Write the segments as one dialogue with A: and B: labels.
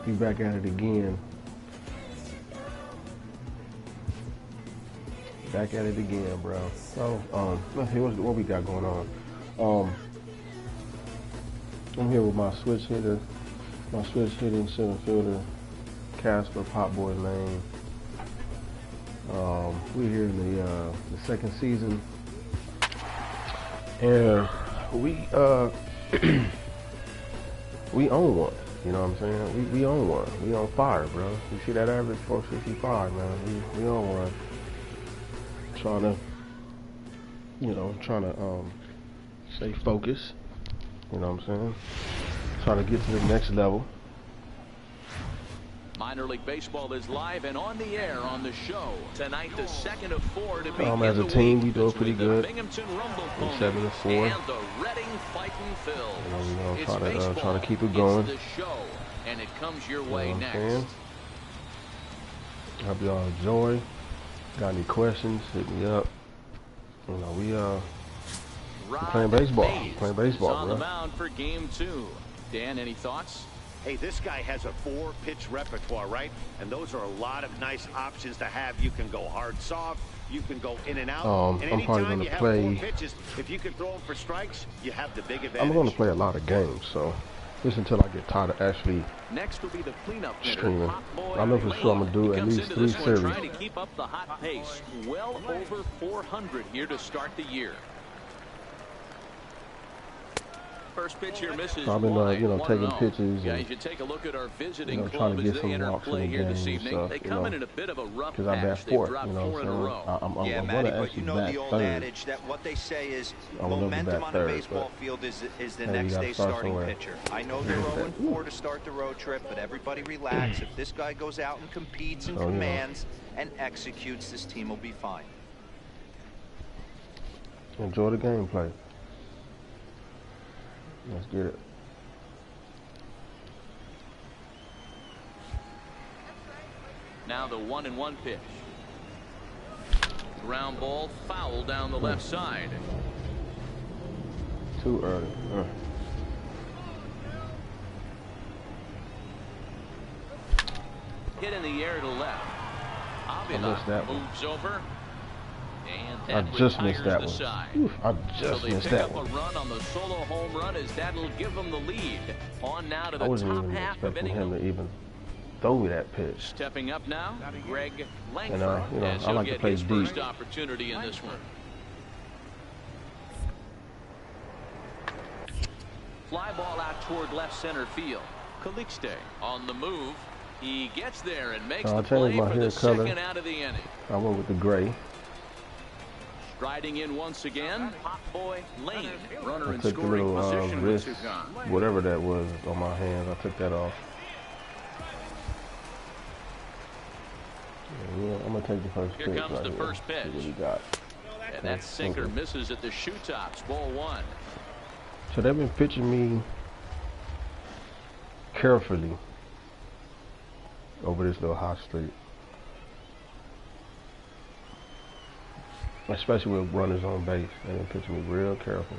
A: Be back at it again. Back at it again, bro. So, let's see what we got going on. I'm here with my switch hitting center fielder, Casper, Pop Boy Layne. We're here in the second season, and we we own one. You know what I'm saying? We own one. We on fire, bro. You see that average 465, man. We own one. Trying to stay focused. You know what I'm saying? Trying to get to the next level.
B: Minor League Baseball is live and on the air on the show tonight. The second of 4 to be
A: as a team, we do pretty good.
B: Binghamton Rumble
A: 7-4.
B: and the Reading Fighting Phils.
A: Try to keep it going.
B: It's the show, and it comes your way next.
A: Hope y'all enjoy. Got any questions? Hit me up. You know, we're playing baseball. Playing baseball,
B: on
A: bro.
B: The mound for game 2. Dan, any thoughts?
C: Hey, this guy has a 4-pitch repertoire, right? And those are a lot of nice options to have. You can go hard, soft. You can go in and out. And
A: I'm probably going to play.
C: 4 pitches, if you can throw them for strikes, you have the big advantage.
A: I'm going to play a lot of games, so just until I get tired of actually
B: Next will be the cleanup
A: streaming. I know for sure I'm going to do at least 3 series.
B: Trying to keep up the hot pace. Well over 400 here to start the year. First pitch here misses.
A: I've been, taking pitches
B: Yeah,
A: and,
B: you should take a look at our visiting
A: trying
B: club
A: to
B: as
A: get
B: they
A: some
B: enter
A: walks
B: play
A: in the
B: here
A: game
B: this
A: and
B: evening.
A: stuff,
B: They come in a bit of a rough
A: because I'm
B: patch.
A: at
B: They've
A: 4th,
B: dropped
A: you know
B: 4
A: what
B: in a
A: I'm
B: row.
A: saying?
D: Yeah,
A: I'm
D: Matty,
A: going to
D: but you know
A: actually
D: the old
A: bat
D: adage that what they say is
A: I would love to
D: momentum
A: bat
D: on a
A: third,
D: baseball
A: but
D: field is the
A: hey,
D: next
A: you gotta
D: day's
A: start
D: starting
A: somewhere.
D: pitcher. I know they're 0-4 to start the road trip, but everybody relax. If this guy goes out and competes and commands and executes, this team will be fine.
A: Enjoy the gameplay. Let's get it.
B: Now the 1-1 pitch. Ground ball foul down the left side.
A: Too early.
B: Hit in the air to left.
A: missed that one.
B: Moves over. And
A: I
B: that
A: just missed that
B: retires the
A: one.
B: side.
A: Oof, I just
B: So they
A: missed
B: pick
A: that
B: up
A: one.
B: a run on the solo home run as that'll give them the lead. On now to the
A: I wasn't
B: top
A: even
B: half of
A: expecting
B: inning.
A: him to even throw me that pitch.
B: Stepping up now, Greg Langford.
A: And
B: as
A: I
B: he'll
A: like to
B: get
A: play
B: his
A: deep.
B: first opportunity in this one. Fly ball out toward left center field. Calixte on the move. He gets there and makes the play
A: my
B: for
A: hair
B: the
A: color.
B: second out of the inning.
A: I went with the gray.
B: Striding in once again, Pop Boy Layne. Runner
A: I
B: in
A: took the
B: scoring
A: little
B: position with
A: wrist,
B: 2 gone.
A: whatever that was on my hands. I took that off. Yeah, I'm gonna take the first pitch.
B: Here comes
A: right
B: the
A: here.
B: first pitch.
A: See what he got.
B: And that sinker misses at the shoe tops. Ball 1.
A: So they've been pitching me carefully over this little hot streak, especially with runners on base. They've been pitching me real careful.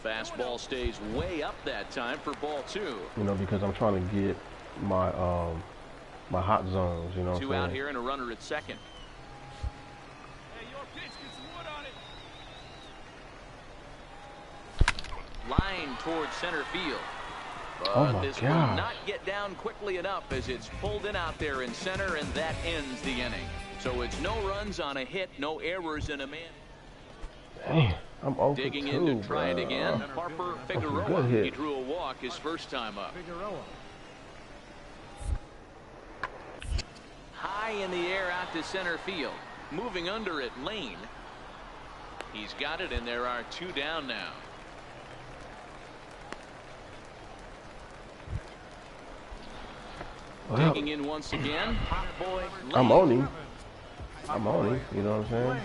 B: Fastball stays way up that time for ball 2.
A: You know, because I'm trying to get my my hot zones. You know what I'm
B: 2
A: saying?
B: out here and a runner at second. Line towards center field. But this will not get down quickly enough as it's pulled in out there in center, and that ends the inning. So it's no runs on a hit, no errors in a man.
A: Dang, I'm over
B: Digging
A: 2,
B: in to try it again. Harper Figueroa.
A: hit.
B: He drew a walk his first time up. High in the air out to center field. Moving under it, Layne. He's got it, and there are 2 down now.
A: Well,
B: Digging in once again. Hot boy Layne.
A: I'm on him. I'm on him. You know what I'm saying?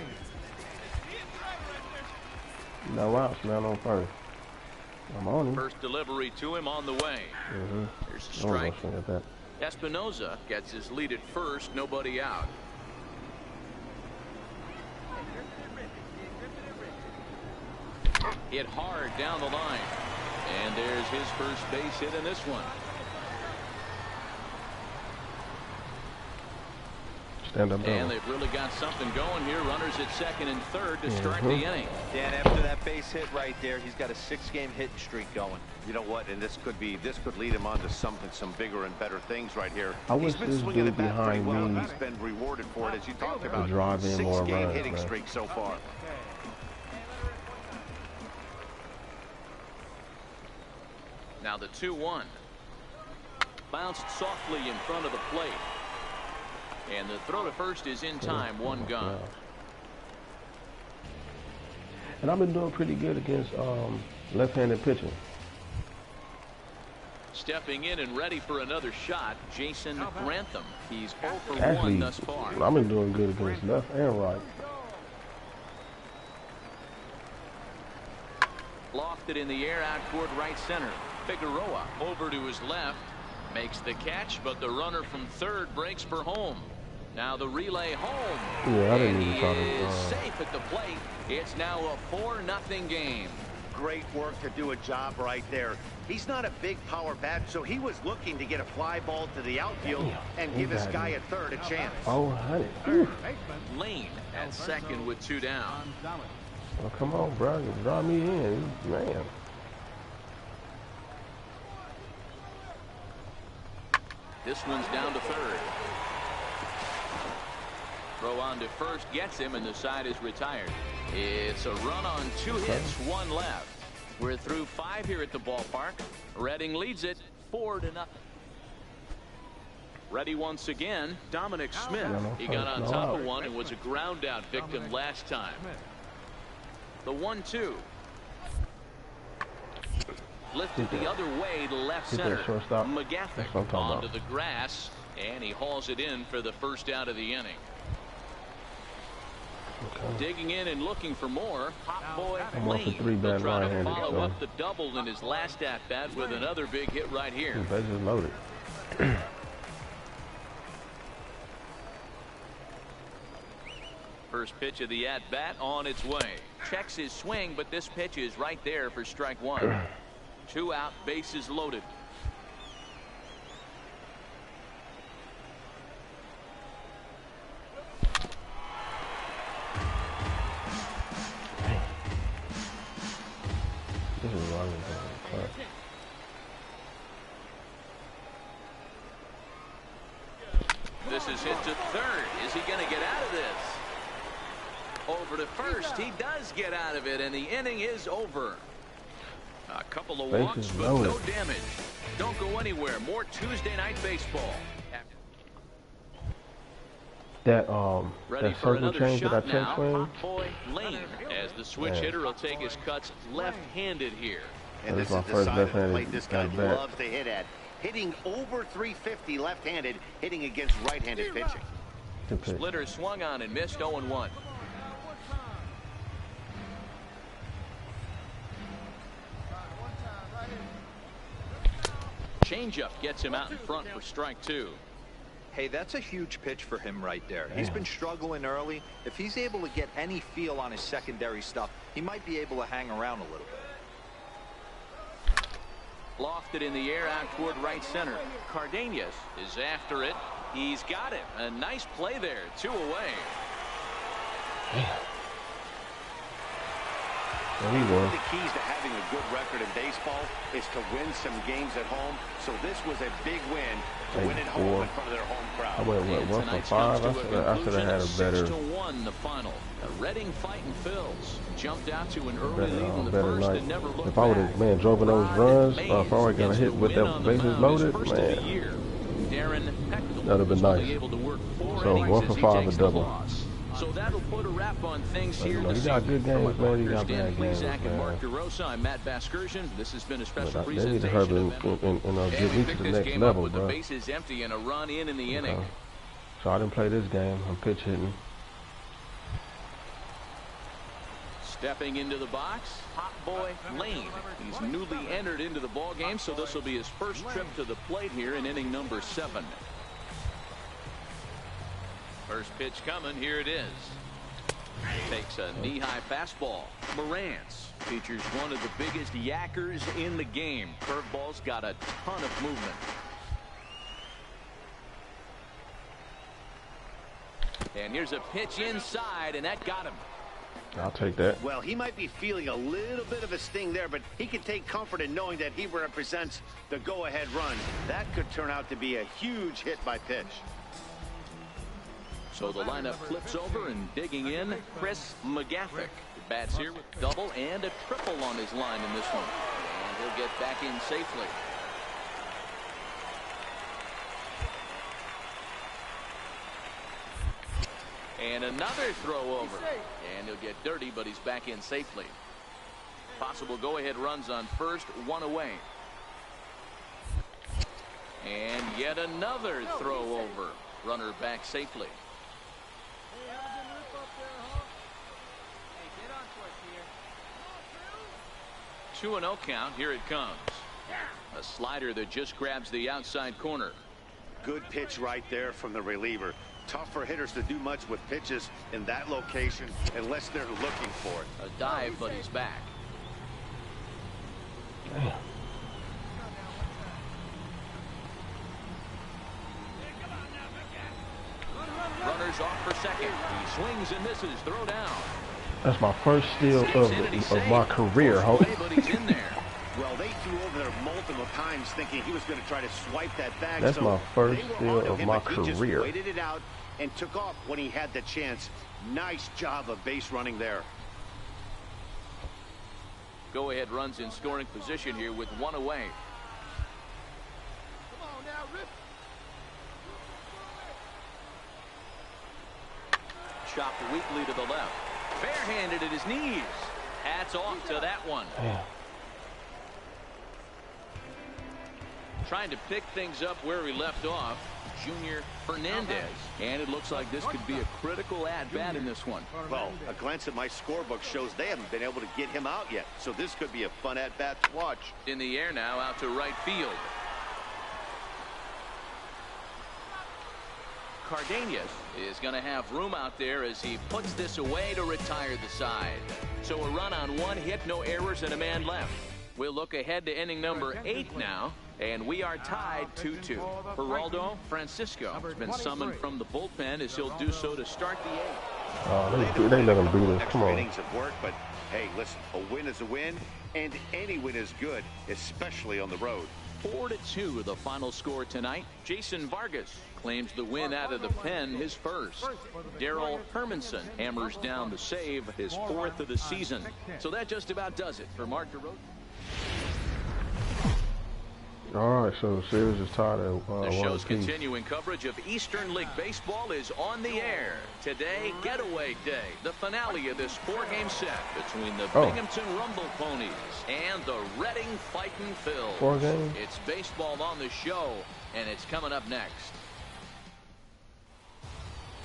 A: No outs, man, on first. I'm on him.
B: First delivery to him on the way. There's a strike. Espinoza gets his lead at first, nobody out. Hit hard down the line. And there's his first base hit in this one.
A: Stand up,
B: and they've really got something going here. Runners at second and third to start the inning.
D: Dan, after that base hit right there, he's got a 6-game hitting streak going.
C: You know what? And this could lead him on to some bigger and better things right here.
A: I wish this dude behind me
C: He's been rewarded for it, as you talked about.
A: Drive in more
C: 6-game
A: runs,
C: hitting
A: man.
C: streak so far.
B: Now the 2-1. Bounced softly in front of the plate. And the throw to first is in time, one gone.
A: And I've been doing pretty good against left-handed pitching.
B: Stepping in and ready for another shot, Jason Grantham. He's 0 for
A: Actually,
B: 1 thus far.
A: I've been doing good against left and right.
B: Lofted in the air out toward right center. Figueroa over to his left. Makes the catch, but the runner from third breaks for home. Now the relay home.
A: Yeah, I didn't
B: and
A: even
B: he
A: try
B: is
A: to.
B: safe at the plate. It's now a 4-0 game.
C: Great work to do a job right there. He's not a big power bat, so he was looking to get a fly ball to the outfield and give his guy at third a chance.
A: Oh, honey.
B: Layne at second with 2 down.
A: Oh, come on, bro. You draw me in, man.
B: This one's down to third. Throw on to first gets him, and the side is retired. It's a run on 2 hits, 1 left. We're through 5 here at the ballpark. Reading leads it 4-0. Ready once again, Dominic Smith. He got on top of one and was a ground out victim last time. The 1-2. Lifted the other way to left center. McGaffey onto the grass, and he hauls it in for the first out of the inning. Digging in and looking for more. Hot boy Layne will try to follow up the double in his last at bat with another big hit right here.
A: Bases loaded.
B: First pitch of the at bat on its way. Checks his swing, but this pitch is right there for strike 1. 2 out, bases loaded.
A: This is why we're going to
B: This is hit to third. Is he going to get out of this? Over to first. He does get out of it, and the inning is over. A couple of walks, but no damage. Don't go anywhere. More Tuesday night baseball.
A: That circle
B: another
A: change that I
B: shot
A: checked
B: now.
A: for him.
B: Hot boy Layne, as the switch hitter will take his cuts left-handed here.
C: And this is the side of the plate this guy loves to hit at. Hitting over 350 left-handed, hitting against right-handed pitching.
B: Splitter swung on and missed 0-1. Changeup gets him out in front for strike 2.
D: Hey, that's a huge pitch for him right there. He's been struggling early. If he's able to get any feel on his secondary stuff, he might be able to hang around a little bit.
B: Lofted in the air out toward right center. Cardenas is after it. He's got it. A nice play there. 2 away.
C: One of the keys to having a good record in baseball is to win some games at home. So this was a big win to win at home in front of their home crowd.
A: I went, what, 1 for 5? I should have had a better.
B: 6-1 the final. Reading fighting Phils jumped out to an early lead in the first and never looked back.
A: If I would have, driven those runs, if I would have got a hit with that bases loaded, man, that would have been nice. So 1 for 5 a double.
B: So that'll put a wrap on things here this
A: got good games, man. You got
B: Dan
A: bad games,
B: Plesac and Mark
A: man.
B: DeRosa. I'm Matt Vasgersian. This has been a special
A: They need to
B: presentation
A: hurry
B: of
A: and get me to the next level,
B: with
A: bro.
B: the bases empty and a run in the inning.
A: So I didn't play this game. I'm pitch hitting.
B: Stepping into the box, hot boy Layne. He's newly entered into the ball game, so this will be his first trip to the plate here in inning number 7. First pitch coming. Here it is. Takes a knee-high fastball. Morantz features one of the biggest yackers in the game. Curveball's got a ton of movement. And here's a pitch inside, and that got him.
A: I'll take that.
C: Well, he might be feeling a little bit of a sting there, but he can take comfort in knowing that he represents the go-ahead run. That could turn out to be a huge hit by pitch.
B: So the lineup flips over, and digging in, Chris McGathick. Bats here with double and a triple on his line in this one. And he'll get back in safely. And another throw over. And he'll get dirty, but he's back in safely. Possible go-ahead runs on first, one away. And yet another throw over. Runner back safely. 2-0 count. Here it comes. A slider that just grabs the outside corner.
C: Good pitch right there from the reliever. Tough for hitters to do much with pitches in that location unless they're looking for it.
B: A dive, but he's back. Runners off for second. He swings and misses. Throw down.
A: That's my first steal of my career, Hope.
C: Well, they threw over there multiple times thinking he was going to try to swipe that bag.
A: That's my first steal of my
C: He just
A: career.
C: waited it out and took off when he had the chance. Nice job of base running there.
B: Go ahead runs in scoring position here with one away.
E: Come on now, Rip.
B: Chopped weakly to the left. Barehanded at his knees. Hats off to that one.
A: Yeah.
B: Trying to pick things up where we left off, Junior Fernandez. And it looks like this could be a critical at-bat in this one.
C: Well, a glance at my scorebook shows they haven't been able to get him out yet. So this could be a fun at-bat to watch.
B: In the air now, out to right field. Cardenas is going to have room out there as he puts this away to retire the side. So a run on one hit, no errors, and a man left. We'll look ahead to inning number 8 now, and we are tied 2-2. Geraldo Francisco has been summoned from the bullpen as he'll do so to start the 8th.
A: Oh, they let him do this. Come on.
C: Innings of work, but hey, listen, a win is a win, and any win is good, especially on the road.
B: 4-2 the final score tonight. Jason Vargas claims the win out of the pen, his first. Darrell Hermanson hammers down the save, his 4th of the season. So that just about does it for Mark DeRosa.
A: All right, so the series is tied at
B: The show's continuing coverage of Eastern League Baseball is on the air. Today, Getaway Day, the finale of this 4-game set between the Binghamton Rumble Ponies and the Reading Fightin' Phils.
A: 4 games?
B: It's baseball on the show, and it's coming up next.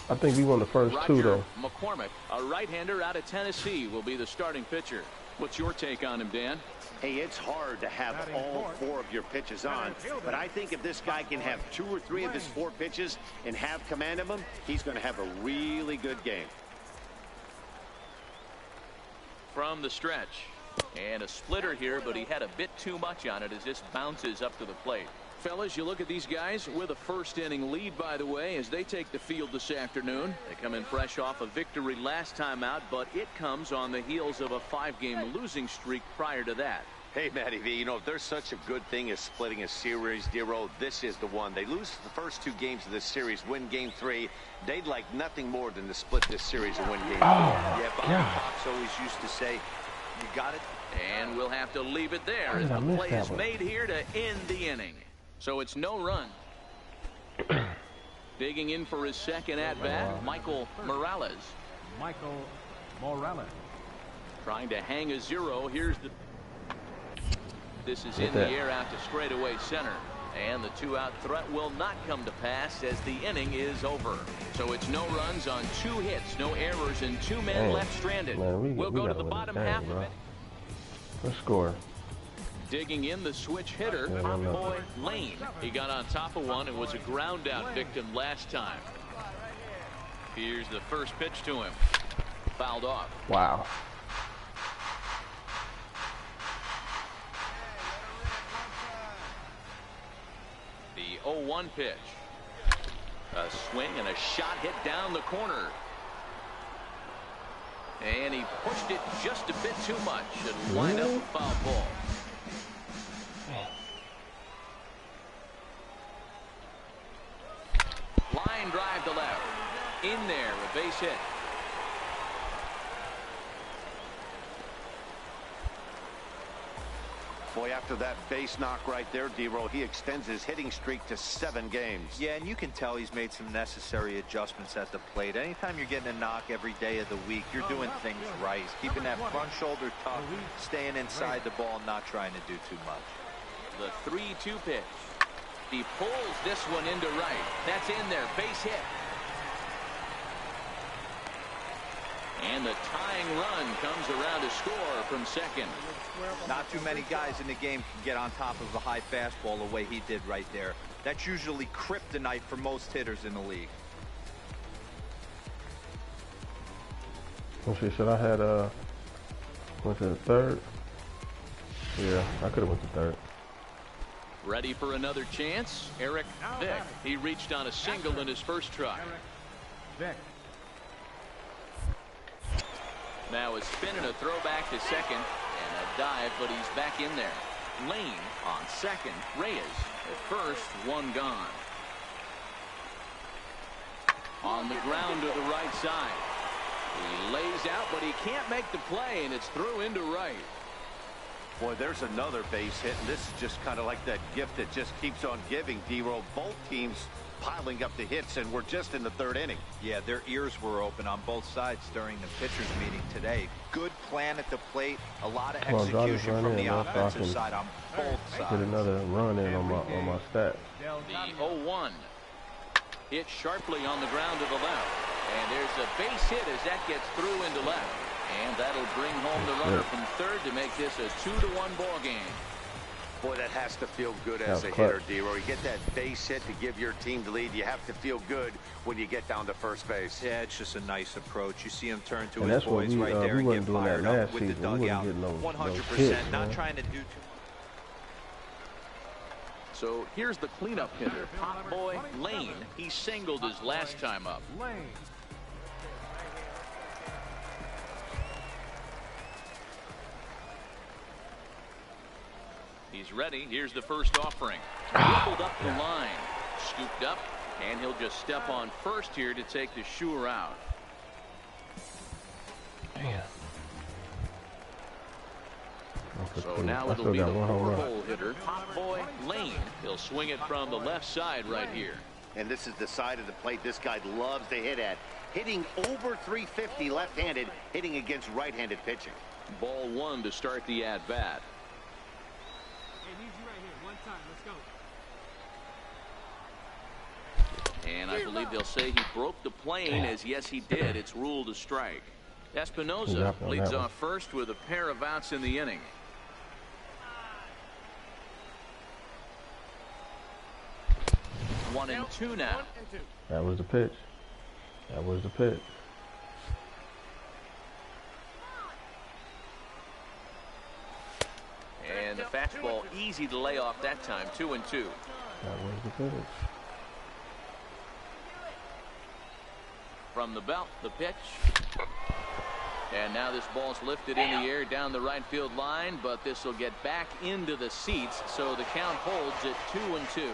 A: I think we won the first 2, though.
B: McCormick, a right-hander out of Tennessee, will be the starting pitcher. What's your take on him, Dan?
C: Hey, it's hard to have all 4 of your pitches on, but I think if this guy can have 2 or 3 of his 4 pitches and have command of them, he's going to have a really good game.
B: From the stretch, and a splitter here, but he had a bit too much on it as this bounces up to the plate. Fellas, you look at these guys with a first-inning lead, by the way, as they take the field this afternoon. They come in fresh off a victory last time out, but it comes on the heels of a 5-game losing streak prior to that.
C: Hey, Matty V, you know, if there's such a good thing as splitting a series, Dero, this is the one. They lose the first 2 games of this series, win Game 3. They'd like nothing more than to split this series and win Game 4.
D: Yeah, Bobby Pops always used to say, you got it.
B: And we'll have to leave it there as the play is made here to end the inning. So it's no run. Digging in for his second at-bat, Michael Morales. Trying to hang a 0. Here's the... This is in the air out to straightaway center. And the 2-out threat will not come to pass as the inning is over. So it's no runs on 2 hits, no errors, and 2 men left stranded. We'll go to the bottom half of it.
A: Let's score.
B: Digging in the switch hitter, our boy Layne. He got on top of one and was a ground out victim last time. Here's the first pitch to him. Fouled off.
A: Wow.
B: 0-1 pitch. A swing and a shot hit down the corner. And he pushed it just a bit too much and lined up a foul ball. Line drive to left. In there, a base hit.
C: Boy, after that base knock right there, D-Roll, he extends his hitting streak to 7 games.
D: Yeah, and you can tell he's made some necessary adjustments at the plate. Anytime you're getting a knock every day of the week, you're doing things right. He's keeping that front shoulder tucked, staying inside the ball, not trying to do too much.
B: The 3-2 pitch. He pulls this one into right. That's in there. Base hit. And the tying run comes around to score from second.
D: Not too many guys in the game can get on top of a high fastball the way he did right there. That's usually kryptonite for most hitters in the league.
A: Let's see, should I had went to the third? Yeah, I could have went to third.
B: Ready for another chance? Eric Vick. He reached on a single in his first try.
E: Vick.
B: Now a spin and a throw back to second. And a dive, but he's back in there. Layne on second. Reyes at first. One gone. On the ground to the right side. He lays out, but he can't make the play, and it's through into right.
C: Boy, there's another base hit, and this is just kind of like that gift that just keeps on giving, D-Roll. Both teams piling up the hits, and we're just in the 3rd inning.
D: Yeah, their ears were open on both sides during the pitchers meeting today. Good plan at the plate, a lot of execution from the offensive side on both sides.
A: Get another run in on my stats.
B: The 0-1 hit sharply on the ground to the left, and there's a base hit as that gets through into left, and that'll bring home the runner from third to make this a 2-1 ball game.
C: Boy, that has to feel good as a hitter, D-Roll. You get that base hit to give your team the lead. You have to feel good when you get down to first base.
D: Yeah, it's just a nice approach. You see him turn to his boys right there and get fired up with the dugout. 100%, not trying to do too much.
B: So here's the cleanup hitter, Pop Boy Layne. He singled his last time up.
E: Layne.
B: He's ready. Here's the first offering. Dribbled up the line. Scooped up. And he'll just step on first here to take the Shure out.
A: Man.
B: So now it'll be the 4-hole hitter, Pop Boy Layne. He'll swing it from the left side right here.
C: And this is the side of the plate this guy loves to hit at. Hitting over 350 left-handed, hitting against right-handed pitching.
B: Ball 1 to start the at-bat. And I believe they'll say he broke the plane, as yes he did. It's ruled a strike. Espinosa leads off first with a pair of outs in the inning. One and two now.
A: That was the pitch. That was the pitch.
B: And the fastball easy to lay off that time. 2-2.
A: That was the pitch.
B: From the belt, the pitch. And now this ball's lifted in the air down the right field line, but this will get back into the seats, so the count holds at 2-2.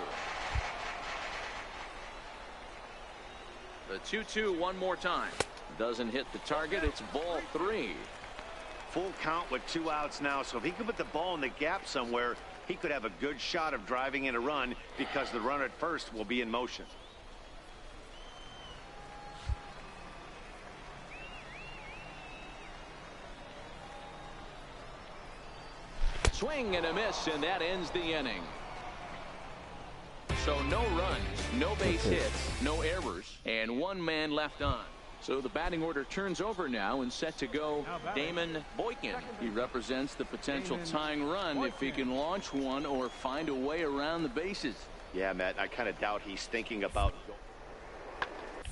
B: The 2-2 one more time. Doesn't hit the target. It's ball 3.
C: Full count with 2 outs now, so if he could put the ball in the gap somewhere, he could have a good shot of driving in a run because the runner at first will be in motion.
B: Swing and a miss, and that ends the inning. So no runs, no base hits, no errors, and 1 man left on. So the batting order turns over now and set to go Damon Boykin. He represents the potential tying run if he can launch one or find a way around the bases.
C: Yeah, Matt, I kind of doubt he's thinking about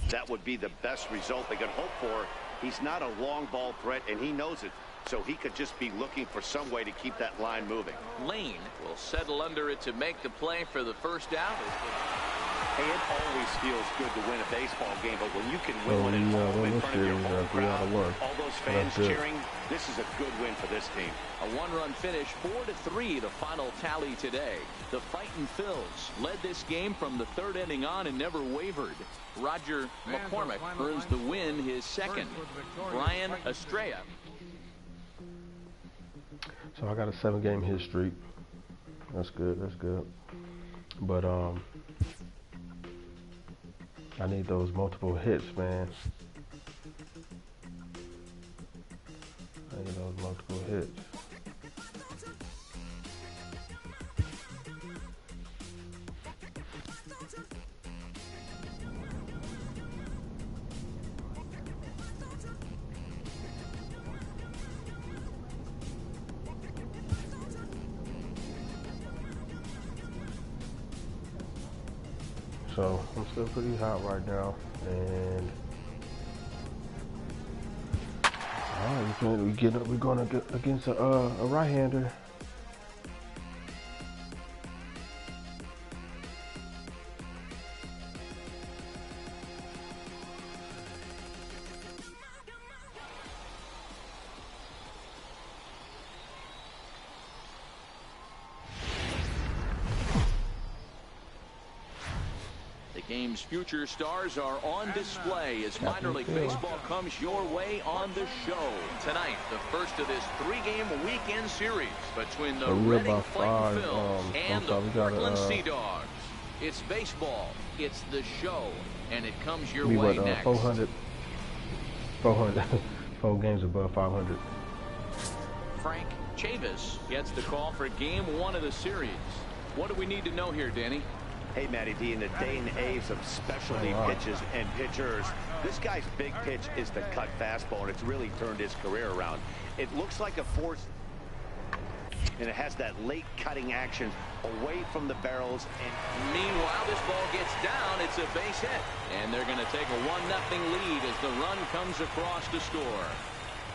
C: that would be the best result they could hope for. He's not a long ball threat, and he knows it. so he could just be looking for some way to keep that line moving.
B: Layne will settle under it to make the play for the first out.
C: Hey, it always feels good to win a baseball game, but when you can win one at home in front of your home crowd, all those fans cheering, this is a good win for this team.
B: A one-run finish, 4-3, the final tally today. The Fightin' Phils led this game from the third inning on and never wavered. Roger McCormick earns the win, his second. Brian Estrella.
A: So I got a 7-game hit streak. That's good. That's good. But I need those multiple hits, man. I need those multiple hits. So I'm still pretty hot right now, and we're going against a right-hander.
B: Game's future stars are on display as minor league baseball comes your way on the show. Tonight, the first of this 3-game weekend series between the Reading Fightin' Phils and the Portland Sea Dogs. It's baseball, it's the show, and it comes your way next.
A: 400, 4 games above 500.
B: Frank Chavis gets the call for game 1 of the series. What do we need to know here, Danny?
C: Hey, Matty D, in the day and age of specialty pitches and pitchers, this guy's big pitch is the cut fastball, and it's really turned his career around. It looks like a force, and it has that late cutting action away from the barrels. And
B: meanwhile, this ball gets down. It's a base hit, and they're going to take a 1-0 lead as the run comes across to score.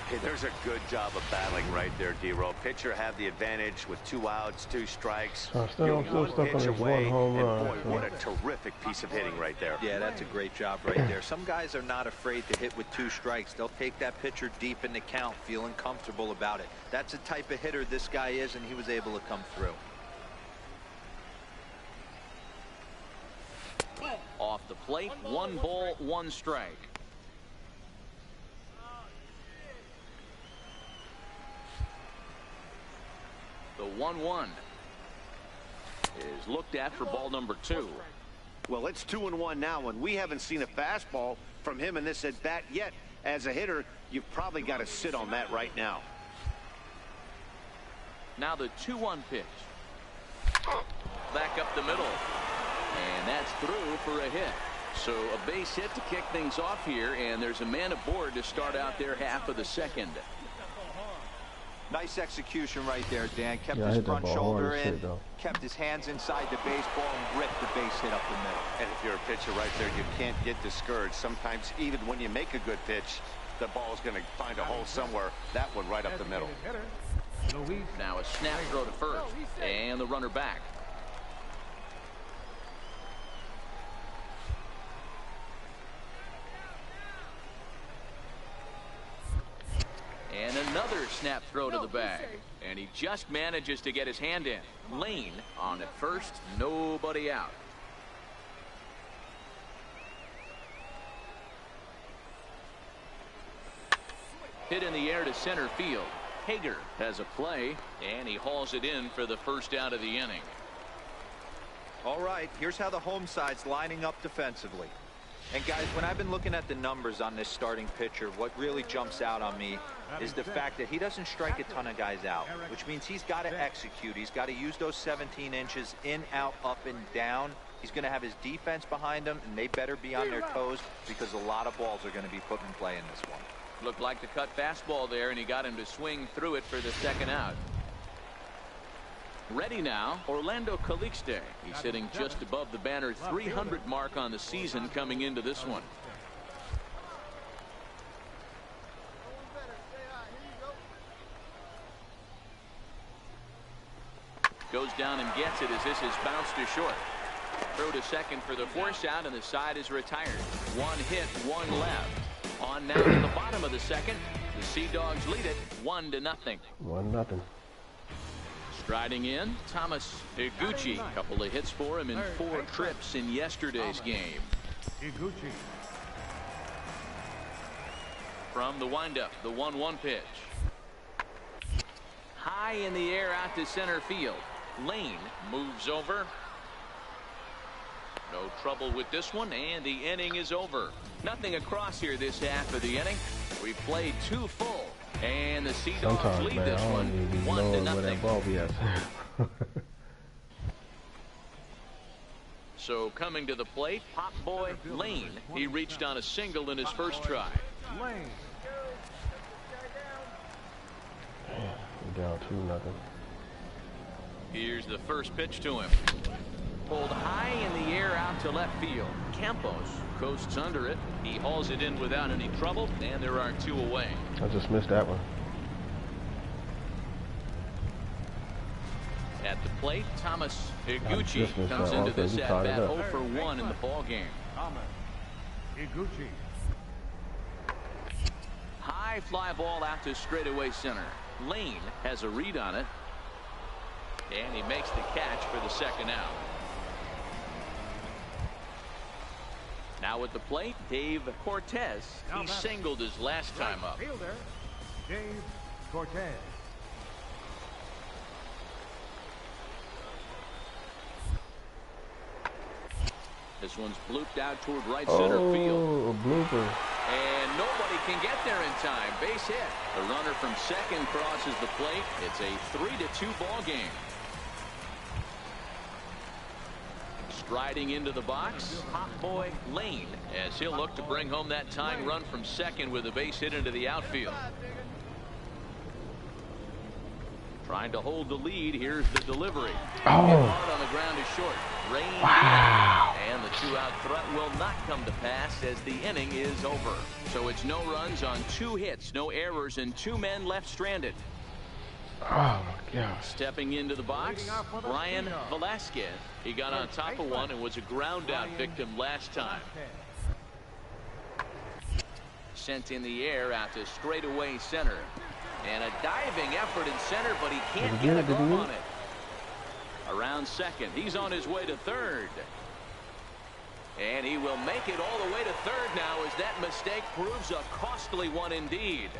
C: Hey, there's a good job of battling right there, D-Row. Pitcher had the advantage with 2 outs, 2 strikes.
A: I'm still stuck on this one home run.
C: Boy, what a terrific piece of hitting right there.
D: Yeah, that's a great job right there. Some guys are not afraid to hit with 2 strikes. They'll take that pitcher deep in the count, feeling comfortable about it. That's the type of hitter this guy is, and he was able to come through.
B: Off the plate, 1 ball, 1 strike. The 1-1 is looked at for ball number 2.
C: Well, it's 2-1 now, and we haven't seen a fastball from him in this at bat yet. As a hitter, you've probably got to sit on that right now.
B: Now the 2-1 pitch. Back up the middle. And that's through for a hit. So a base hit to kick things off here, and there's a man aboard to start out their half of the second.
D: Nice execution right there, Dan. Kept his front shoulder in, kept his hands inside the baseball, and ripped the base hit up the middle.
C: And if you're a pitcher right there, you can't get discouraged. Sometimes even when you make a good pitch, the ball is going to find a hole somewhere. That one right up the middle.
B: Now a snap throw to first, and the runner back. And another snap throw to the bag. And he just manages to get his hand in. Layne on at first, nobody out. Hit in the air to center field. Hager has a play, and he hauls it in for the first out of the inning.
D: All right, here's how the home side's lining up defensively. And guys, when I've been looking at the numbers on this starting pitcher, what really jumps out on me is the fact that he doesn't strike a ton of guys out, which means he's got to execute. He's got to use those 17 inches in, out, up, and down. He's going to have his defense behind him, and they better be on their toes because a lot of balls are going to be put in play in this one.
B: Looked like the cut fastball there, and he got him to swing through it for the second out. Ready now, Orlando Calixte. He's sitting just above the banner 300 mark on the season coming into this one. Goes down and gets it as this is bounced to short. Throw to second for the force out, and the side is retired. One hit, one left. On now to the bottom of the second. The Sea Dogs lead it 1-0.
A: 1-0.
B: Striding in, Thomas Iguchi. Couple of hits for him in 4 trips in yesterday's game.
E: Iguchi.
B: From the windup, the 1-1 pitch. High in the air out to center field. Layne moves over. No trouble with this one, and the inning is over. Nothing across here this half of the inning. We've played 2 full, and the Sea Dogs lead this one 1-0.
A: Where that ball be at.
B: So coming to the plate, Pop Boy Layne. He reached on a single in his first try.
E: Layne.
A: We're down 2-0.
B: Here's the first pitch to him. Pulled high in the air out to left field. Campos coasts under it. He hauls it in without any trouble, and there are 2 away.
A: I just missed that one.
B: At the plate, Thomas Iguchi comes into this at-bat 0 for 1 in the ball game.
E: Thomas Iguchi.
B: High fly ball out to straightaway center. Layne has a read on it, and he makes the catch for the second out. Now at the plate, Dave Cortez. He singled his last time up.
E: Fielder Dave Cortez.
B: This one's blooped out toward right center field.
A: Oh, a blooper.
B: And nobody can get there in time. Base hit. The runner from second crosses the plate. It's a 3-2 ball game. Striding into the box, Pop Boy Layne, as he'll look to bring home that tying run from second with a base hit into the outfield. Trying to hold the lead. Here's the delivery. Hard on the ground is short. Rain.
A: Wow.
B: And the 2-out threat will not come to pass as the inning is over. So it's no runs on 2 hits, no errors, and 2 men left stranded.
A: Oh my gosh.
B: Stepping into the box, Brian Velasquez. He got on top of one and was a ground out victim last time. Sent in the air out to straightaway center. And a diving effort in center, but he can't get a glove on it. Around second, he's on his way to third. And he will make it all the way to third now as that mistake proves a costly one indeed.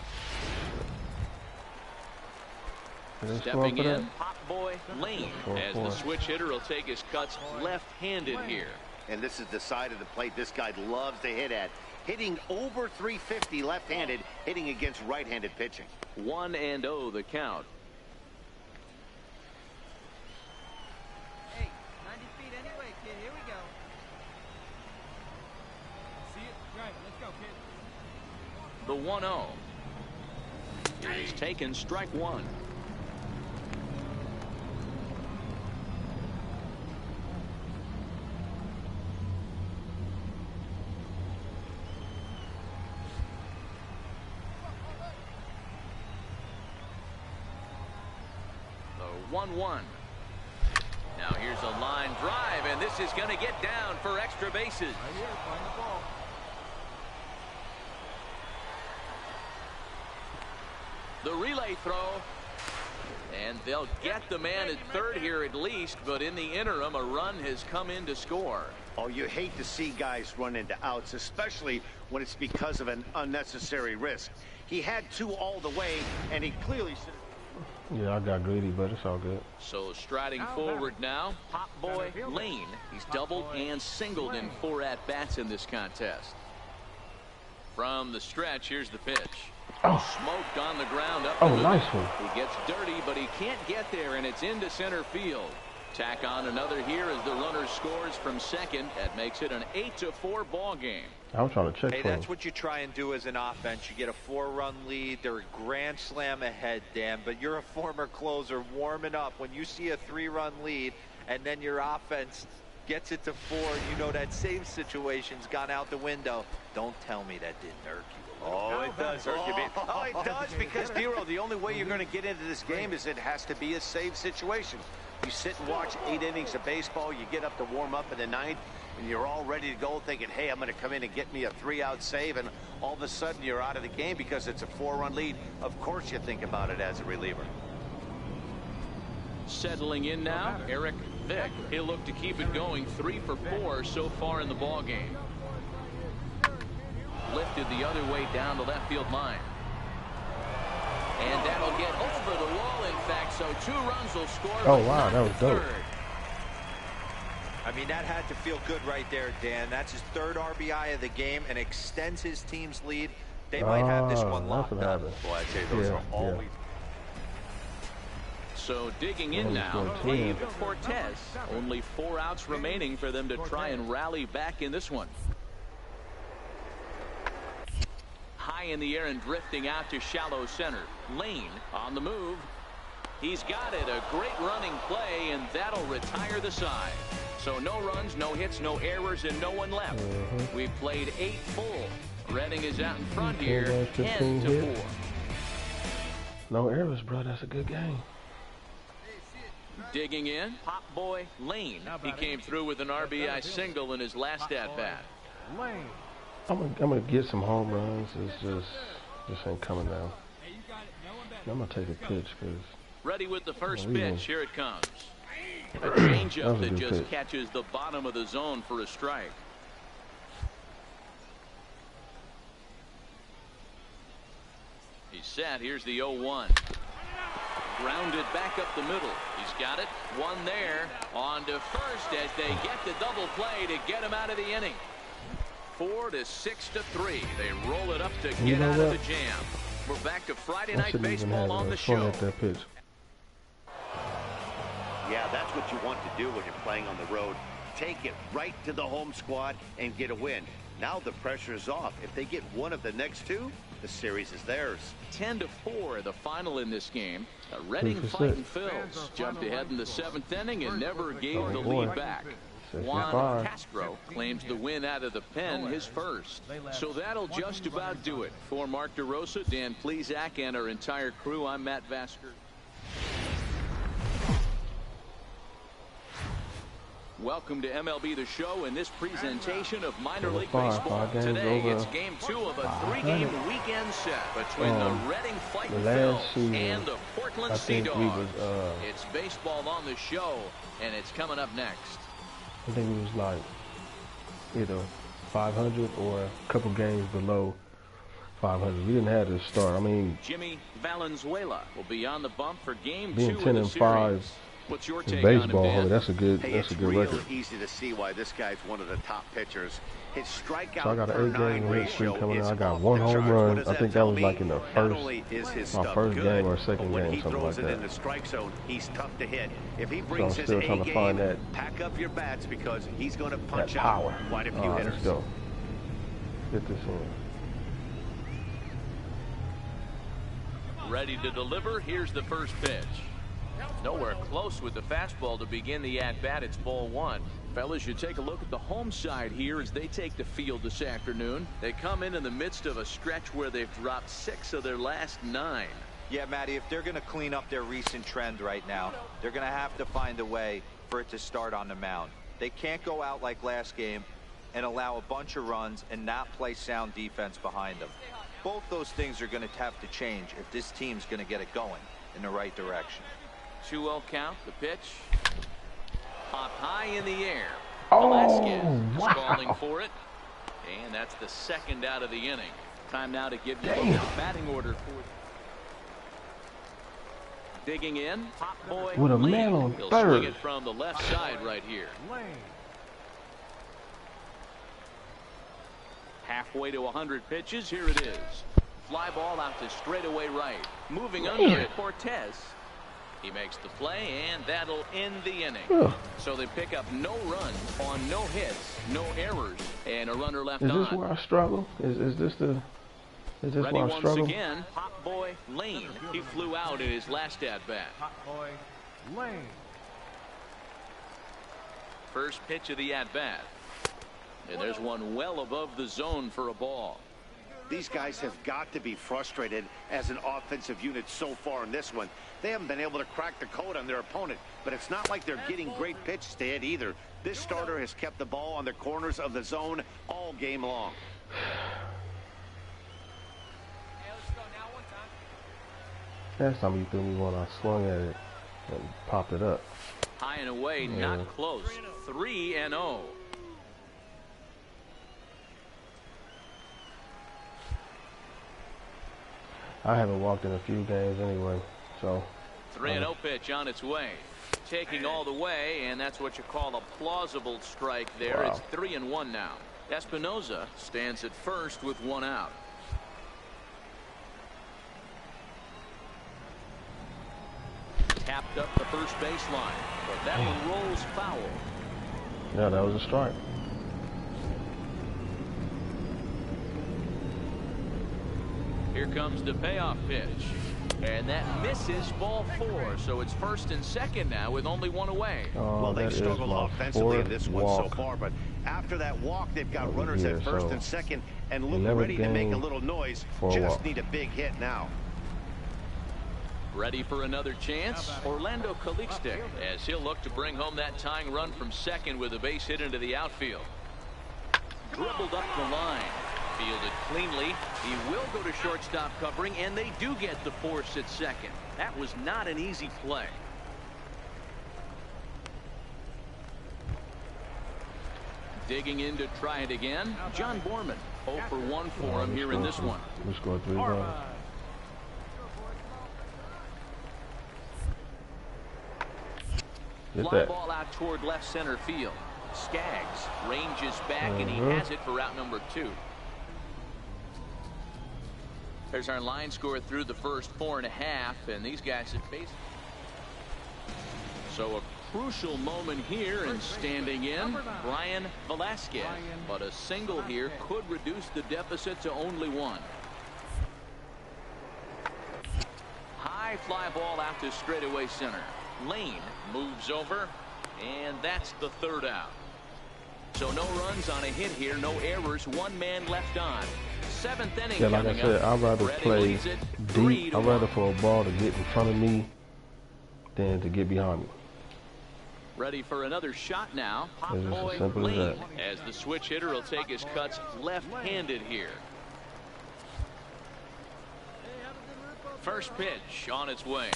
B: Stepping in, Pop Boy Layne, as the switch hitter will take his cuts left-handed here.
C: And this is the side of the plate this guy loves to hit at. Hitting over 350 left-handed, hitting against right-handed pitching.
B: 1-0 the count.
F: Hey, 90 feet anyway, kid. Here we go. See it? Right, let's go, kid.
B: The 1-0 is taken, strike one. The 1-1. Now here's a line drive, and this is going to get down for extra bases.
E: Right here, find the ball.
B: The relay throw. And they'll get the man at third here at least, but in the interim, a run has come in to score.
C: Oh, you hate to see guys run into outs, especially when it's because of an unnecessary risk. He had 2 all the way, and he clearly should.
A: Yeah, I got greedy, but it's all good.
B: So striding forward now, Pop Boy Layne. He's doubled and singled in 4 at-bats in this contest. From the stretch, here's the pitch. Smoked on the ground up.
A: Nice one.
B: He gets dirty, but he can't get there, and it's into center field. Tack on another here as the runner scores from second. That makes it an 8-4 ball game.
A: I was trying to check
D: Hey,
A: for
D: that's
A: him.
D: what you try and do as an offense. You get a 4-run lead. They're a grand slam ahead, Dan, but you're a former closer warming up. When you see a 3-run lead and then your offense gets it to 4, you know that save situation's gone out the window. Don't tell me that didn't irk you.
C: Oh, it does hurt you. Oh, it does, because, Dero, the only way you're going to get into this game is it has to be a save situation. You sit and watch 8 innings of baseball, you get up to warm up in the 9th, and you're all ready to go thinking, hey, I'm going to come in and get me a 3-out save, and all of a sudden you're out of the game because it's a 4-run lead. Of course you think about it as a reliever.
B: Settling in now, Eric Vick. He'll look to keep it going. 3 for 4 so far in the ball game. Lifted the other way down the left field line. And that'll get over the wall, in fact, so 2 runs will score.
A: Oh, wow, that was dope.
D: I mean, that had to feel good right there, Dan. That's his 3rd RBI of the game and extends his team's lead. They might have this one locked up.
C: Boy, I'd say those are always.
B: So digging in now, Dave Cortez. Only 4 outs remaining for them to try and rally back in this one. High in the air and drifting out to shallow center. Layne on the move. He's got it. A great running play, and that'll retire the side. So no runs, no hits, no errors, and no one left. We've played 8 full. Redding is out in front here, 10-4.
A: No errors, bro. That's a good game.
B: Digging in, Pop Boy Layne. He came through with an RBI single in his last at-bat.
A: I'm gonna get some home runs. It's just ain't coming down. I'm gonna take a pitch because.
B: Ready with the first pitch. Here it comes. A changeup that just catches the bottom of the zone for a strike. He's set. Here's the 0-1. Grounded back up the middle. He's got it. One there. On to first as they get the double play to get him out of the inning. 4 to 6-3. They roll it up to get out of the jam. We're back to Friday Night Baseball on the show.
A: That pitch.
C: Yeah, that's what you want to do when you're playing on the road. Take it right to the home squad and get a win. Now the pressure is off. If they get one of the next 2, the series is theirs.
B: 10-4, the final in this game. Redding fighting Phils jumped ahead in the 7th inning and never gave the lead back. Juan Castro claims the win out of the pen, his first. So that'll just about do it. For Mark DeRosa, Dan Plesac, and our entire crew, I'm Matt Vasker. Welcome to MLB The Show and this presentation of minor league baseball. Today it's game 2 of a 3-game weekend set between the Redding Fighting Phils and the Portland Sea Dogs. It's baseball on the show, and it's coming up next.
A: I think it was like either 500 or a couple games below 500. We didn't have this start. I mean,
B: Jimmy Valenzuela will be on the bump for game 2
A: being
B: of the
A: 10-5
B: series. What's your take
A: baseball,
B: on it,
A: that's a good
C: Hey,
A: record.
C: it's real easy to see why this guy's one of the top pitchers. His strikeout
A: So I got an 8-game win streak coming in. I got 1
C: off the
A: home
C: charts.
A: run.
C: What
A: I
C: does
A: think
C: that
A: that was
C: tell
A: like in
C: me?
A: the
C: Not
A: first,
C: only is his
A: my
C: stuff
A: first
C: good,
A: game or
C: but
A: second
C: when
A: game,
C: he
A: something
C: throws
A: like
C: it in
A: that.
C: the strike zone, he's tough to hit. If he
A: So
C: brings
A: I'm
C: his
A: still
C: A
A: trying to find
C: game,
A: that,
C: pack up your bats because he's going to
A: that
C: punch out
A: power.
C: quite a few
A: All right,
C: hitters.
A: let's go. Get this in.
B: Ready to deliver. Here's the first pitch. Nowhere close with the fastball to begin the at-bat. It's ball 1. Fellas, you take a look at the home side here as they take the field this afternoon. They come in the midst of a stretch where they've dropped 6 of their last 9.
D: Yeah, Matty, if they're going to clean up their recent trend right now, they're going to have to find a way for it to start on the mound. They can't go out like last game and allow a bunch of runs and not play sound defense behind them. Both those things are going to have to change if this team's going to get it going in the right direction. 2-0 count, the pitch. Pop high in the air. Velasquez is calling for it. And that's the 2nd out of the inning. Time now to give you the batting order for digging in. Pop Boy
A: With a
B: Layne.
A: man on
B: He'll
A: third.
B: swing it from the left side right here. Halfway to 100 pitches. Here it is. Fly ball out to straightaway right. Moving under it, Cortez. He makes the play, and that'll end the inning. So they pick up no runs on no hits, no errors, and a runner left on.
A: Is this where I struggle? Is this where I
B: once
A: struggle?
B: again, Pop Boy Layne. He flew out in his last at-bat.
E: Pop Boy Layne.
B: First pitch of the at-bat. And there's one well above the zone for a ball.
C: These guys have got to be frustrated as an offensive unit so far in this one. They haven't been able to crack the code on their opponent, but it's not like they're getting great pitches to hit either. This starter has kept the ball on the corners of the zone all game long.
A: Last time you threw me one, I swung at it and popped it up.
B: High and away,
A: Yeah.
B: not close. 3-0.
A: I haven't walked in a few games anyway, so.
B: 3-0 pitch on its way. Taking all the way, and that's what you call a plausible strike there.
A: Wow.
B: It's 3-1 now. Espinoza stands at first with one out. Tapped up the first baseline, but that one rolls foul.
A: Yeah, that was a strike.
B: Here comes the payoff pitch. And that misses ball 4. So it's first and second now with only one away.
A: Oh,
C: Well, they've struggled offensively in this one so
A: walk
C: far, but after that walk, they've got
A: over
C: runners
A: here,
C: at first
A: so
C: and second and look
A: 11th
C: ready to make a
A: game
C: little noise.
A: for a
C: Just
A: walk.
C: need a big hit now.
B: Ready for another chance? Orlando Calixte, as he'll look to bring home that tying run from second with a base hit into the outfield. Dribbled up the line. Fielded cleanly. He will go to shortstop covering, and they do get the force at second. That was not an easy play. Digging in to try it again, John Borman. 0 for 1 for him here in this one.
A: We scored 3 runs. Get
B: Fly
A: that.
B: ball out toward left center field. Skaggs ranges back, and he has it for out number 2. There's our line score through the first 4.5, and these guys have faced. So a crucial moment here, and standing in, Brian Velasquez. But a single here could reduce the deficit to only 1. High fly ball out to straightaway center. Layne moves over, and that's the 3rd out. So no runs on a hit here, no errors, 1 man left on. 7th inning.
A: Yeah, like I said, I'd rather play deep. I'd rather for a ball to get in front of me than to get behind me.
B: Ready for another shot now. Pop
A: It's just
B: boy
A: as simple as
B: Layne,
A: that.
B: as the switch hitter will take his cuts left-handed here. First pitch on its way.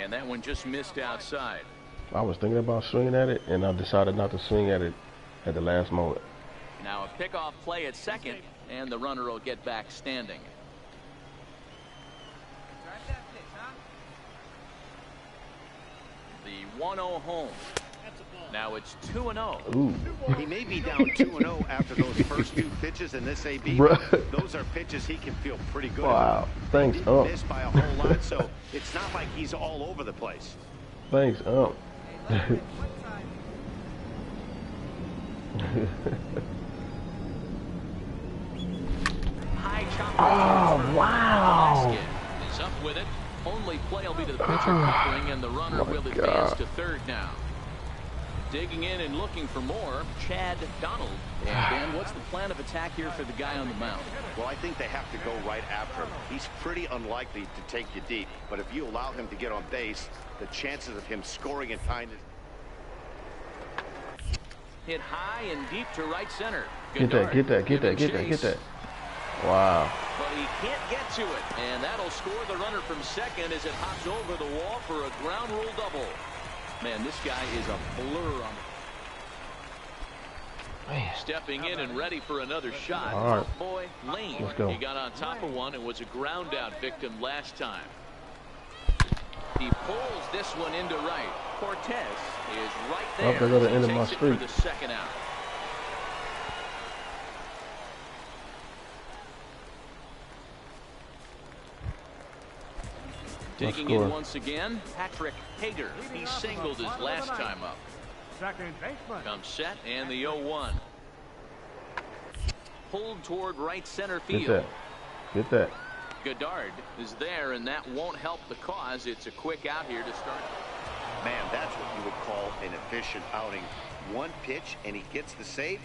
B: And that one just missed outside.
A: I was thinking about swinging at it, and I decided not to swing at it at the last moment.
B: Now a pickoff play at second, and the runner will get back standing. The 1-0 home. Now it's 2-0.
A: Ooh.
C: He may be down 2-0 after those first 2 pitches in this AB.
A: Bruh.
C: Those are pitches he can feel pretty good
A: Wow.
C: about.
A: Thanks,
C: He didn't
A: Ump.
C: miss by a whole lot, so it's not like he's all over the place.
A: Thanks, Ump.
B: High chop.
A: Oh, wow.
B: Velasquez is up with it. Only play will be to the pitcher covering, and the runner will advance to 3rd now. Digging in and looking for more, Chad Donald. And Dan, what's the plan of attack here for the guy on the mound?
C: Well, I think they have to go right after him. He's pretty unlikely to take you deep, but if you allow him to get on base, the chances of him scoring in time is...
B: Hit high and deep to right center.
A: Get that, get that, get that, get that, get that. Wow.
B: But he can't get to it, and that'll score the runner from second as it hops over the wall for a ground rule double. Man, this guy is a blur on it. Stepping in and ready for another shot.
A: All right.
B: Boy, Layne.
A: Let's go.
B: He got on top of one and was a ground out victim last time. He pulls this one into right. Cortez is right there.
A: Oh, they're gonna end
B: He
A: my
B: takes it
A: streak.
B: for the second out. Digging in once again, Patrick Hager. He singled his last time up.
E: Second baseman.
B: Comes set, and the 0-1. Pulled toward right center field.
A: Get that. Get that.
B: Goddard is there, and that won't help the cause. It's a quick out here to start.
C: Man, that's what you would call an efficient outing. 1 pitch, and he gets the save.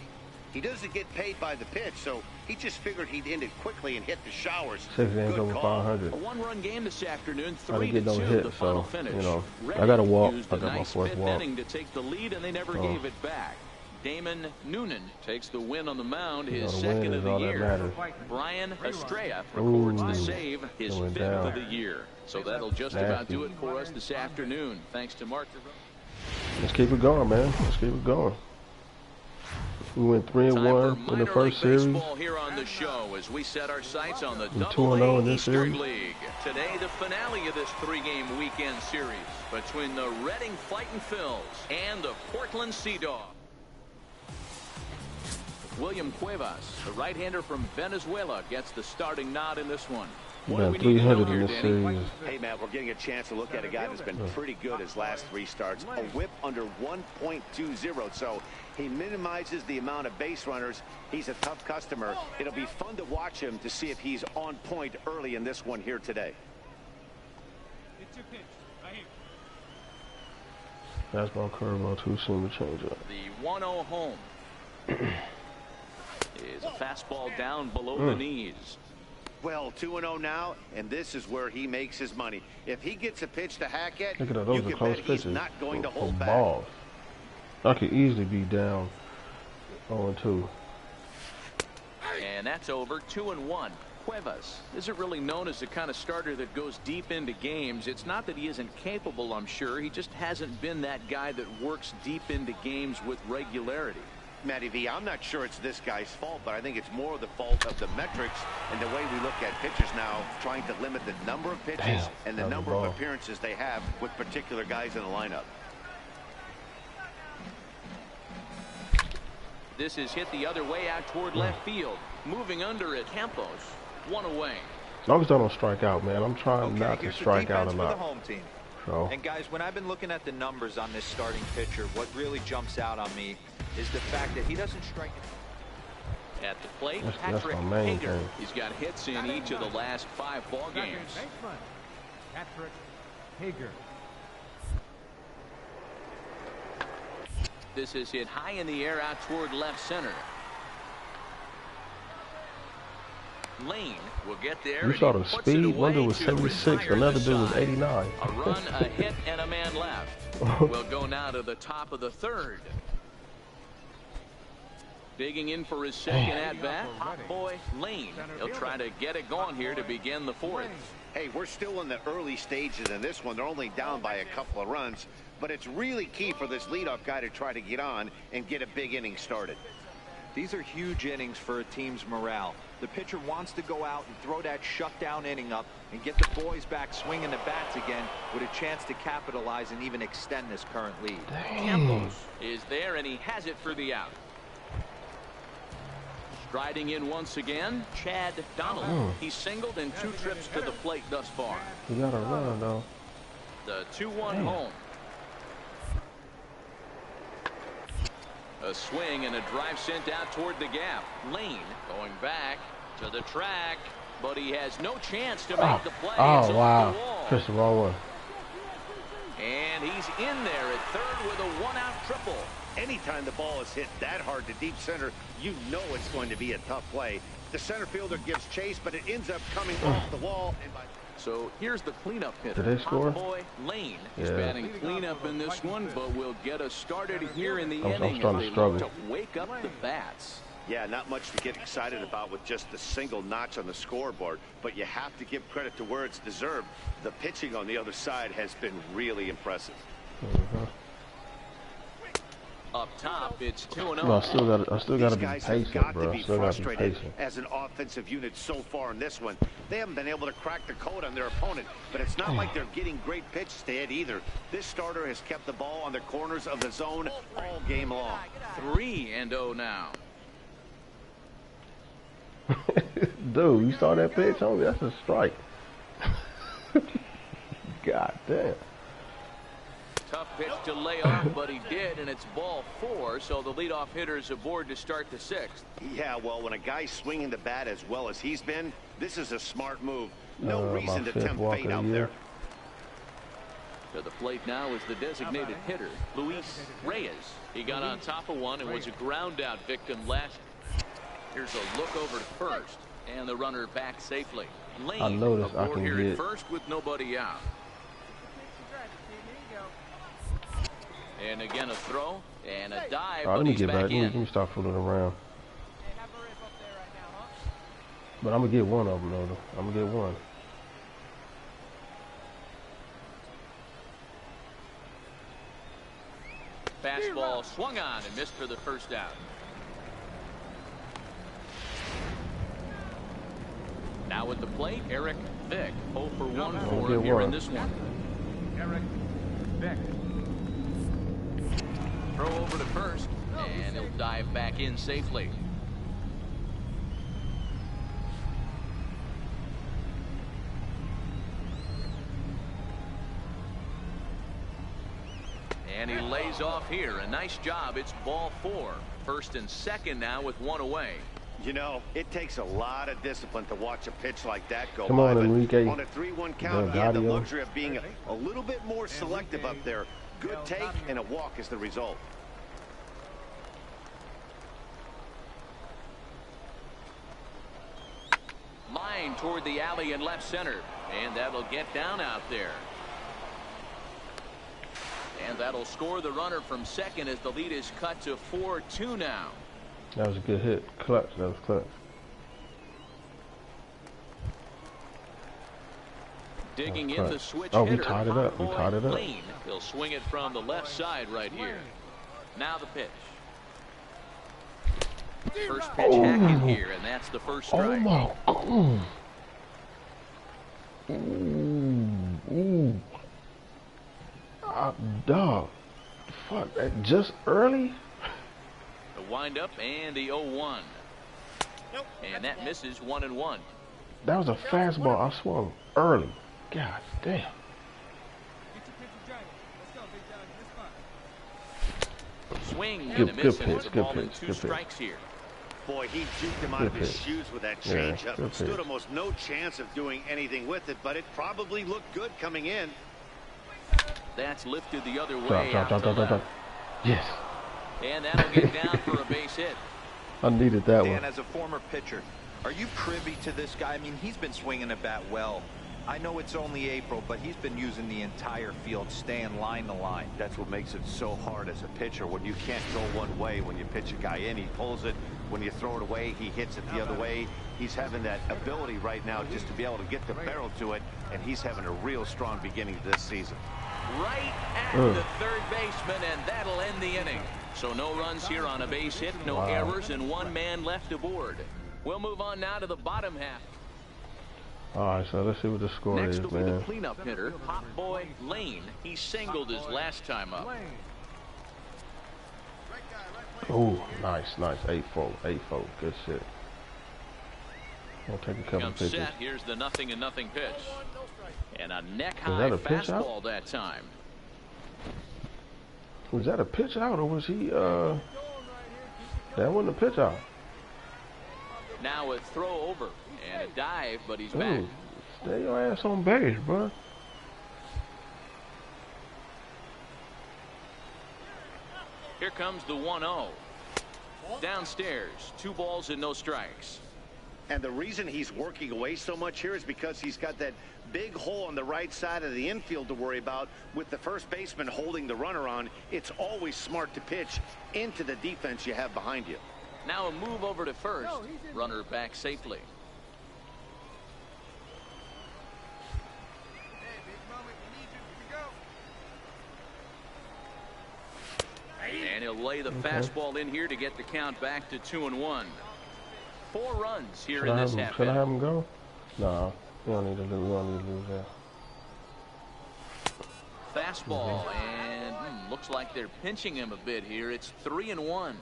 C: He doesn't get paid by the pitch, so he just figured he'd end it quickly and hit the showers.
A: 6 games over 500.
B: A one-run game this afternoon,
A: I didn't get no
B: 3-2
A: hit,
B: the final
A: so
B: finish.
A: you know I got to walk.
B: Used
A: I
B: a
A: got my
B: nice
A: 4th
B: fifth
A: walk.
B: inning to take the lead, and they never gave it back. Damon Noonan takes the win on the mound, his second of the year. Brian Estrella records the save, his 5th of the year. So that'll just about do it for us this afternoon. Thanks to Mark.
A: Let's keep it going, man. Let's keep it going. We went 3-1 in the first series.
B: Here on the show as we set our sights on the
A: 2-0 in this series.
B: League. Today, the finale of this 3-game weekend series between the Reading Fightin' Phils and the Portland Sea Dogs. William Cuevas, the right-hander from Venezuela, gets the starting nod in this one.
A: We got 300 in this series.
C: Hey, Matt, we're getting a chance to look at a guy that's been pretty good his last 3 starts. A whip under 1.20, so he minimizes the amount of base runners. He's a tough customer. It'll be fun to watch him to see if he's on point early in this one here today.
E: It's your pitch.
A: Fastball, curveball, too soon to change up.
B: The 1-0 home is a fastball down below the knees.
C: Well, 2-0 now, and this is where he makes his money. If he gets a pitch to hack at,
A: look at that,
C: you
A: those are
C: can
A: close
C: bet he's
A: pitches
C: not going to
A: for
C: hold back.
A: balls. I could easily be down 0-2.
B: And that's over. 2-1. Cuevas isn't really known as the kind of starter that goes deep into games. It's not that he isn't capable, I'm sure. He just hasn't been that guy that works deep into games with regularity.
C: Matty V, I'm not sure it's this guy's fault, but I think it's more the fault of the metrics and the way we look at pitchers now, trying to limit the number of pitches and the number of appearances they have with particular guys in the lineup.
B: This is hit the other way out toward left field. Moving under it, Campos. 1 away.
A: As long as I don't strike out, man. I'm trying not to strike out a lot.
D: For the home team.
A: So.
D: And guys, when I've been looking at the numbers on this starting pitcher, what really jumps out on me is the fact that he doesn't strike it.
B: At the plate,
A: That's
B: Patrick
A: my main
B: Hager.
A: thing.
B: He's got hits in each of the last 5 ball games.
E: Patrick Hager.
B: This is hit high in the air out toward left center. Layne will get there.
A: You saw the speed. One dude was 76, another dude was 89.
B: A run, a hit, and a man left. We'll go now to the top of the 3rd. Digging in for his second at-bat, hot boy Layne. He'll try to get it going here to begin the 4th.
C: Hey, we're still in the early stages in this one. They're only down by a couple of runs, but it's really key for this leadoff guy to try to get on and get a big inning started.
D: These are huge innings for a team's morale. The pitcher wants to go out and throw that shutdown inning up and get the boys back swinging the bats again with a chance to capitalize and even extend this current lead.
B: Campos is there, and he has it for the out. Striding in once again, Chad Donald. He's singled in 2 trips to the plate thus far.
A: You got a run, though.
B: The 2-1 home. A swing and a drive sent out toward the gap. Layne going back to the track, but he has no chance to make the play.
A: Oh, wow. Press the wrong one.
B: And he's in there at 3rd with a 1-out triple.
C: Anytime the ball is hit that hard to deep center, you know it's going to be a tough play. The center fielder gives chase, but it ends up coming off the wall.
B: So here's the cleanup hitter.
A: Did they score?
B: Boy Layne is batting cleanup in this one, but will get us started here in the inning.
A: I'm starting to struggle.
B: To wake up the bats.
C: Yeah, not much to get excited about with just the single notch on the scoreboard, but you have to give credit to where it's deserved. The pitching on the other side has been really impressive.
B: Up top, it's 2-0.
A: No, I still got to be patient, bro.
C: Be
A: still got to be
C: frustrated
A: patient.
C: as an offensive unit so far in this one. They haven't been able to crack the code on their opponent, but it's not like they're getting great pitches to hit either. This starter has kept the ball on the corners of the zone all game long.
B: 3-0 now.
A: Dude, you saw that pitch, homie? That's a strike. God damn.
B: Tough pitch to lay off, but he did, and it's ball 4, so the leadoff hitter's aboard to start the 6th.
C: Yeah, well, when a guy's swinging the bat as well as he's been, this is a smart move. No reason to tempt fate out there.
B: To the plate now is the designated hitter, Luis Reyes. He got on top of one and was a ground out victim last. Here's a look over to first, and the runner back safely. Layne
A: I noticed I
B: aboard
A: can
B: here
A: get
B: at first with nobody out. And again a throw and a dive.
A: let me
B: he's
A: get back.
B: in.
A: Let me start fooling around. But I'm gonna get one of them though. I'm gonna get one.
B: Fastball swung on and missed for the first out. Now at the plate, Eric Vick. 0 for 1 for him here in this one.
E: Eric Vick.
B: Throw over to first, and he'll dive back in safely. And he lays off here. A nice job. It's ball 4. First and second now with one away.
C: You know, it takes a lot of discipline to watch a pitch like that go
A: Come
C: by.
A: on, Enrique.
C: On a 3-1 count, he had the luxury of being a little bit more selective up there. Good take and a walk is the result.
B: Line toward the alley in left center. And that'll get down out there. And that'll score the runner from second as the lead is cut to 4-2 now.
A: That was a good hit. Clutch. That was clutch.
B: Digging in the switch
A: Oh, we
B: hitter,
A: tied it up. We tied it up.
B: Layne. He'll swing it from the left side right here. Now the pitch. First pitch hacking here, and that's the first strike.
A: Oh my God. Ooh. Dog. Fuck. Just early?
B: The windup and the 0-1. And that misses 1-1.
A: That was a fastball. I swung early. God damn.
B: Swing and
A: Good
B: a miss, and
A: pitch,
B: it's a
A: good
B: ball and
A: pitch,
B: 2
A: good pitch.
B: strikes here.
C: Boy, he juked him out
A: Good
C: of his
A: pitch.
C: shoes with that
A: Yeah,
C: changeup.
A: good
C: Stood
A: pitch.
C: almost no chance of doing anything with it, but it probably looked good coming in.
B: That's lifted the other way.
A: Drop. Yes.
B: And that'll get down for a base hit.
A: I needed that
D: Dan,
A: one.
D: as a former pitcher, are you privy to this guy? I mean, he's been swinging the bat well. I know it's only April, but he's been using the entire field, staying line to line.
C: That's what makes it so hard as a pitcher when you can't go one way. When you pitch a guy in, he pulls it. When you throw it away, he hits it the other way. He's having that ability right now just to be able to get the barrel to it, and he's having a real strong beginning to this season.
B: Right at the third baseman, and that'll end the inning. So no runs here on a base hit, no errors, and 1 man left aboard. We'll move on now to the bottom half.
A: All right, so let's see what the score
B: Next
A: is,
B: will be the
A: man.
B: cleanup hitter, Hot Boy Layne. He singled his last time up.
A: Oh, nice. 8-4. Good shit. We'll take a couple
B: Comes
A: pitches.
B: set. Here's the 0-0 pitch. And a
A: Was
B: neck-high
A: that a pitch out?
B: fastball that time.
A: Was that a pitch out, or was he, that wasn't a pitch out.
B: Now a throw over and a dive, but he's back.
A: Ooh, stay your ass on base, bro.
B: Here comes the 1-0. Downstairs, 2 balls and no strikes.
C: And the reason he's working away so much here is because he's got that big hole on the right side of the infield to worry about. With the first baseman holding the runner on, it's always smart to pitch into the defense you have behind you.
B: Now a move over to first. Runner back safely. And he'll lay the fastball in here to get the count back to 2-1. 4 runs here in this half
A: Should I
B: inning.
A: have him go? No, we don't need to lose. We don't need to lose that.
B: Fastball, and looks like they're pinching him a bit here. It's 3-1.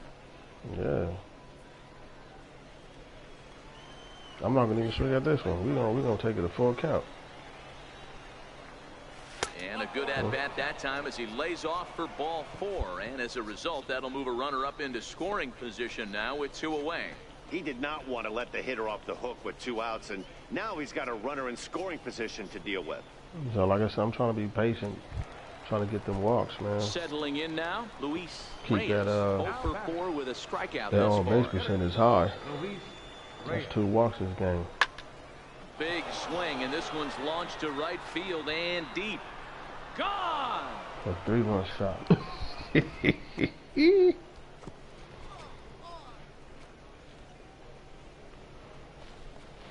A: Yeah. I'm not gonna even swing at this one. We're gonna take it a full count.
B: And a good at-bat that time as he lays off for ball 4. And as a result, that'll move a runner up into scoring position now with 2 away.
C: He did not want to let the hitter off the hook with 2 outs, and now he's got a runner in scoring position to deal with.
A: So like I said, I'm trying to be patient. Trying to get them walks, man.
B: Settling in now, Luis
A: Keep
B: Reyes,
A: that
B: 0 for 4 with a strikeout
A: that
B: thus
A: on
B: far.
A: base percent is high. That's 2 walks this game.
B: Big swing, and this one's launched to right field and deep. Gone!
A: A 3-run shot.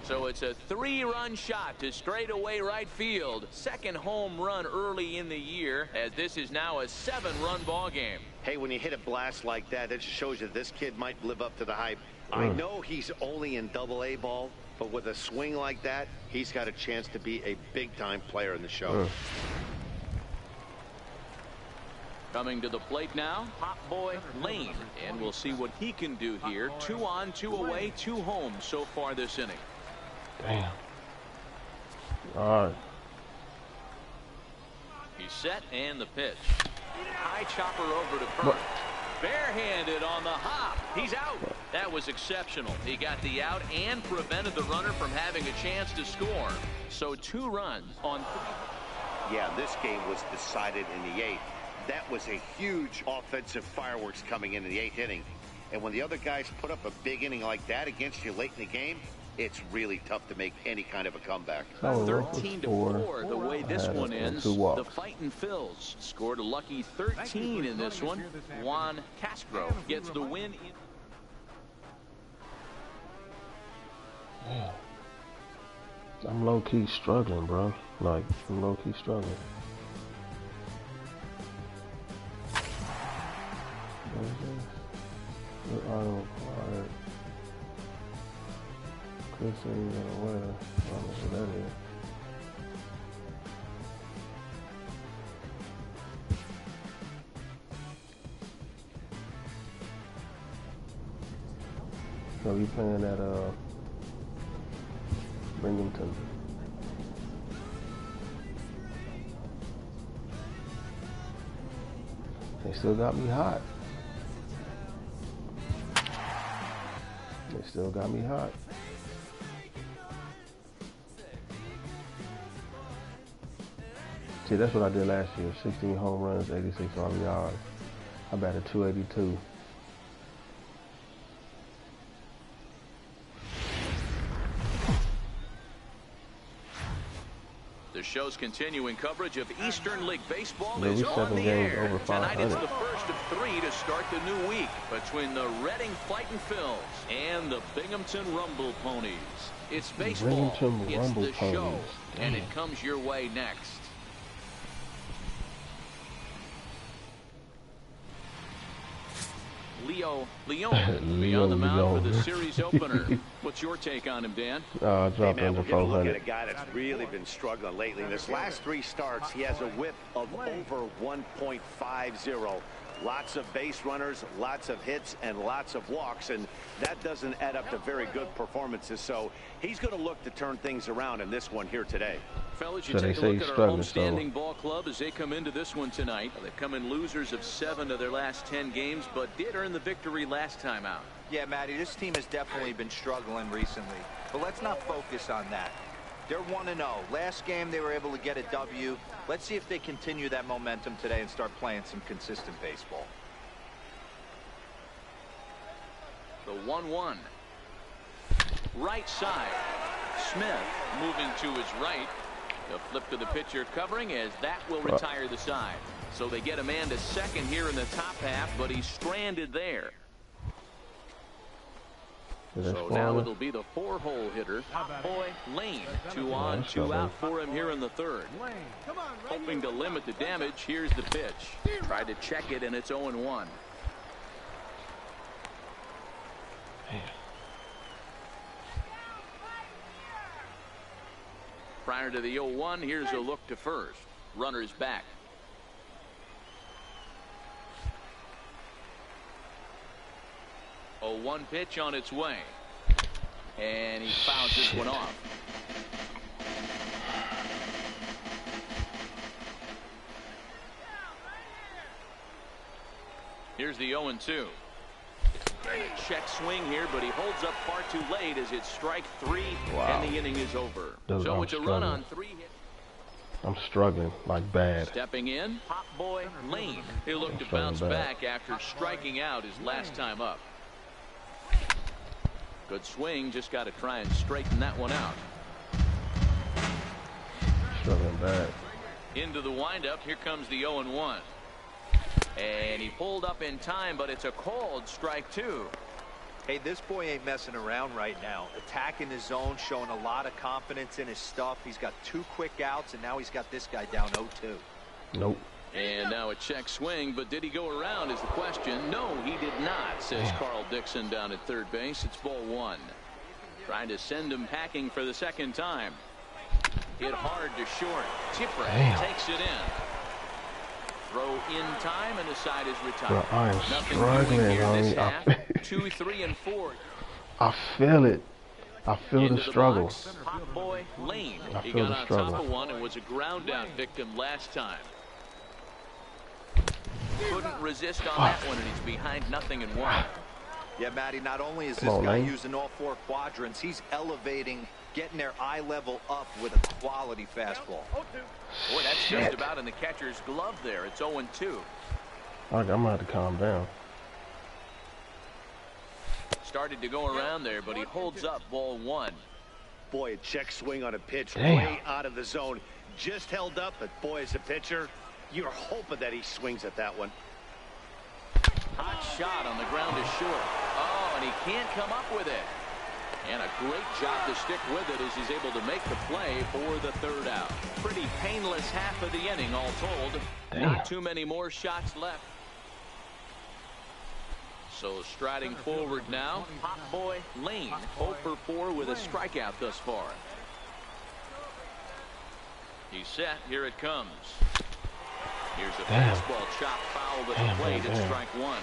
B: So it's a 3-run shot to straightaway right field. Second home run early in the year, as this is now a 7-run ball game.
C: Hey, when you hit a blast like that, that just shows you this kid might live up to the hype. I know he's only in Double-A ball, but with a swing like that, he's got a chance to be a big-time player in the show.
B: Coming to the plate now, hot boy Layne, and we'll see what he can do here. 2 on, 2 away, 2 home so far this inning.
A: Damn. All right.
B: He's set, and the pitch. High chopper over to first. Barehanded on the hop. He's out. That was exceptional. He got the out and prevented the runner from having a chance to score. So 2 runs on 3.
C: Yeah, this game was decided in the 8th. That was a huge offensive fireworks coming in the 8th inning. And when the other guys put up a big inning like that against you late in the game, it's really tough to make any kind of a comeback.
B: 13-4 the way this one ends. The fighting Phils scored a lucky 13 in this one. Juan Casper gets the win.
A: Yeah. I'm low-key struggling, bro. Like, I'm low-key struggling. Chris said he's gonna win. I don't know what that is. So you playing at Binghamton. They still got me hot. They still got me hot. See, that's what I did last year. 16 home runs, 86 RBIs. I batted 282.
B: The show's continuing coverage of Eastern League Baseball
A: Yeah,
B: is on the air.
A: over
B: Tonight it's
A: 500.
B: the first of 3 to start the new week between the Reading Fightin' Phils and the Binghamton Rumble Ponies. It's baseball,
A: Binghamton
B: it's
A: Rumble
B: the show,
A: Ponies.
B: and it
A: Damn.
B: comes your way next. Layne be on the mound for the series opener. What's your take on him, Dan?
C: Hey
A: Drop
C: man,
A: under
C: we're going to look at
A: 400.
C: a guy that's really been struggling lately. In his last 3 starts, he has a whip of over 1.50. Lots of base runners, lots of hits, and lots of walks, and that doesn't add up to very good performances. So he's going to look to turn things around in this one here today.
B: Fellas, you
A: So they
B: take a
A: say
B: look
A: he's
B: at our
A: struggling,
B: homestanding ball club as they come into this one tonight. They've come in losers of 7 of their last 10 games, but did earn the victory last time out.
D: Yeah, Matty, this team has definitely been struggling recently, but let's not focus on that. They're 1-0. Last game they were able to get a W. Let's see if they continue that momentum today and start playing some consistent baseball.
B: The 1-1. Right side. Smith moving to his right. The flip to the pitcher covering as that will retire the side. So they get a man to second here in the top half, but he's stranded there. So now it'll be the 4-hole hitter, hot boy Layne. 2 on, 2 out for him here in the 3rd. Hoping to limit the damage, here's the pitch. Tried to check it, and it's 0-1. Prior to the 0-1, here's a look to first. Runner's back. A 1 pitch on its way. And he fouls this one off. Here's the 0-2. Check swing here, but he holds up far too late as it's strike 3, and the inning is over. So it's a run on 3 hits.
A: I'm struggling like bad.
B: Stepping in, Pop Boy Layne. He looked to bounce back after striking out his last time up. Good swing, just got to try and straighten that one out.
A: Struggling bad.
B: Into the windup, here comes the 0-1. And he pulled up in time, but it's a cold strike two.
D: Hey, this boy ain't messing around right now. Attacking his zone, showing a lot of confidence in his stuff. He's got 2 quick outs, and now he's got this guy down 0-2.
A: Nope.
B: And now a check swing, but did he go around is the question. No, he did not, says Carl Dixon down at third base. It's ball 1. Trying to send him packing for the second time. Hit hard to short. Chipper takes it in. Throw in time, and the side is retired.
A: Bro, I am struggling,
B: this half. 2, 3, and 4.
A: I feel it. I feel the struggle.
B: Pop Boy Layne.
A: I
B: He
A: feel
B: got
A: the
B: on
A: struggle.
B: top of one and was a ground out victim last time. Couldn't resist on that one, and he's behind 0-1.
D: Yeah, Matty, not only is this guy using all 4 quadrants, he's elevating, getting their eye level up with a quality fastball.
B: Boy, that's just about in the catcher's glove there. It's 0-2.
A: I'm gonna have to calm down.
B: Started to go around there, but he holds up ball 1.
C: Boy, a check swing on a pitch
A: Damn.
C: way out of the zone. Just held up, but boy, as a pitcher, you're hoping that he swings at that one.
B: Hot shot on the ground is short. Oh, and he can't come up with it. And a great job to stick with it as he's able to make the play for the 3rd out. Pretty painless half of the inning, all told.
A: Damn.
B: Not too many more shots left. So striding forward now, Pop Boy Layne, 0 for 4 with a strikeout thus far. He's set. Here it comes. Here's a fastball chop foul at the plate. It's strike 1.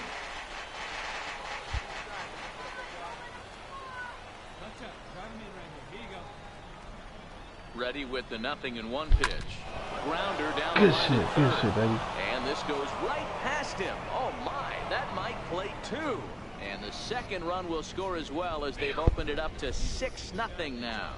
B: Ready with the 0-1 pitch. Grounder down the line.
A: Good shit, baby.
B: And this goes right past him. Oh my, that might play 2. And the second run will score as well as they've opened it up to 6-0 now.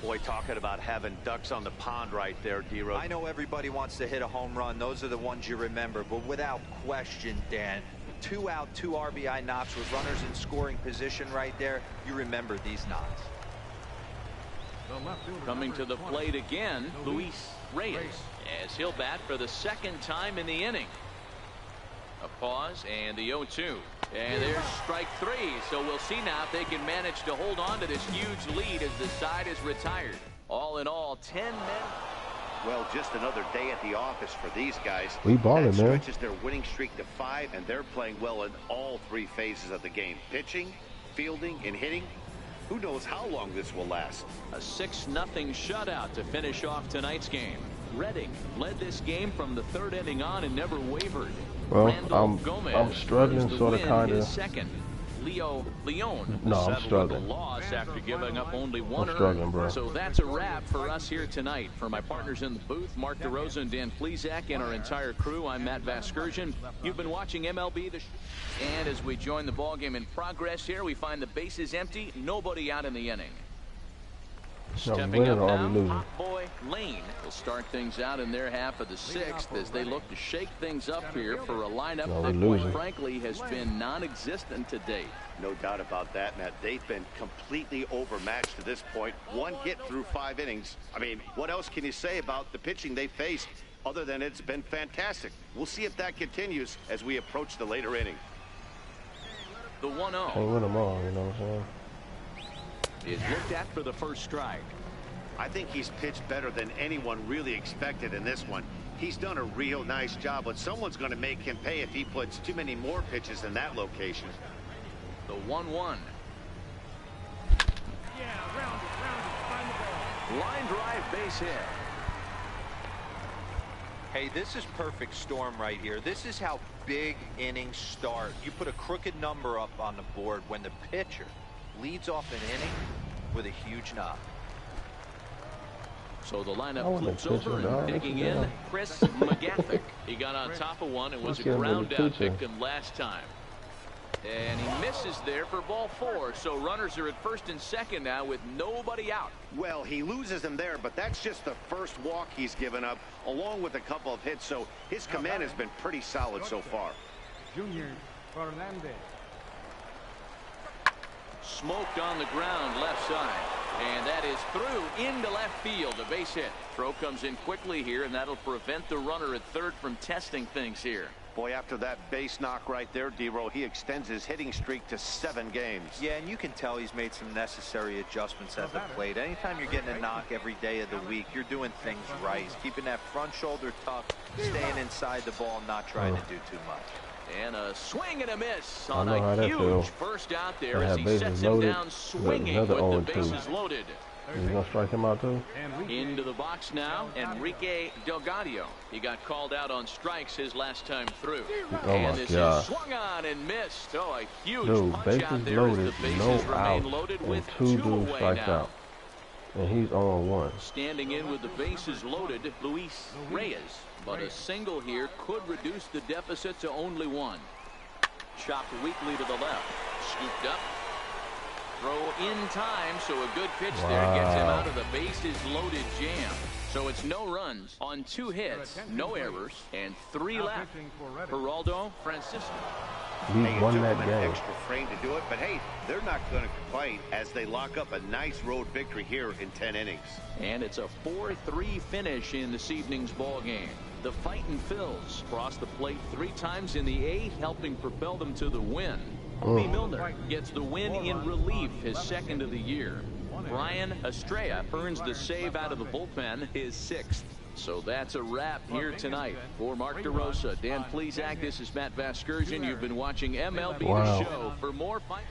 C: Boy, talking about having ducks on the pond right there, D-Rod.
D: I know everybody wants to hit a home run. Those are the ones you remember. But without question, Dan, 2 out, 2 RBI knocks with runners in scoring position right there. You remember these knocks.
B: Coming to the plate again, Luis Reyes, as he'll bat for the 2nd time in the inning. A pause and the 0-2. And there's strike 3. So we'll see now if they can manage to hold on to this huge lead as the side is retired. All in all, 10 men.
C: Well, just another day at the office for these guys.
A: We balling,
C: that
A: man.
C: stretches their winning streak to 5, and they're playing well in all 3 phases of the game. Pitching, fielding, and hitting. Who knows how long this will last?
B: A 6-0 shutout to finish off tonight's game. Redding led this game from the 3rd inning on and never wavered.
A: Well,
B: Gomez
A: I'm struggling, sort of, kind of.
B: Second. Leone
A: No, I'm
B: settled
A: struggling.
B: with a loss after giving up only 1
A: I'm struggling,
B: earned.
A: bro.
B: So that's a wrap for us here tonight. For my partners in the booth, Mark DeRosa and Dan Plesac, and our entire crew, I'm Matt Vasgersian. You've been watching MLB and as we join the ballgame in progress here, we find the bases empty, nobody out in the inning. Stepping up now, Pop Boy Layne will start things out in their half of the 6th as they look to shake things up here for a lineup that, quite frankly, has been non-existent to date.
C: No doubt about that, Matt. They've been completely overmatched to this point. 1 hit through 5 innings. I mean, what else can you say about the pitching they faced other than it's been fantastic? We'll see if that continues as we approach the later inning.
B: The 1-0.
A: Can't win them all, you know what I'm saying?
B: Is looked at for the first strike.
C: I think he's pitched better than anyone really expected in this one. He's done a real nice job, but someone's going to make him pay if he puts too many more pitches in that location.
B: The 1-1. Line drive, base hit.
D: Hey, this is perfect storm right here. This is how big innings start. You put a crooked number up on the board when the pitcher leads off an inning with a huge knock.
B: So the lineup flips over and digging in Chris McGathick. He got on top of one and was a ground out victim last time. And he misses there for ball 4. So runners are at first and second now with nobody out.
C: Well, he loses him there, but that's just the first walk he's given up, along with a couple of hits. So his command has been pretty solid so far.
E: Junior Fernandez.
B: Smoked on the ground left side. And that is through into left field. A base hit. Throw comes in quickly here, and that'll prevent the runner at third from testing things here.
C: Boy, after that base knock right there, D-Row, he extends his hitting streak to 7 games.
D: Yeah, and you can tell he's made some necessary adjustments at the plate. Anytime you're getting a knock every day of the week, you're doing things right. Keeping that front shoulder tough, staying inside the ball, not trying to do too much.
B: And a swing and a miss on a huge
A: feels.
B: first out there as he sets him down swinging with the bases loaded.
A: He's going to strike him out too?
B: Into the box now, Enrique Delgado. He got called out on strikes his last time through.
A: Oh
B: and
A: my
B: this
A: God.
B: is swung on and missed. Oh, a huge punch
A: bases
B: out there
A: loaded,
B: as the bases
A: no
B: remain
A: outs,
B: loaded
A: and
B: with
A: 2
B: 2
A: dudes
B: away
A: strikes
B: now.
A: out. And he's on 1.
B: Standing in with the bases loaded, Luis Reyes. But a single here could reduce the deficit to only 1. Chopped weakly to the left. Scooped up. Throw in time, so a good pitch there gets him out of the bases loaded jam. So it's no runs on 2 hits, no errors, and 3 left. Geraldo Francisco.
A: He won that game.
C: Extra frame to do it, but hey, they're not going to complain as they lock up a nice road victory here in 10 innings.
B: And it's a 4-3 finish in this evening's ball game. The Fightin' Phils crossed the plate 3 times in the 8th, helping propel them to the win. Bobby Milner gets the win in relief, his 2nd of the year. Brian Estrella earns the save out of the bullpen, his 6th. So that's a wrap here tonight. For Mark DeRosa, Dan Plesac, this is Matt Vasgersian. You've been watching MLB The Show. For more fight.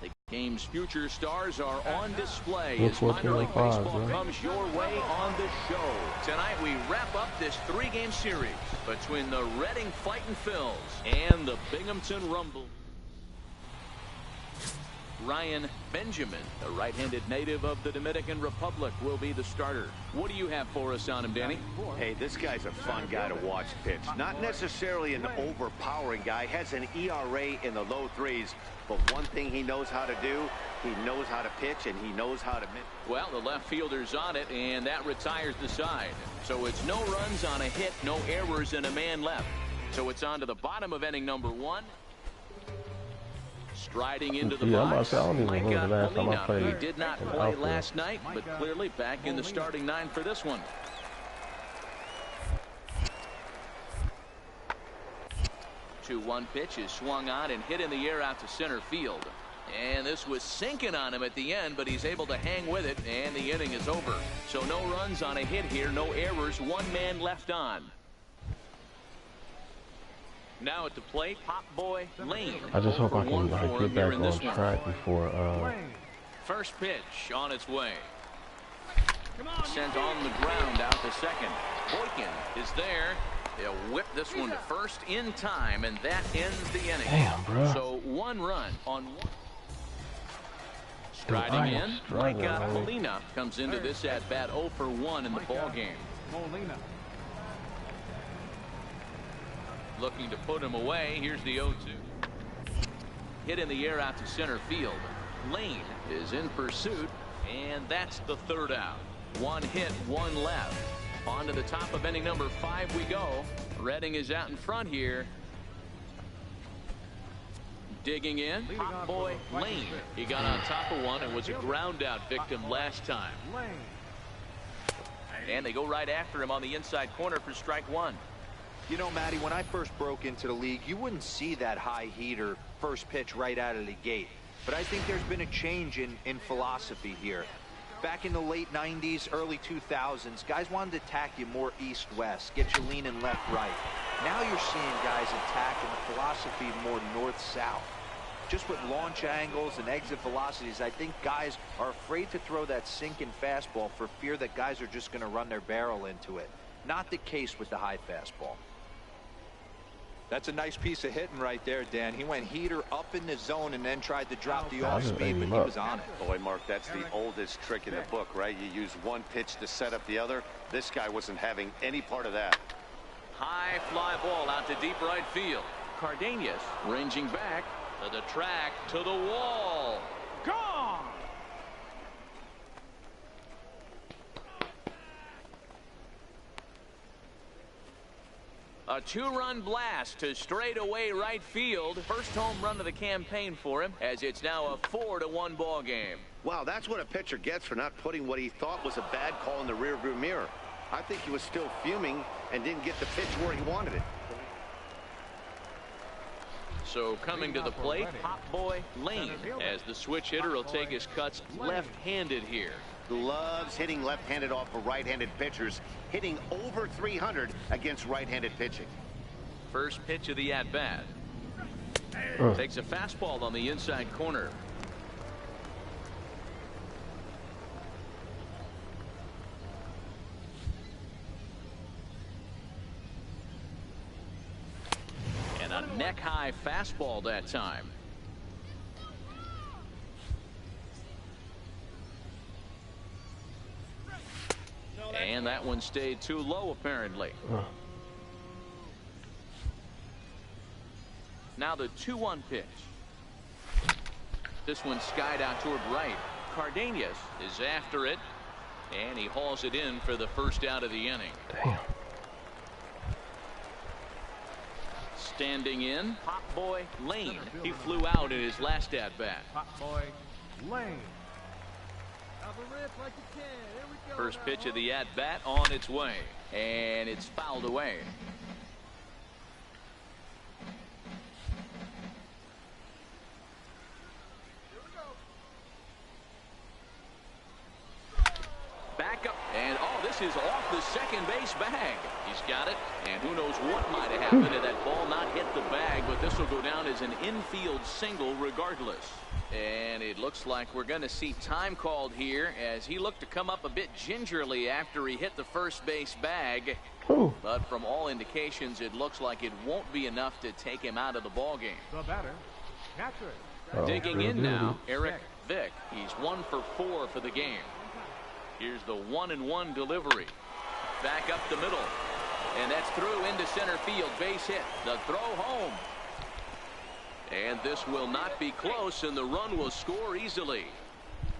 B: The game's future stars are on display as minor league baseball comes your way on the show. Tonight we wrap up this 3-game series between the Reading Fightin' Phils and the Binghamton Rumble. Ryan Benjamin, the right-handed native of the Dominican Republic, will be the starter. What do you have for us on him, Danny?
C: Hey, this guy's a fun guy to watch pitch. Not necessarily an overpowering guy. Has an ERA in the low 3s. But one thing he knows how to do, he knows how to pitch, and he knows how to miss.
B: Well, the left fielder's on it, and that retires the side. So it's no runs on a hit, no errors, and a man left. So it's on to the bottom of inning number 1. Striding into the box, Micah Molina. He did not play last night, but clearly back in the starting 9 for this one. Two-one pitch is swung on and hit in the air out to center field. And this was sinking on him at the end, but he's able to hang with it, and the inning is over. So no runs on a hit here, no errors, 1 man left on. Now at the plate, Pop Boy Layne.
A: I just hope I can get back on track before.
B: First pitch on its way. Sent on the ground out to second. Boykin is there. They'll whip this one to first in time, and that ends the inning.
A: Damn, bro.
B: So 1 run on 1. Striding in, Micah Molina comes into this at bat 0 for 1 in the ball game. Looking to put him away. Here's the 0-2. Hit in the air out to center field. Layne is in pursuit, and that's the 3rd out. 1 hit, 1 left. On to the top of inning number 5 we go. Reading is out in front here. Digging in, Pop Boy Layne. He got on top of one and was a ground out victim last time. And they go right after him on the inside corner for strike 1.
D: You know, Matty, when I first broke into the league, you wouldn't see that high heater first pitch right out of the gate. But I think there's been a change in philosophy here. Back in the late 90s, early 2000s, guys wanted to attack you more east-west, get you leaning left-right. Now you're seeing guys attacking the philosophy more north-south. Just with launch angles and exit velocities, I think guys are afraid to throw that sinking fastball for fear that guys are just going to run their barrel into it. Not the case with the high fastball. That's a nice piece of hitting right there, Dan. He went heater up in the zone and then tried to drop the off speed, but he was on it.
C: Boy, Mark, that's the oldest trick in the book, right? You use one pitch to set up the other. This guy wasn't having any part of that.
B: High fly ball out to deep right field. Cardenas ranging back to the track, to the wall. Gone! A two-run blast to straightaway right field. First home run of the campaign for him, as it's now a 4-1 ball game.
C: Wow, that's what a pitcher gets for not putting what he thought was a bad call in the rearview mirror. I think he was still fuming and didn't get the pitch where he wanted it.
B: So coming to the plate, Hot Boy Layne, as the switch hitter will take his cuts left-handed here.
C: Loves hitting left-handed off of right-handed pitchers, hitting over 300 against right-handed pitching.
B: First pitch of the at-bat. Takes a fastball on the inside corner. And a neck-high fastball that time. And that one stayed too low, apparently. Now the 2-1 pitch. This one skied out toward right. Cardenas is after it, and he hauls it in for the first out of the inning.
A: Damn.
B: Standing in, Hot Boy Layne. He flew out in his last at-bat.
E: Hot boy Layne.
B: First pitch of the at-bat on its way, and it's fouled away. Back up, and oh, this is off the second base bag. He's got it, and who knows what might have happened had that ball not hit the bag, but this will go down as an infield single regardless. And it looks like we're going to see time called here, as he looked to come up a bit gingerly after he hit the first base bag.
A: Ooh.
B: But from all indications, it looks like it won't be enough to take him out of the ball game.
E: The batter, Casper.
B: Digging in now, Eric Vick. He's 1 for 4 for the game. Here's the 1-1 delivery. Back up the middle. And that's through into center field. Base hit. The throw home. And this will not be close, and the run will score easily.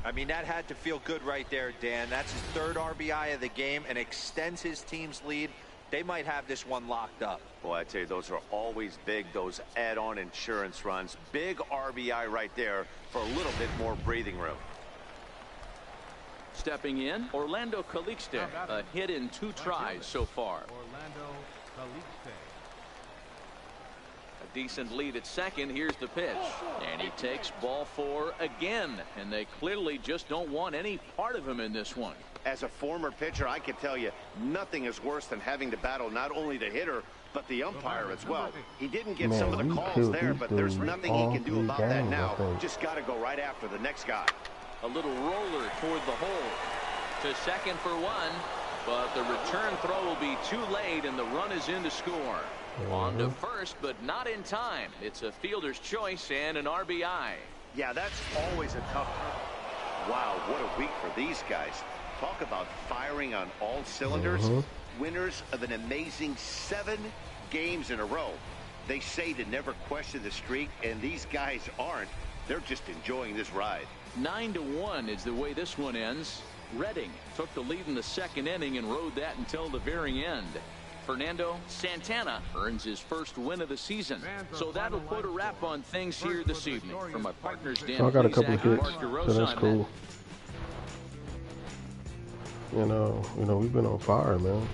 D: I mean, that had to feel good right there, Dan. That's his 3rd RBI of the game and extends his team's lead. They might have this one locked up.
C: Boy, I tell you, those are always big, those add-on insurance runs. Big RBI right there for a little bit more breathing room.
B: Stepping in, Orlando Calixte. A hit in 2 tries so far.
E: Orlando Calixte.
B: A decent lead at second. Here's the pitch, and he takes ball 4 again, and they clearly just don't want any part of him in this one.
C: As a former pitcher, I can tell you nothing is worse than having to battle not only the hitter but the umpire as well. He didn't get some of the calls there, but there's nothing he can do about that now. Just got to go right after the next guy.
B: A little roller toward the hole. To second for 1, but the return throw will be too late, and the run is in to score. On to first, but not in time. It's a fielder's choice and an RBI.
C: Yeah, that's always a tough one. Wow, what a week for these guys. Talk about firing on all cylinders. Winners of an amazing 7 games in a row. They say to never question the streak, and these guys aren't. They're just enjoying this ride.
B: 9-1 is the way this one ends. Redding took the lead in the 2nd inning and rode that until the very end. Fernando Santana earns his first win of the season. So that'll put a wrap on things here this evening. From my partners, Dan,
A: I got a couple of hits, so that's cool. You know, we've been on fire, man.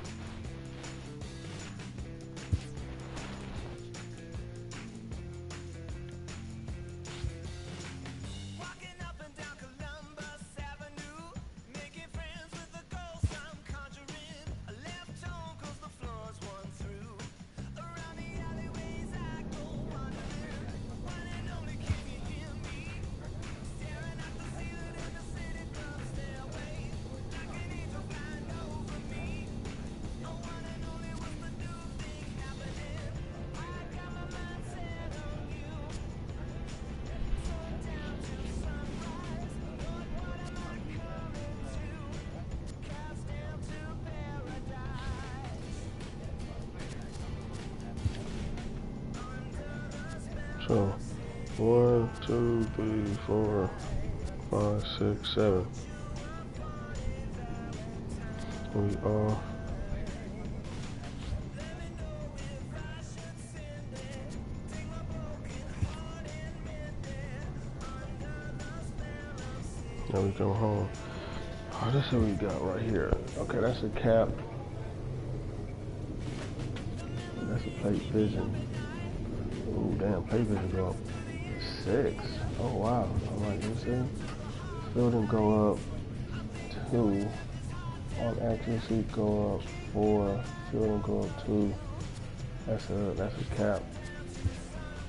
A: So 1, 2, 3, 4, 5, 6, 7. We are. Now we go home. Oh, this is what we got right here. Okay, that's a cap. That's a plate vision. Oh, damn, plate vision go up 6. Oh, wow. I'm like, you see? Fielding go up 2. On accuracy go up 4. Fielding go up 2. That's a cap.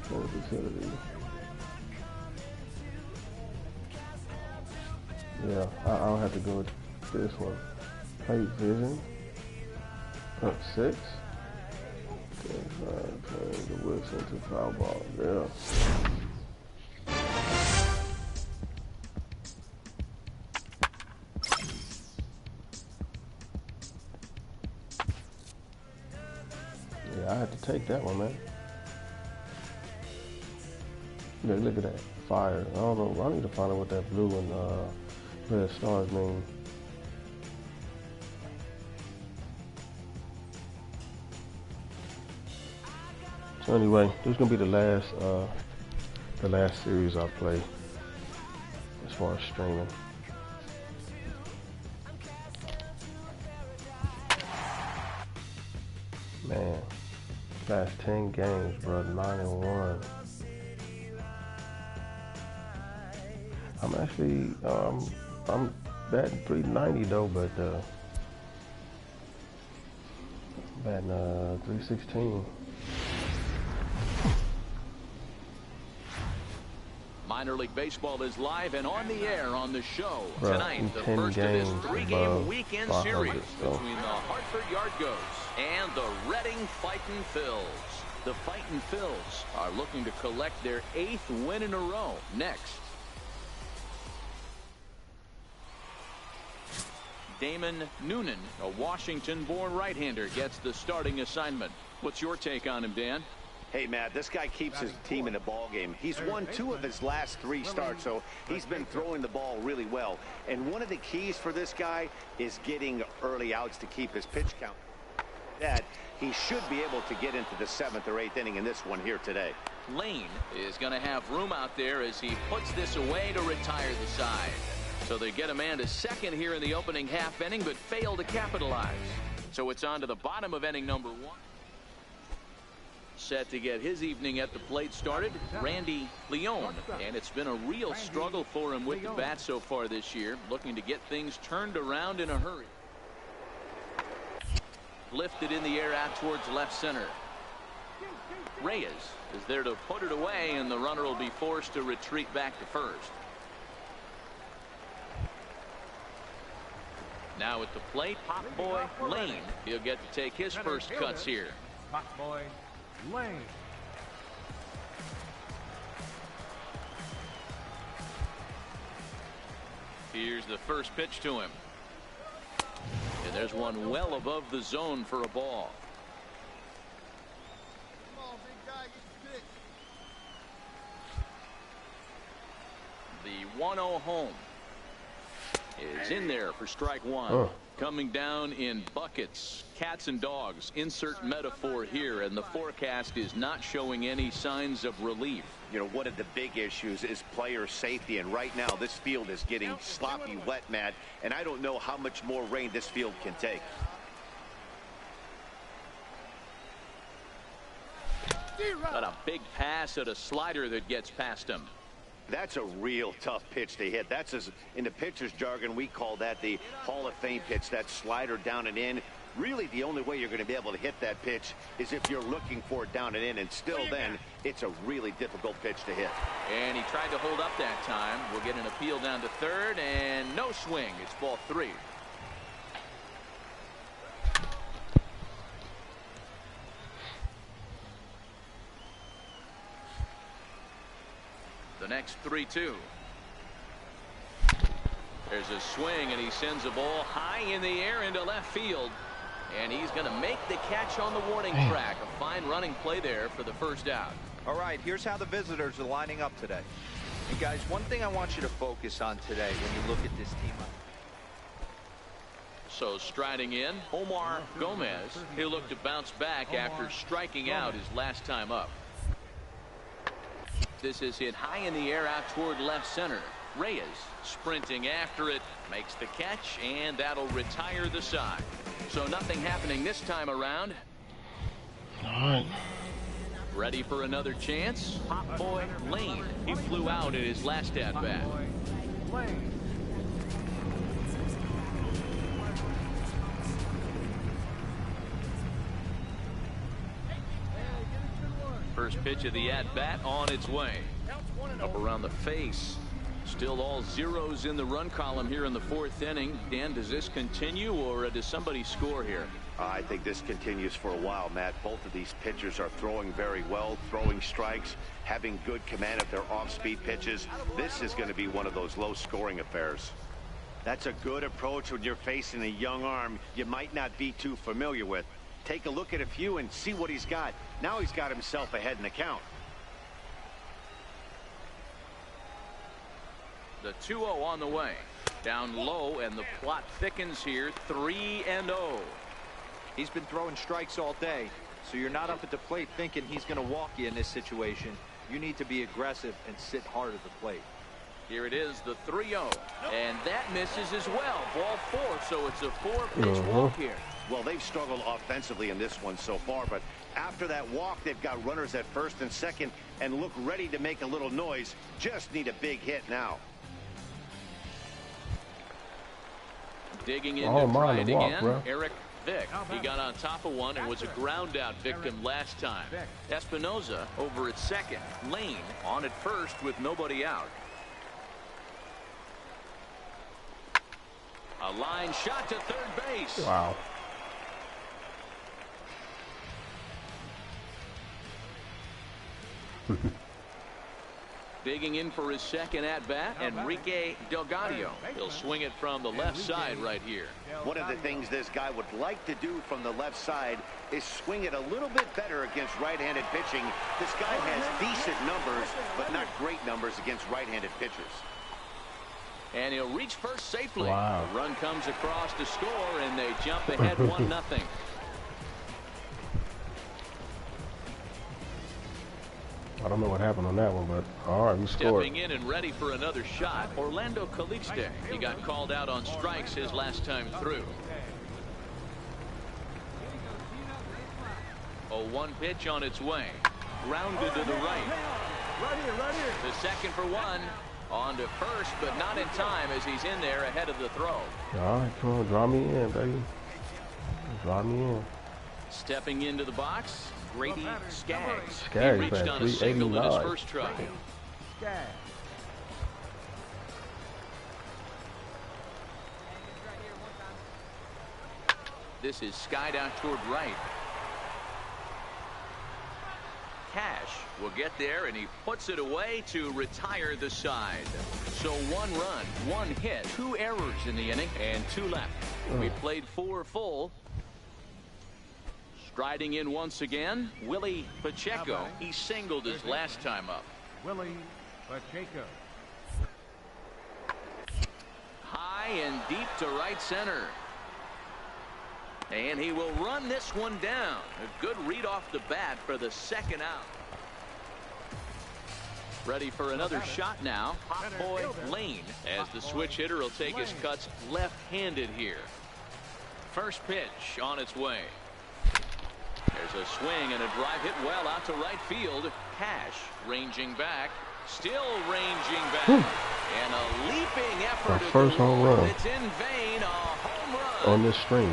A: For the facility. Yeah, I'll have to go with this one. Plate vision. Up 6. Playing the whips into foul ball. Yeah. Yeah, I had to take that one, man. Look at that. Fire. I don't know. I need to find out what that blue and red stars mean. So anyway, this is gonna be the last series I play as far as streaming. Man, last 10 games, bro, 9-1. I'm actually I'm batting 390 though, but batting 316.
B: Minor League Baseball is live and on the air on the show.
A: Bro,
B: Tonight, the
A: 10
B: first of this
A: games
B: 3-game weekend series
A: so.
B: between the Hartford Yardgoats and the Reading Fightin' Phils. The Fightin' Phils are looking to collect their 8th win in a row. Next, Damon Noonan, a Washington-born right-hander, gets the starting assignment. What's your take on him, Dan?
C: Hey, Matt, this guy keeps his team in a ball game. He's won 2 of his last 3 starts, so he's been throwing the ball really well. And one of the keys for this guy is getting early outs to keep his pitch count. That he should be able to get into the 7th or 8th inning in this one here today.
B: Layne is going to have room out there as he puts this away to retire the side. So they get a man to second here in the opening half inning, but fail to capitalize. So it's on to the bottom of inning number 1. Set to get his evening at the plate started, Randy Layne. And it's been a real struggle for him with the bat so far this year, looking to get things turned around in a hurry. Lifted in the air out towards left center. Reyes is there to put it away, and the runner will be forced to retreat back to first. Now at the plate, Pop Boy Layne. He'll get to take his first cuts here.
E: Pop Boy Layne.
B: Here's the first pitch to him. And there's one well above the zone for a ball.
G: Come on, big guy, get your pitch.
B: The 1-0 home is in there for strike 1.
A: Oh.
B: Coming down in buckets, cats and dogs. Insert metaphor here, and the forecast is not showing any signs of relief.
C: You know, one of the big issues is player safety, and right now this field is getting sloppy wet, Matt, and I don't know how much more rain this field can take.
B: Got a big pass at a slider that gets past him.
C: That's a real tough pitch to hit. That's, as in the pitcher's jargon, we call that the Hall of Fame pitch, that slider down and in. Really, the only way you're going to be able to hit that pitch is if you're looking for it down and in, and still then, it's a really difficult pitch to hit.
B: And he tried to hold up that time. We'll get an appeal down to third, and no swing. It's ball 3. The next 3-2. There's a swing, and he sends a ball high in the air into left field. And he's going to make the catch on the warning track. A fine running play there for the first out.
D: All right, here's how the visitors are lining up today. And guys, one thing I want you to focus on today when you look at this team.
B: So striding in, Omar Gomez. He'll look to bounce back after striking out his last time up. This is hit high in the air out toward left center. Reyes sprinting after it, makes the catch, and that'll retire the side. So nothing happening this time around.
A: All right.
B: Ready for another chance? Hot boy Layne. He flew out in his last at-bat.
E: Layne.
B: First pitch of the at-bat on its way. Up around the face. Still all zeros in the run column here in the fourth inning. Dan, does this continue, or does somebody score here?
C: I think this continues for a while, Matt. Both of these pitchers are throwing very well, throwing strikes, having good command of their off-speed pitches. This is going to be one of those low-scoring affairs. That's a good approach when you're facing a young arm you might not be too familiar with. Take a look at a few and see what he's got. Now he's got himself ahead in the count.
B: The 2-0 on the way. Down low, and the plot thickens here. 3-0.
D: He's been throwing strikes all day, so you're not up at the plate thinking he's going to walk you in this situation. You need to be aggressive and sit hard at the plate.
B: Here it is, the 3-0, and that misses as well. Ball 4, so it's a 4-pitch walk here.
C: Well, they've struggled offensively in this one so far, but after that walk, they've got runners at first and second and look ready to make a little noise. Just need a big hit now.
B: Digging into try it again, Eric Vick. He got on top of one and was a ground out victim last time. Espinoza over at second. Layne on at first with nobody out. A line shot to third base.
A: Wow.
B: Digging in for his second at-bat, Enrique Delgado. He'll swing it from the left side right here.
C: One of the things this guy would like to do from the left side is swing it a little bit better against right-handed pitching. This guy has decent numbers, but not great numbers against right-handed pitchers.
B: And he'll reach first safely.
A: Wow.
B: The run comes across to score, and they jump ahead 1-0.
A: I don't know what happened on that one, but all right, we scored.
B: Stepping in and ready for another shot, Orlando Calixte. He got called out on strikes his last time through. 0-1 pitch on its way. Grounded to the right. The second for one. On to first, but not in time as he's in there ahead of the throw.
A: All right, come on, draw me in, baby. Draw me in.
B: Stepping into the box, Grady Skaggs. He
A: Skaggs,
B: reached
A: man,
B: on a single in his
A: 389.
B: first try. This is skied out toward right. Cash will get there, and he puts it away to retire the side. So 1 run, 1 hit, 2 errors in the inning, and 2 left. We played 4 full. Striding in once again, Willie Pacheco. He singled his last time up.
E: Willie Pacheco.
B: High and deep to right center. And he will run this one down. A good read off the bat for the second out. Ready for another shot now. Hot boy Layne, as the switch hitter will take his cuts left-handed here. First pitch on its way. There's a swing and a drive hit well out to right field. Cash ranging back. Still ranging back. And a leaping effort.
A: Our first home run.
B: It's in vain. A home run.
A: On this string.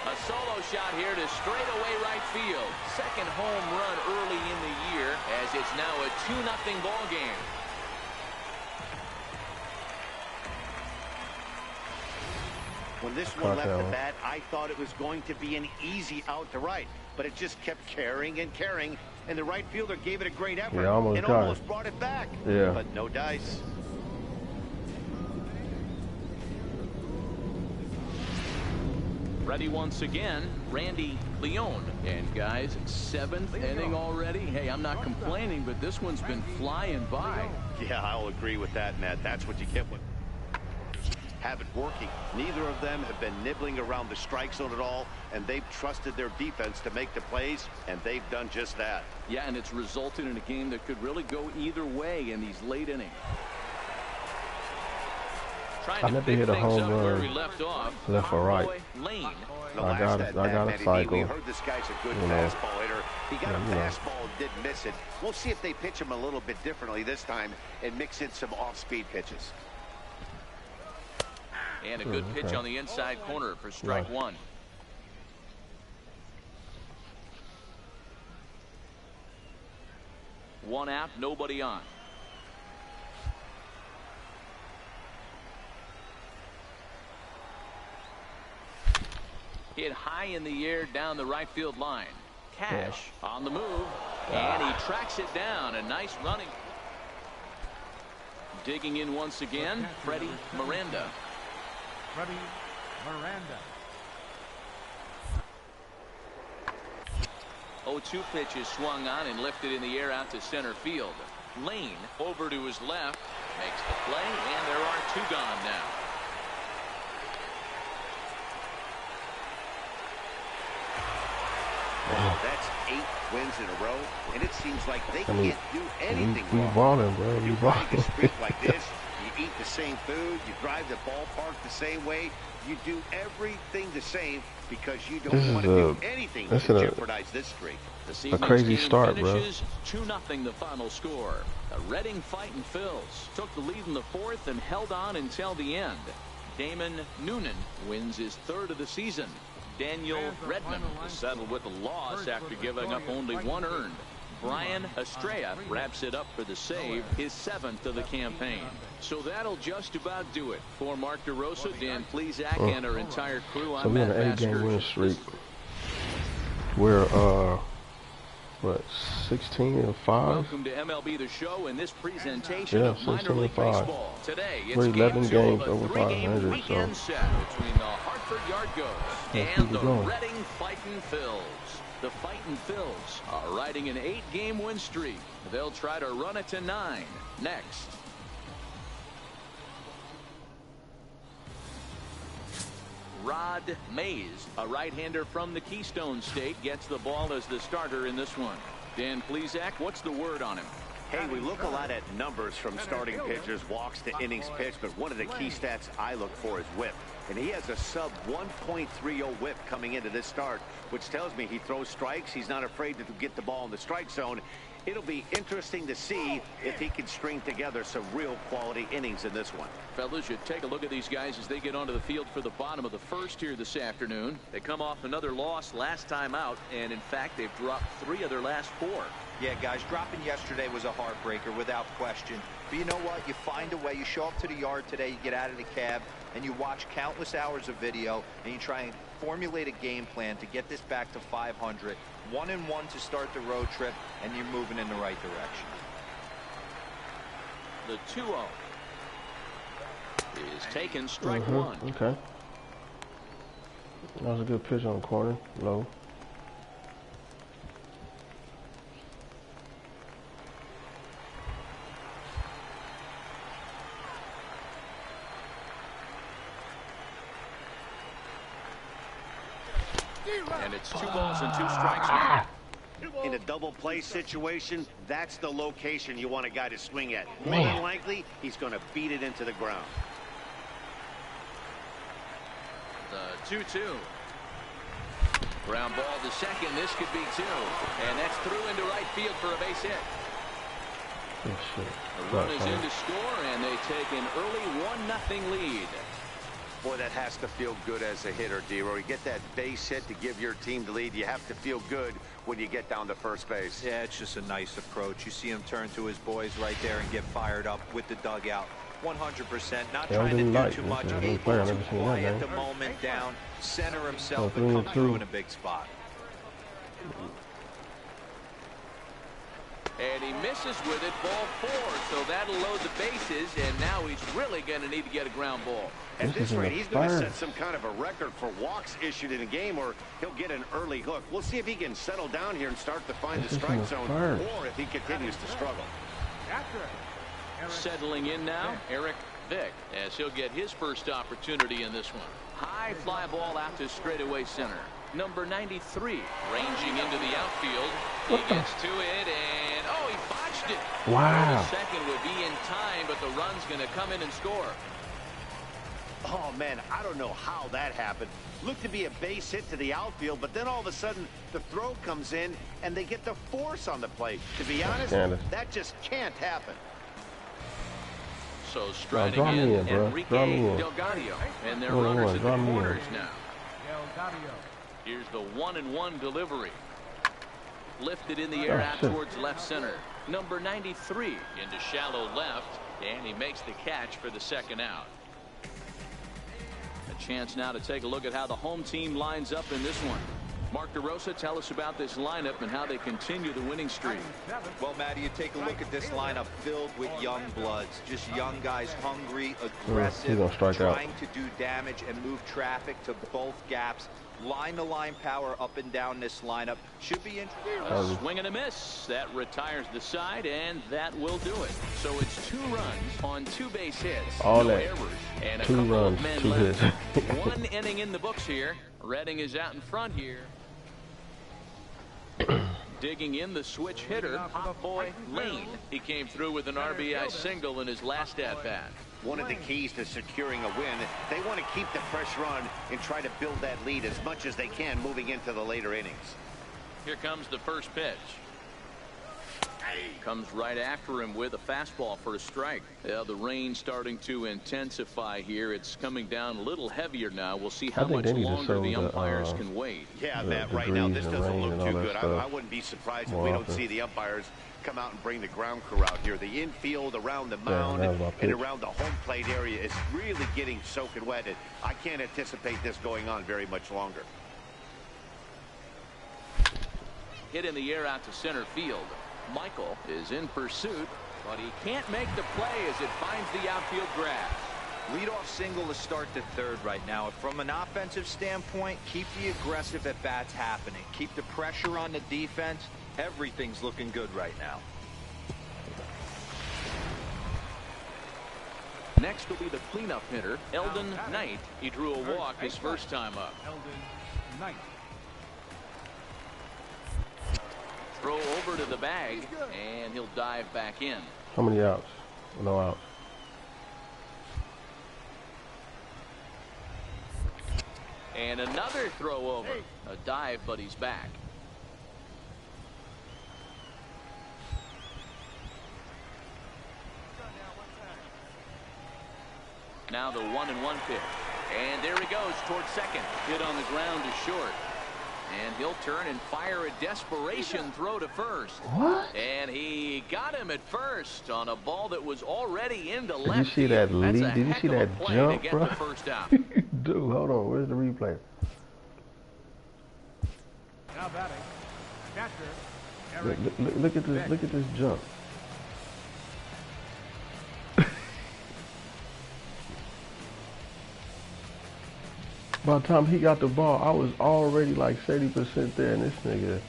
B: A solo shot here to straightaway right field. Second home run early in the year, as it's now a 2-0 ball game.
C: When this one left the bat, I thought it was going to be an easy out to right, but it just kept carrying and carrying, and the right fielder gave it a great effort and almost brought it back.
A: Yeah.
C: But no dice.
B: Ready once again, Randy Leone. And guys, 7th inning already. Hey, I'm not complaining, but this one's been flying by.
C: Yeah, I'll agree with that, Ned. That's what you get when have it working. Neither of them have been nibbling around the strike zone at all, and they've trusted their defense to make the plays, and they've done just that.
B: Yeah, and it's resulted in a game that could really go either way in these late innings.
A: I never hit a home run left or right.
B: Layne.
A: I got a cycle.
C: We heard this guy's a good fastball hitter. He got a fastball and didn't miss it. We'll see if they pitch him a little bit differently this time and mix in some off-speed pitches.
B: And a good pitch on the inside corner for strike one. One out, nobody on. Hit high in the air down the right field line. Cash on the move, and he tracks it down. A nice running. Digging in once again, Freddie Miranda.
E: Freddie Miranda.
B: 0-2 pitch is swung on and lifted in the air out to center field. Layne over to his left, makes the play, and there are 2 gone now.
C: Wow, that's 8 wins in a row, and it seems like they can't do anything
A: we
C: wrong.
A: balling, bro.
C: You ride a streak like this, you eat the same food, you drive the ballpark the same way, you do everything the same because you don't want to do anything to jeopardize this streak.
A: A crazy start, bro.
B: 2-0 the final score. The Reading Fightin' Phils took the lead in the 4th and held on until the end. Damon Noonan wins his 3rd of the season. Daniel Redmond settled with a loss after giving up only 1 earned. Brian Estrella wraps it up for the save, his 7th of the campaign. So that'll just about do it. For Mark DeRosa, Dan Plesac, and our entire crew, I'm Matt
A: an 8-game win streak. We're what, 16-5?
B: Welcome to MLB The Show and this presentation of minor league
A: 16-5.
B: baseball. Today, it's
A: We're 11 games
B: of a
A: over 500,
B: weekend
A: so
B: set between the Hartford Yard Goats and the Reading Fightin' Phils. The Fightin' Phils are riding an 8-game win streak. They'll try to run it to 9 next. Rod Mays, a right-hander from the Keystone State, gets the ball as the starter in this one. Dan Plesac, what's the word on him?
C: Hey, we look a lot at numbers from starting pitchers, walks to innings pitched, but one of the key stats I look for is whip. And he has a sub 1.30 whip coming into this start, which tells me he throws strikes. He's not afraid to get the ball in the strike zone. It'll be interesting to see if he can string together some real quality innings in this one.
B: Fellas, you take a look at these guys as they get onto the field for the bottom of the 1st here this afternoon. They come off another loss last time out, and in fact, they've dropped 3 of their last 4.
D: Yeah, guys, dropping yesterday was a heartbreaker without question. But you know what? You find a way. You show up to the yard today, you get out of the cab, and you watch countless hours of video, and you try and formulate a game plan to get this back to 500. 1-1 to start the road trip, and you're moving in the right direction.
B: The 2-0 is taken, strike one.
A: Okay. That was a good pitch on the corner, low.
B: And it's 2 balls and 2 strikes now.
C: In a double play situation, that's the location you want a guy to swing at. More than likely, he's going to beat it into the ground.
B: The 2-2. Ground ball to second. This could be 2. And that's through into right field for a base hit. The run is in to score, and they take an early 1-0 lead.
C: Boy, that has to feel good as a hitter, D-Roy. You get that base hit to give your team the lead. You have to feel good when you get down to first base.
D: Yeah, it's just a nice approach. You see him turn to his boys right there and get fired up with the dugout. 100%, not trying to do too much. Able to quiet the moment down, center himself, and come through in a big spot.
B: And he misses with it, ball 4. So that'll load the bases, and now he's really going to need to get a ground ball.
C: At this rate, he's going to set some kind of a record for walks issued in a game, or he'll get an early hook. We'll see if he can settle down here and start to find the strike zone, or if he continues to struggle.
B: Settling in now, Eric Vick, as he'll get his first opportunity in this one. High fly ball out to straightaway center. Number 93, ranging into the outfield. He gets to it, and oh, he botched it.
A: Wow.
B: The second would be in time, but the run's going to come in and score.
C: Oh, man, I don't know how that happened. Looked to be a base hit to the outfield, but then all of a sudden the throw comes in, and they get the force on the plate. To be honest, that just can't happen.
B: So striding in, Enrique Delgado, and their runners in the corners now. Here's the 1-1 delivery. Lifted in the air out towards left center. Number 93 into shallow left, and he makes the catch for the second out. A chance now to take a look at how the home team lines up in this one. Mark DeRosa, tell us about this lineup and how they continue the winning streak.
D: Well, Matty, you take a look at this lineup filled with young bloods, just young guys, hungry, aggressive, trying to do damage and move traffic to both gaps. Line-to-line power up and down this lineup should be interesting.
B: A swing and a miss. That retires the side, and that will do it. So it's 2 runs on 2 base hits, no errors, and a couple of men left. 1 inning in the books here. Redding is out in front here. Digging in the switch hitter, hot boy Layne. He came through with an RBI single in his last at-bat.
C: One of the keys to securing a win, they want to keep the pressure on and try to build that lead as much as they can moving into the later innings.
B: Here comes the first pitch. Comes right after him with a fastball for a strike. Yeah, the rain starting to intensify here. It's coming down a little heavier now. We'll see how much longer the umpires can wait.
C: Yeah, Matt, right now this doesn't look too good. I wouldn't be surprised if we don't see the umpires come out and bring the ground crew out here. The infield around the mound and around the home plate area is really getting soaking wet. I can't anticipate this going on very much longer.
B: Hit in the air out to center field. Michael is in pursuit, but he can't make the play as it finds the outfield grass.
D: Leadoff single to start to third right now. From an offensive standpoint, keep the aggressive at-bats happening. Keep the pressure on the defense. Everything's looking good right now.
B: Next will be the cleanup hitter, Eldon Knight. He drew a walk his first time up.
E: Eldon Knight.
B: Throw over to the bag, and he'll dive back in.
A: How many outs? No out.
B: And another throw over. A dive, but he's back. Now the 1-1 pitch. And there he goes towards second. Hit on the ground to short. And he'll turn and fire a desperation throw to first.
A: What?
B: And he got him at first on a ball that was already into left.
A: Did you see that lead? Did you see that jump, bro?
B: First out.
A: Dude, hold on. Where's the replay?
E: Now batting, catcher.
A: Look at this. Look at this jump. By the time he got the ball, I was already like 70% there, and this nigga,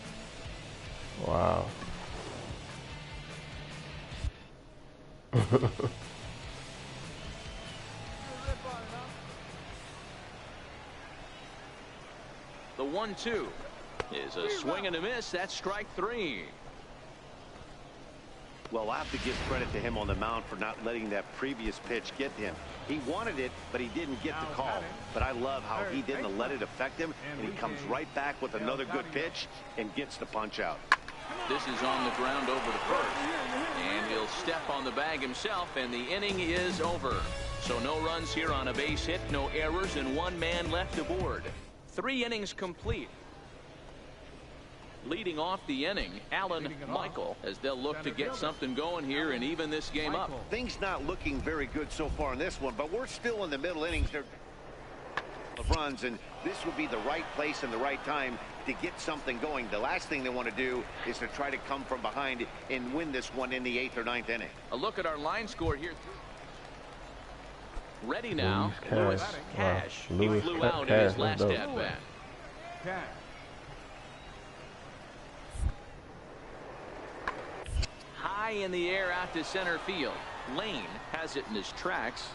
A: wow.
B: The 1-2 is a swing and a miss. That's strike 3.
C: Well, I have to give credit to him on the mound for not letting that previous pitch get to him. He wanted it, but he didn't get the call. But I love how he didn't let it affect him, and he comes right back with another good pitch and gets the punch out.
B: This is on the ground over to first. And he'll step on the bag himself, and the inning is over. So no runs here on a base hit, no errors, and 1 man left aboard. 3 innings complete. Leading off the inning, Alan Michael, as they'll look to get something going here and even this game up.
C: Things not looking very good so far in this one, but we're still in the middle innings. of runs, and this would be the right place and the right time to get something going. The last thing they want to do is to try to come from behind and win this one in the 8th or 9th inning.
B: A look at our line score here. Ready now,
A: Lewis
B: Cash.
A: Wow.
B: He
A: Lewis
B: flew
A: Cash.
B: out in his
A: That's
B: last
A: dope.
B: at-bat.
E: Cash.
B: High in the air out to center field. Layne has it in his tracks.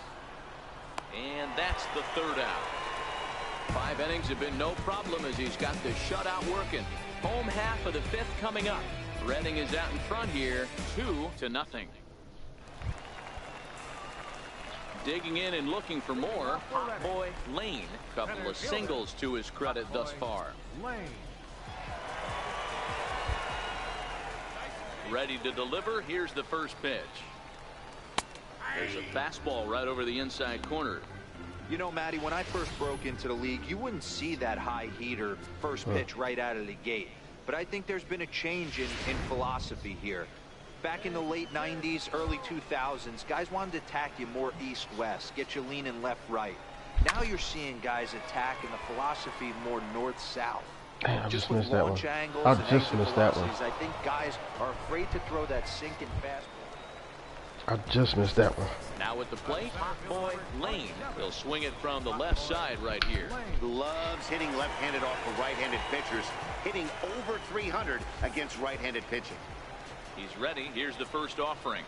B: And that's the 3rd out. 5 innings have been no problem as he's got the shutout working. Home half of the 5th coming up. Redding is out in front here, 2-0. Digging in and looking for more, hot boy Layne. Couple of singles to his credit thus far.
E: Layne.
B: Ready to deliver. Here's the first pitch. There's a fastball right over the inside corner.
D: You know, Matty, when I first broke into the league, you wouldn't see that high heater first pitch right out of the gate. But I think there's been a change in philosophy here. Back in the late 90s, early 2000s, guys wanted to attack you more east-west, get you leaning left-right. Now you're seeing guys attack in the philosophy more north-south.
A: Damn, I
D: Just
A: just
D: with
A: missed that one.
D: launch angles
A: I
D: and
A: just
D: exit
A: missed that one.
D: velocities, I think guys are afraid to throw that sinking fastball.
A: I just missed that one.
B: Now at the plate, hot boy Layne. He'll swing it from the left side right here.
C: Loves hitting left-handed off of right-handed pitchers, hitting over 300 against right-handed pitching.
B: He's ready. Here's the first offering.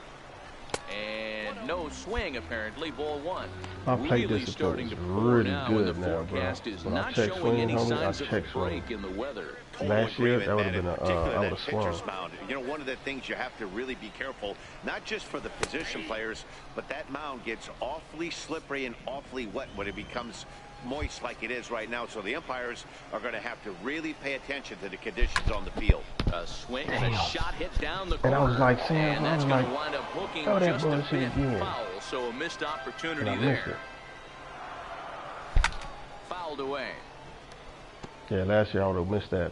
B: And no swing, apparently. Ball 1.
A: My plate
B: Really
A: discipline
B: starting
A: is
B: to pour
A: really
B: now,
A: good
B: and the
A: now, bro.
B: forecast is
A: When I
B: not
A: check
B: showing
A: swing,
B: any
A: homie,
B: signs
A: I
B: of
A: check
B: a
A: swing.
B: break in the weather.
A: Last year, that would have been
C: Particularly
A: I would
C: that
A: have swung.
C: pitcher's mound. You know, one of the things you have to really be careful, not just for the position players, but that mound gets awfully slippery and awfully wet when it becomes moist like it is right now. So the umpires are going to have to really pay attention to the conditions on the field.
B: A swing and a shot hit down the
A: And
B: corner.
A: I was like, Sam,
B: and
A: I
B: that's
A: was
B: going to
A: like,
B: wind up hooking
A: throw that
B: just a
A: bullshit
B: bit
A: again.
B: foul. So a missed opportunity
A: And I missed
B: there.
A: it.
B: Fouled away.
A: Yeah, last year I would have missed that.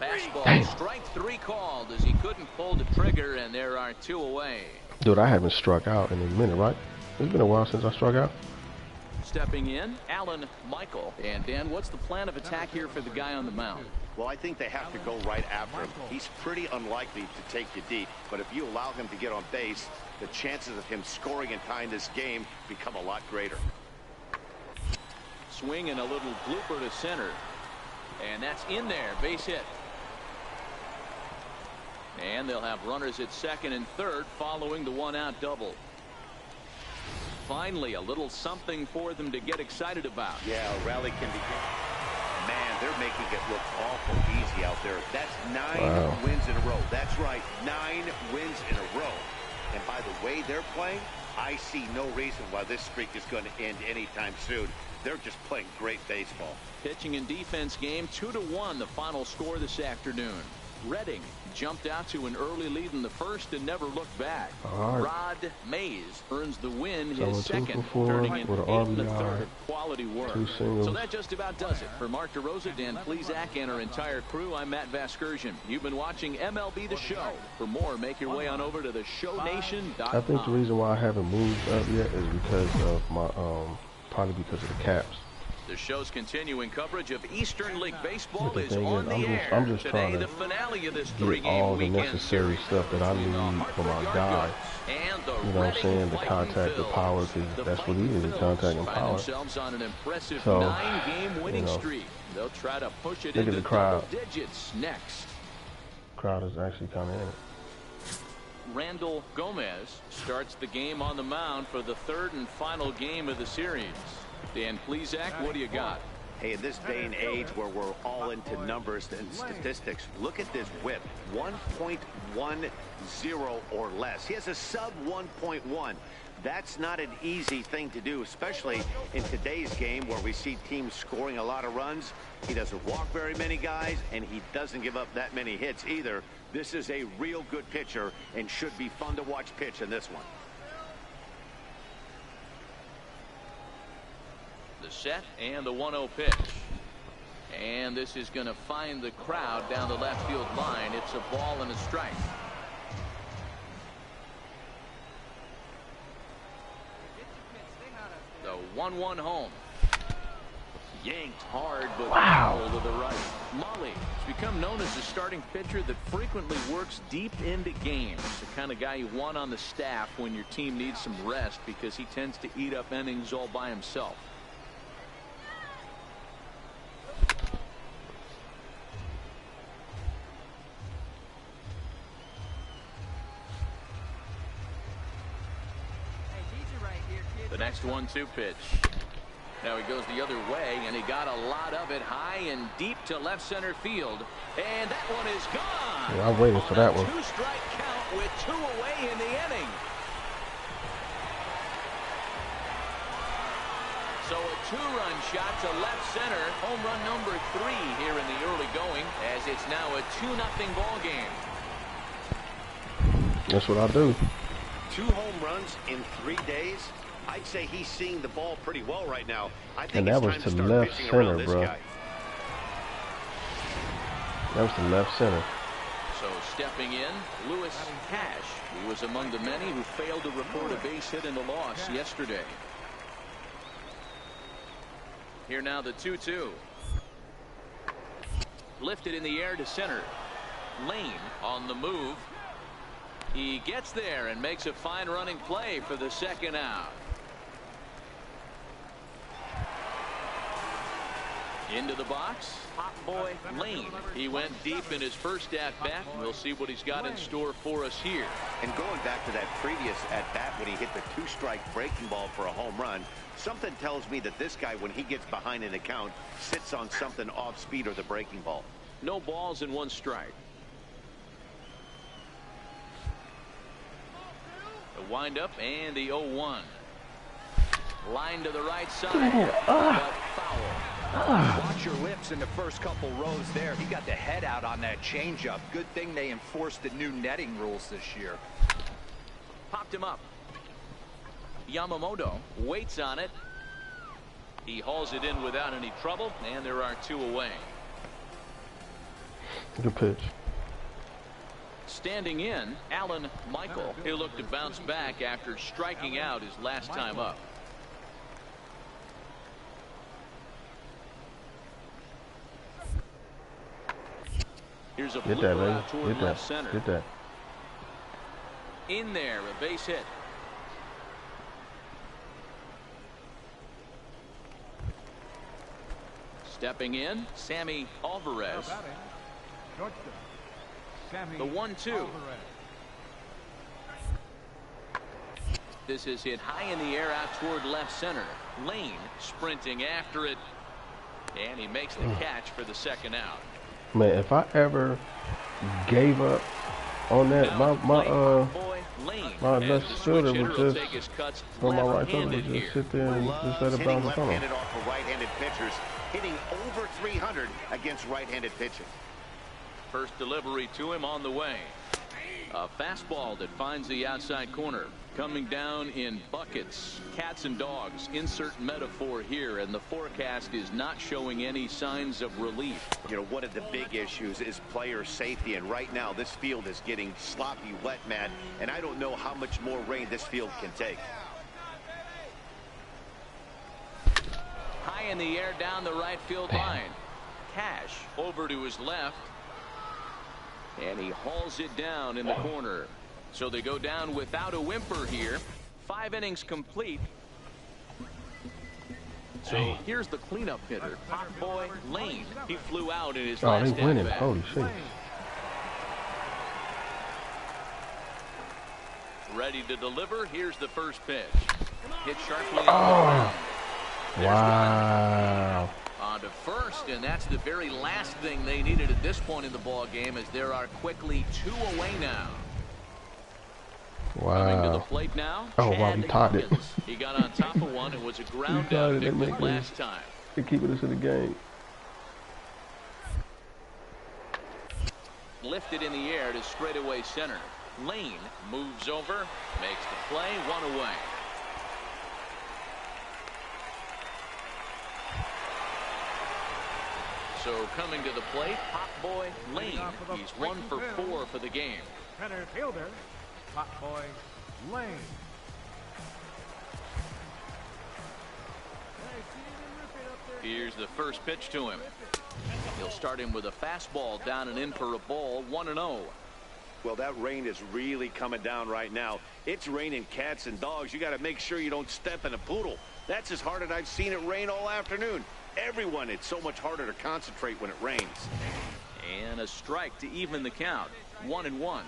B: Fastball,
A: Damn.
B: strike 3 called as he couldn't pull the trigger, and there are 2 away.
A: Dude, I haven't struck out in a minute, right? It's been a while since I struck out.
B: Stepping in, Alan Michael. And Dan, what's the plan of attack here for the guy on the mound?
C: Well, I think they have to go right after him. He's pretty unlikely to take you deep, but if you allow him to get on base, the chances of him scoring and tying this game become a lot greater.
B: Swing and a little blooper to center. And that's in there, base hit. And they'll have runners at second and third following the 1-out double. Finally, a little something for them to get excited about.
C: Yeah, a rally can be. Man, they're making it look awful easy out there. That's 9 wins in a row. That's right, 9 wins in a row. And by the way they're playing, I see no reason why this streak is going to end anytime soon. They're just playing great baseball.
B: Pitching and defense game, 2-1, the final score this afternoon. Redding jumped out to an early lead in the first and never looked back.
A: Right.
B: Rod Mays earns the win,
A: So
B: his
A: 2
B: second,
A: for 4
B: turning in
A: with an
B: 8 in the
A: RBI,
B: third. Quality work.
A: 2 singles.
B: So that just about does it. For Mark DeRosa, Dan Plesac, and our entire crew, I'm Matt Vasgersian. You've been watching MLB The Show. For more, make your way on over to the Show18.com.
A: I think the reason why I haven't moved up yet is because of my probably because of the caps.
B: The show's continuing coverage of Eastern League Baseball
A: But the
B: is
A: thing
B: on
A: is,
B: the air.
A: I'm just
B: Today,
A: trying to
B: the finale of this
A: get
B: 3-game
A: all the
B: weekend
A: necessary
B: series
A: stuff that I
B: between the
A: need for my
B: Hartford
A: guy.
B: Yard and the
A: You know what I'm
B: Reading
A: saying? The
B: Fighting
A: contact, the
B: Phils.
A: power, because
B: The
A: that's what he
B: Fighting
A: is, the
B: Phils
A: contact and
B: find
A: power.
B: themselves on an impressive
A: So,
B: 9-game winning
A: you know,
B: streak. They'll try to push it
A: look at
B: into
A: the crowd.
B: double digits next.
A: Crowd is actually kind of in it.
B: Randall Gomez starts the game on the mound for the 3rd and final game of the series. Dan Plesac, what do you got?
C: Hey, in this day and age where we're all into numbers and statistics, look at this whip, 1.10 or less. He has a sub 1.1. That's not an easy thing to do, especially in today's game where we see teams scoring a lot of runs. He doesn't walk very many guys, and he doesn't give up that many hits either. This is a real good pitcher and should be fun to watch pitch in this one.
B: The set and the 1-0 pitch. And this is going to find the crowd down the left field line. It's a ball and a strike. 1-1 home. Yanked hard, but
A: wow.
B: to the right. Mully has become known as a starting pitcher that frequently works deep into games. The kind of guy you want on the staff when your team needs some rest because he tends to eat up innings all by himself. The next 1-2 pitch. Now he goes the other way, and he got a lot of it high and deep to left center field. And that one is gone.
A: Yeah, I waited for that one.
B: Two-strike count with 2 away in the inning. So a 2-run shot to left center. Home run number 3 here in the early going, as it's now a 2-0 ball game.
A: That's what I do.
C: 2 home runs in 3 days. I'd say he's seeing the ball pretty well right now. I think
A: And that
C: it's
A: was
C: time
A: to
C: to start
A: left
C: pitching
A: center,
C: around this
A: bro.
C: guy.
A: That was the left center.
B: So stepping in, Lewis Cash. He was among the many who failed to report a base hit in the loss yesterday. Here now the 2-2. Lifted in the air to center. Layne on the move. He gets there and makes a fine running play for the second out. Into the box, hot boy Layne. He went deep in his first at-bat. We'll see what he's got in store for us here.
C: And going back to that previous at-bat when he hit the 2-strike breaking ball for a home run, something tells me that this guy, when he gets behind in the count, sits on something off speed or the breaking ball.
B: No balls and 1 strike. The windup and the 0-1. Line to the right side, but foul.
D: Watch your lips in the first couple rows there. He got the head out on that changeup. Good thing they enforced the new netting rules this year.
B: Popped him up. Yamamoto waits on it. He hauls it in without any trouble, and there are 2 away.
A: Good pitch.
B: Standing in, Alan Michael. He'll look to bounce back after striking out his last time up. Here's a
A: Get that,
B: blooper out
A: baby.
B: toward
A: Get
B: left
A: that.
B: center.
A: Get that.
B: In there, a base hit. Stepping in, Sammy Alvarez. The 1-2. This is hit high in the air out toward left center. Layne sprinting after it, and he makes the catch for the second out.
A: Man, if I ever gave up on that, my left shoulder would just, or my right shoulder would just sit there and just let it bounce in front of him.
C: Off for right-handed pitchers, hitting over 300 against right-handed pitching.
B: First delivery to him on the way. A fastball that finds the outside corner. Coming down in buckets. Cats and dogs. Insert metaphor here, and the forecast is not showing any signs of relief.
C: You know, one of the big issues is player safety, and right now this field is getting sloppy wet, man, and I don't know how much more rain this field can take.
B: High in the air down the right field line. Cash over to his left, and he hauls it down in the corner. So they go down without a whimper here. 5 innings complete. So here's the cleanup hitter, hot boy Layne. He flew out in his last
A: they winning.
B: at-bat.
A: Holy shit.
B: Ready to deliver. Here's the first pitch. Hit sharply.
A: Wow.
B: On to first, and that's the very last thing they needed at this point in the ball game, as there are quickly 2 away now. Coming to the
A: Wow.
B: plate now.
A: Oh, wow, he tied it.
B: He got on top of one. It was a ground
A: He tied
B: out
A: it.
B: victory last time.
A: They're keeping us in the game.
B: Lifted in the air to straightaway center. Layne moves over, makes the play, 1 away. So coming to the plate, hot boy Layne. He's 1 for 4 for the game.
E: Center fielder, hot boy Layne.
B: the first pitch to him. He'll start him with a fastball down and in for a ball, 1-0.
C: Well, that rain is really coming down right now. It's raining cats and dogs. You got to make sure you don't step in a poodle. That's as hard as I've seen it rain all afternoon. Everyone, it's so much harder to concentrate when it rains.
B: And a strike to even the count, 1-1.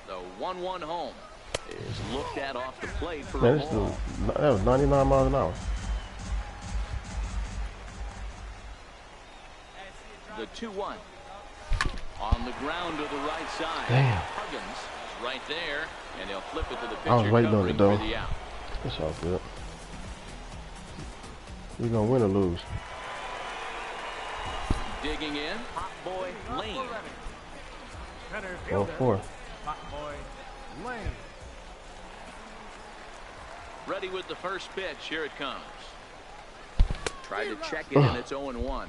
B: The 1-1 home is looked at off the plate for a ball.
A: That was 99 miles an hour.
B: The 2-1 on the ground to the right side.
A: Damn.
B: Huggins is right there, and he'll flip it to the pitcher.
A: I was waiting on it though.
B: For the out.
A: It's all good. We're gonna win or lose.
B: Digging in, hot boy Layne.
E: Center
A: 4-4.
E: Hot boy Layne.
B: Ready with the first pitch. Here it comes. Try to check it, and it's 0-1.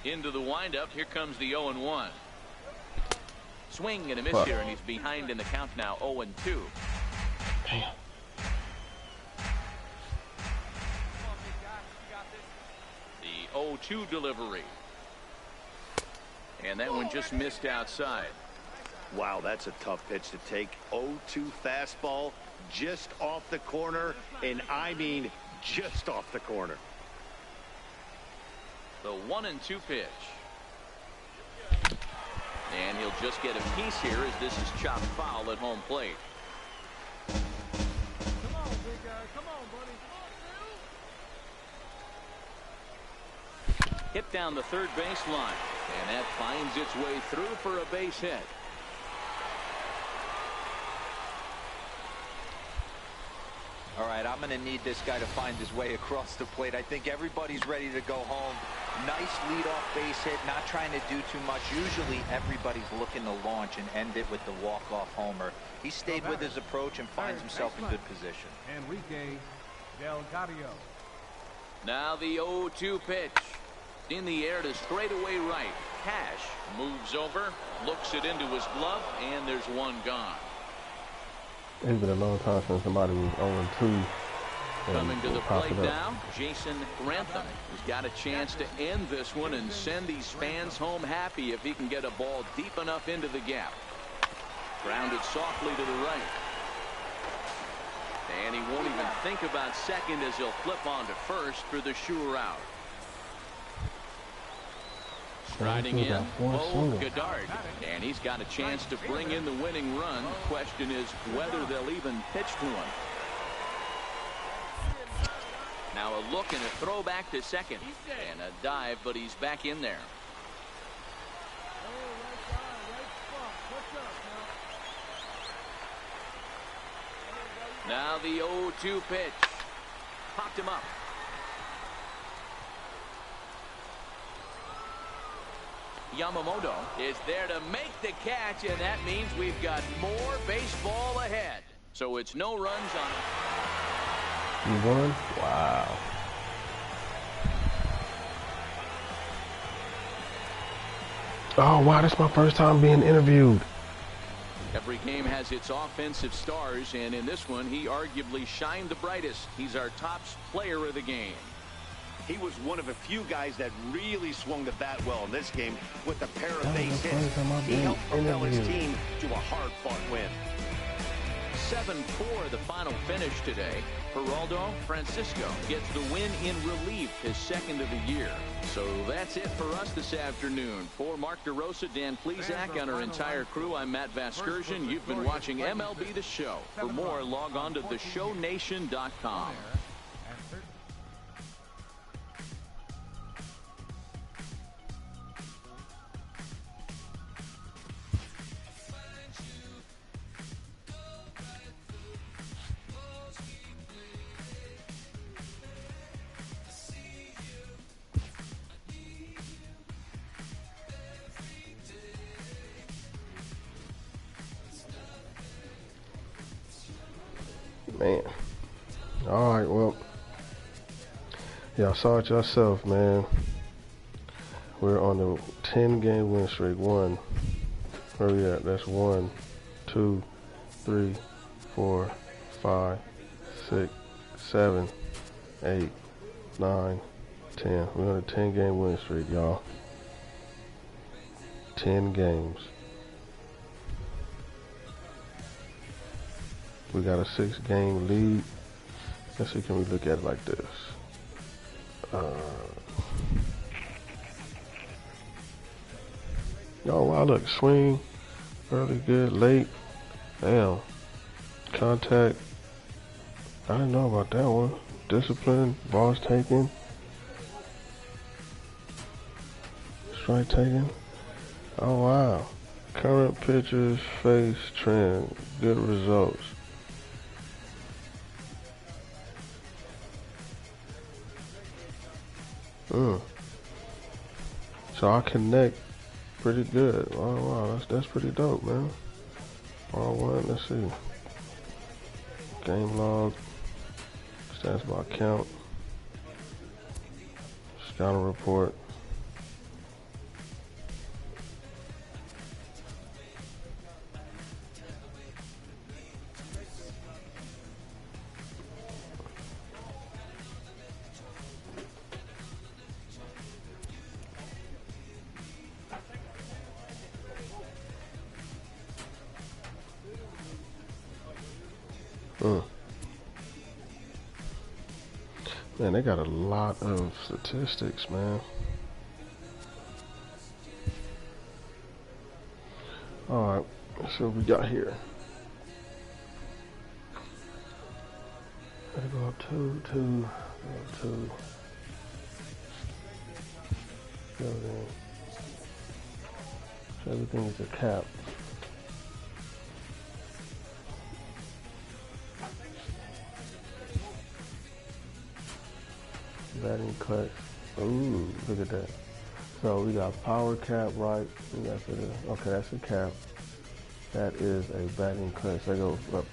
B: Into the windup. Here comes the 0-1. Swing and a miss here, and he's behind in the count now, 0-2.
A: Damn.
B: The 0-2 delivery. And that one just missed outside.
C: Wow, that's a tough pitch to take. 0-2 fastball just off the corner, and I mean just off the corner.
B: The 1-2 pitch. And he'll just get a piece here as this is chopped foul at home plate.
E: Come on, big guy. Come on, buddy.
B: Hit down the third base line. And that finds its way through for a base hit.
D: All right, I'm going to need this guy to find his way across the plate. I think everybody's ready to go home. Nice leadoff base hit, not trying to do too much. Usually everybody's looking to launch and end it with the walk-off homer. He stayed with his approach and finds himself in good position.
E: Enrique Delgado.
B: Now the 0-2 pitch. In the air to straightaway right. Cash moves over, looks it into his glove, and there's one gone.
A: It's been a long time since somebody was 0-2.
B: Coming to the plate now, Jason Grantham has got a chance to end this one and send these fans home happy if he can get a ball deep enough into the gap. Grounded softly to the right. And he won't even think about second as he'll flip on to first for the sure out. Striding in, Bo Goddard, and he's got a chance to bring in the winning run. Question is whether they'll even pitch to him. Now a look and a throw back to second, and a dive, but he's back in there. Now the 0-2 pitch. Popped him up. Yamamoto is there to make the catch, and that means we've got more baseball ahead. So it's no runs on it.
A: You won? Wow. Oh, wow, that's my first time being interviewed.
B: Every game has its offensive stars, and in this one, he arguably shined the brightest. He's our top player of the game.
C: He was one of a few guys that really swung the bat well in this game with a pair of base hits. He helped propel his team to a hard-fought win.
B: 7-4 the final finish today. Geraldo Francisco gets the win in relief, his second of the year. So that's it for us this afternoon. For Mark DeRosa, Dan Plesac, and our entire crew, I'm Matt Vasgersian. You've been watching MLB The Show. For more, log on to theshownation.com.
A: Man. Alright, well. Y'all saw it yourself, man. We're on the 10-game win streak. One. Where we at? That's 1, 2, 3, 4, 5, 6, 7, 8, 9, 10. We're on a 10-game win streak, y'all. 10 games. We got a 6-game lead. Let's see, can we look at it like this? Oh wow, look, swing, early good, late, damn, contact, I didn't know about that one, discipline, balls taken, strike taken, oh wow, current pitchers, face, trend, good results. So I connect pretty good. Oh wow, that's pretty dope, man. R1, let's see. Game log, stats by count, scouting report. Man, they got a lot of statistics, man. Alright, let's see what we got here. Gotta go up 2, 2, go 2. Go there. So everything is a cap. Batting clutch. Ooh, look at that. So we got power cap, right? Okay, that's a cap. That is a batting clutch. That goes up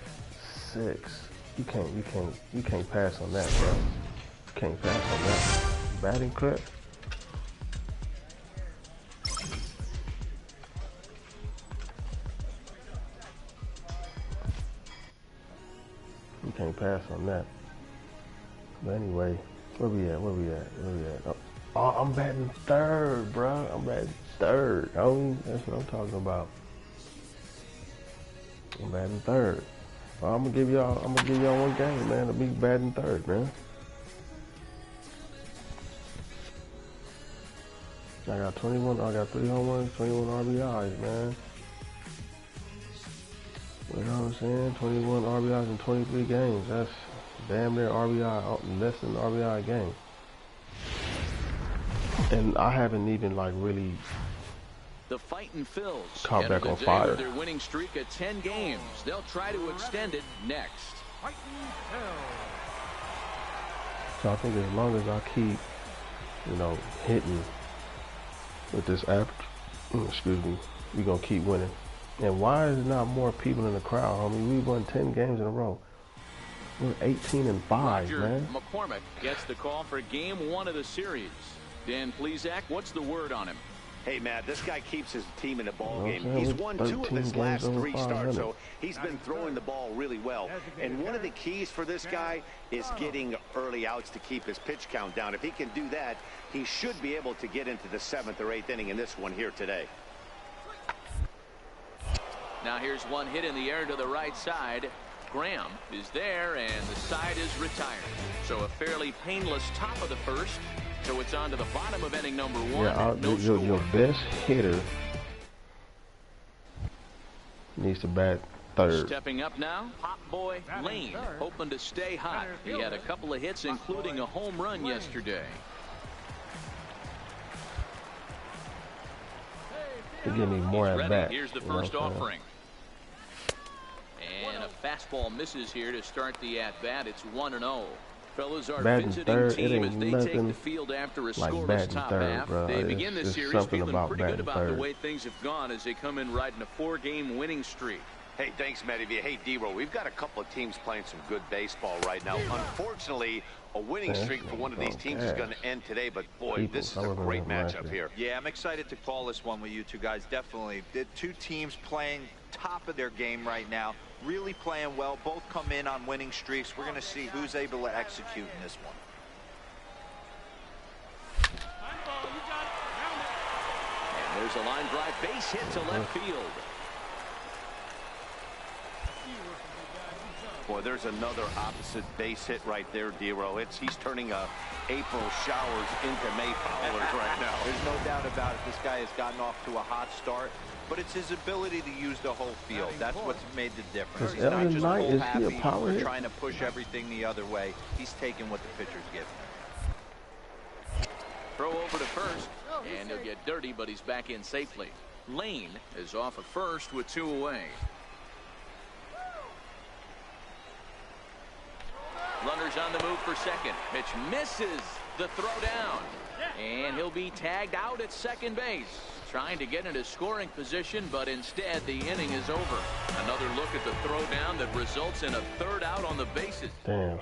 A: 6. You can't pass on that, bro. You can't pass on that. Batting clutch. You can't pass on that. But anyway. Where we at? Oh, I'm batting third, bro. I'm batting third. That's what I'm talking about. I'm batting third. Well, I'm gonna give y'all one game, man, to be batting third, man. I got 3 home runs, 21 RBIs, man. You know what I'm saying? 21 RBIs in 23 games. That's damn near RBI, less than RBI a game. And I haven't even like really
B: the Fightin' Phils
A: caught back on fire.
B: Their winning streak at 10 games. They'll try to extend it next.
A: So I think as long as I keep, hitting with this app, excuse me, we're gonna keep winning. And why is there not more people in the crowd, homie? We won 10 games in a row. We're 18-5,
B: Roger
A: man.
B: McCormick gets the call for game 1 of the series. Dan Plesac, what's the word on him?
C: Hey, Matt, this guy keeps his team in a ball game. He's won 2 of his last 3 starts, so he's been throwing the ball really well. And one of the keys for this guy is getting early outs to keep his pitch count down. If he can do that, he should be able to get into the 7th or 8th inning in this one here today.
B: Now here's one hit in the air to the right side. Graham is there, and the side is retired. So a fairly painless top of the first. So it's on to the bottom of inning number 1.
A: Yeah, your best hitter needs to bat third.
B: Stepping up now, Pop Boy Layne, hoping to stay hot. He had a couple of hits, including a home run yesterday.
A: To give me more at bat.
B: Here's the first offering. And a fastball misses here to start the at-bat. It's 1-0. Fellas, our visiting team as they take the field after a scoreless top half. They begin this series feeling pretty good about the way things have gone as they come in riding a 4-game winning streak.
C: Hey, thanks, Matty V. Hey, D-Roll, we've got a couple of teams playing some good baseball right now. Unfortunately, A winning streak for one of these teams is going to end today, but boy, this is a great matchup here.
D: Yeah, I'm excited to call this one with you two guys. Definitely. The two teams playing top of their game right now, really playing well. Both come in on winning streaks. We're going to see who's able to execute in this one.
B: And there's a line drive base hit to left field.
C: Boy, there's another opposite base hit right there, Dero. He's turning April showers into May fowlers right now.
D: There's no doubt about it. This guy has gotten off to a hot start, but it's his ability to use the whole field. That's what's made the difference. He's not just full happy or trying to push everything the other way. He's taking what the pitcher's giving him.
B: Throw over to first, and he'll get dirty, but he's back in safely. Layne is off at first with 2 away. Runners on the move for second. Pitch misses the throw down. And he'll be tagged out at second base. Trying to get into scoring position, but instead the inning is over. Another look at the throw down that results in a 3rd out on the bases.
A: Damn.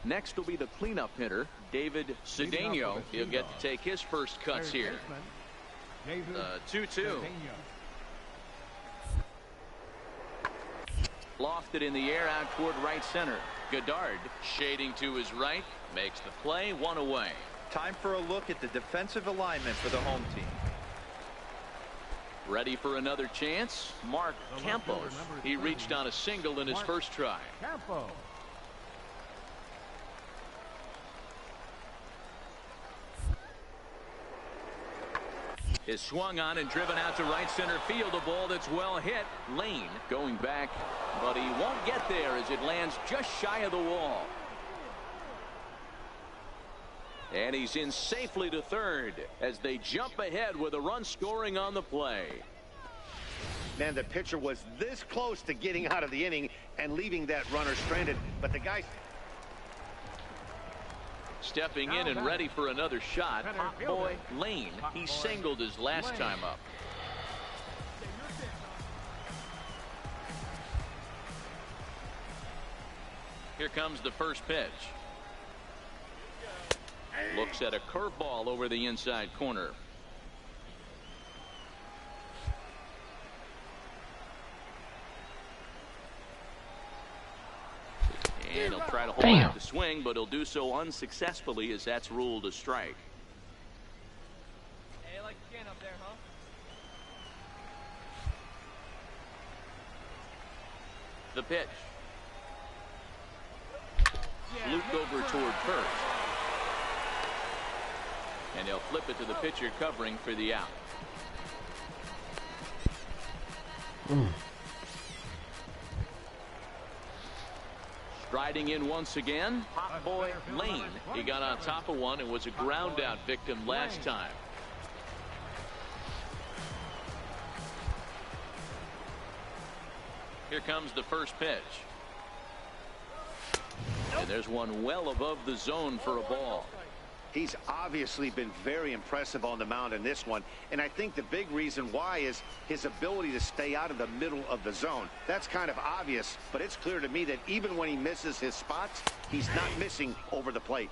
B: Next will be the cleanup hitter, David Cedeno. He'll get to take his first cuts here. 2-2. Lofted in the air out toward right center. Goddard shading to his right, makes the play, 1 away.
D: Time for a look at the defensive alignment for the home team.
B: Ready for another chance? Mark Campos. He reached on a single in his first try. Is swung on and driven out to right center field. A ball that's well hit. Layne going back, but he won't get there as it lands just shy of the wall. And he's in safely to third as they jump ahead with a run scoring on the play.
C: Man, the pitcher was this close to getting out of the inning and leaving that runner stranded, but the guy
B: stepping in and ready for another shot. Hot boy Layne. He singled his last time up. Here comes the first pitch. Looks at a curveball over the inside corner. And he'll try to hold out the swing, but he'll do so unsuccessfully as that's ruled a strike.
F: Hey, you like your can up there, huh?
B: The pitch. Looped over toward first. And he'll flip it to the pitcher covering for the out. Striding in once again, hot boy Layne. He got on top of one and was a ground out victim last time. Here comes the first pitch. And there's one well above the zone for a ball.
C: He's obviously been very impressive on the mound in this one, and I think the big reason why is his ability to stay out of the middle of the zone. That's kind of obvious, but it's clear to me that even when he misses his spots, he's not missing over the plate.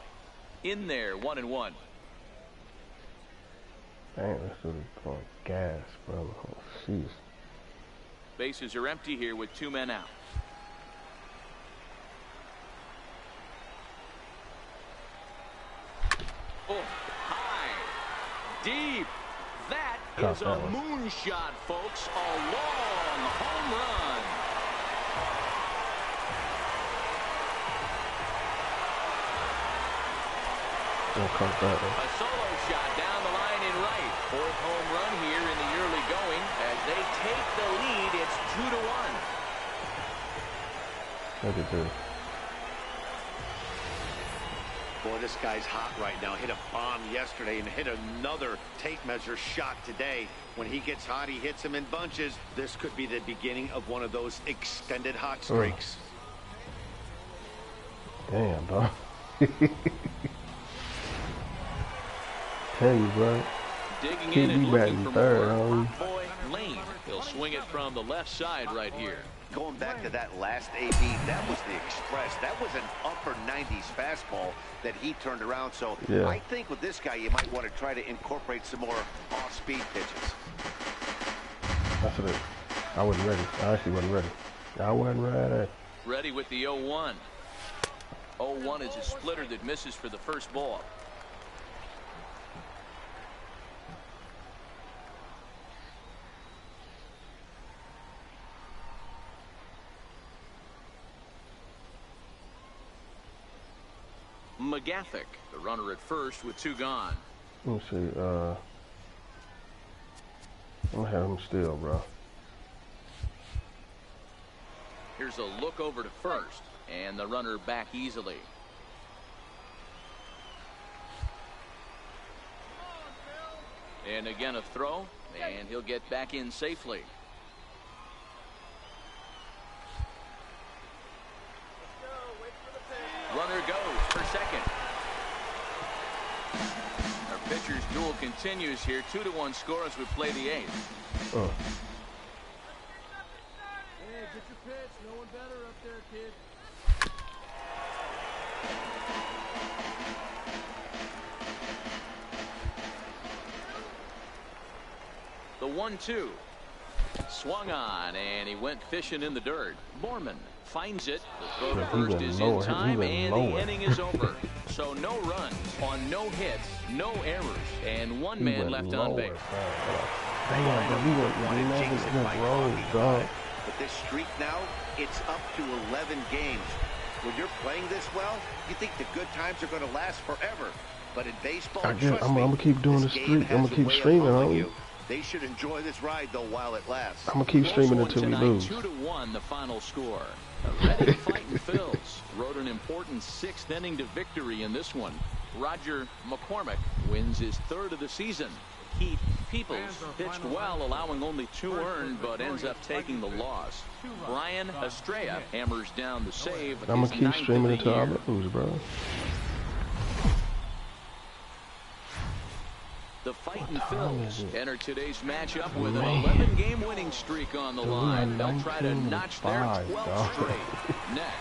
B: In there, 1-1.
A: Damn, this is going gas, bro. Oh, jeez.
B: Bases are empty here with 2 men out. Oh, high, deep. That is a moonshot, folks. A long home run. A solo shot down the line in right. 4th home run here in the early going. As they take the lead, it's 2-1.
A: Look at this.
C: Boy, this guy's hot right now. Hit a bomb yesterday and hit another tape measure shot today. When he gets hot, he hits them in bunches. This could be the beginning of one of those extended hot streaks.
A: Damn, bro. Tell you, bro.
B: Digging in and looking for more. Boy Layne. He'll swing it from the left side right here.
C: Going back to that last AB, that was the express. That was an upper 90s fastball that he turned around. So
A: yeah.
C: I think with this guy, you might want to try to incorporate some more off-speed pitches.
A: That's it. I wasn't ready. I actually wasn't ready. I wasn't ready.
B: Ready with the 0-1. 0-1 is a splitter that misses for the first ball. McGathick, the runner at first with 2 gone.
A: Let me see. I'm gonna have him still, bro.
B: Here's a look over to first, and the runner back easily. And again a throw, and he'll get back in safely. Runner goes for second. Our pitcher's duel continues here. 2-1 score as we play the 8th.
E: Hey, get your pitch. No one better up there, kid.
B: The 1-2. Swung on, and he went fishing in the dirt. Borman finds it. The throw to first is in time, and the inning is over. So no runs on no hits, no errors, and 1 man left on base.
A: Damn, but we went wrong, dog.
C: But this streak now, it's up to 11 games. When you're playing this well, you think the good times are going to last forever. But in baseball,
A: I'm gonna keep doing the streak. I'm gonna keep streaming on you.
C: They should enjoy this ride, though, while it lasts.
A: I'm gonna keep streaming until we lose.
B: 2-1, the final score. Ready fighting Phils rode an important 6th inning to victory in this one. Roger McCormick wins his 3rd of the season. Heath Peoples pitched well, allowing only 2 earned, but ends up taking the loss. Brian Estrella hammers down the save.
A: I'm gonna keep streaming until I lose, bro.
B: The Fightin' Phils enter today's matchup with an 11-game winning streak on the line. They'll try to notch their 12th straight. Next.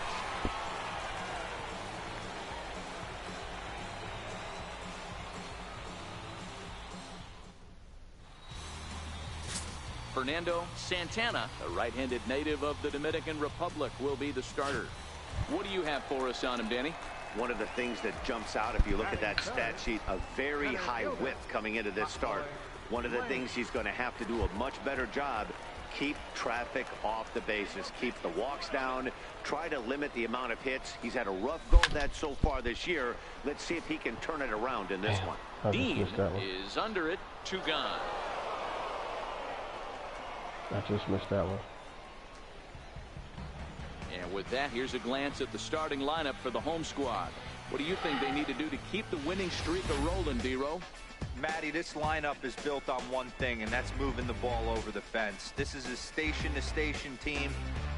B: Fernando Santana, a right-handed native of the Dominican Republic, will be the starter. What do you have for us on him, Danny?
C: One of the things that jumps out if you look at that stat sheet, a very high whip coming into this start. One of the things he's going to have to do a much better job, keep traffic off the bases, keep the walks down, try to limit the amount of hits. He's had a rough go of that so far this year. Let's see if he can turn it around in this one.
B: Dean is under it, 2 gone.
A: I just missed that one.
B: And with that, here's a glance at the starting lineup for the home squad. What do you think they need to do to keep the winning streak a-rolling, D-Row?
D: Matty, this lineup is built on one thing, and that's moving the ball over the fence. This is a station-to-station team.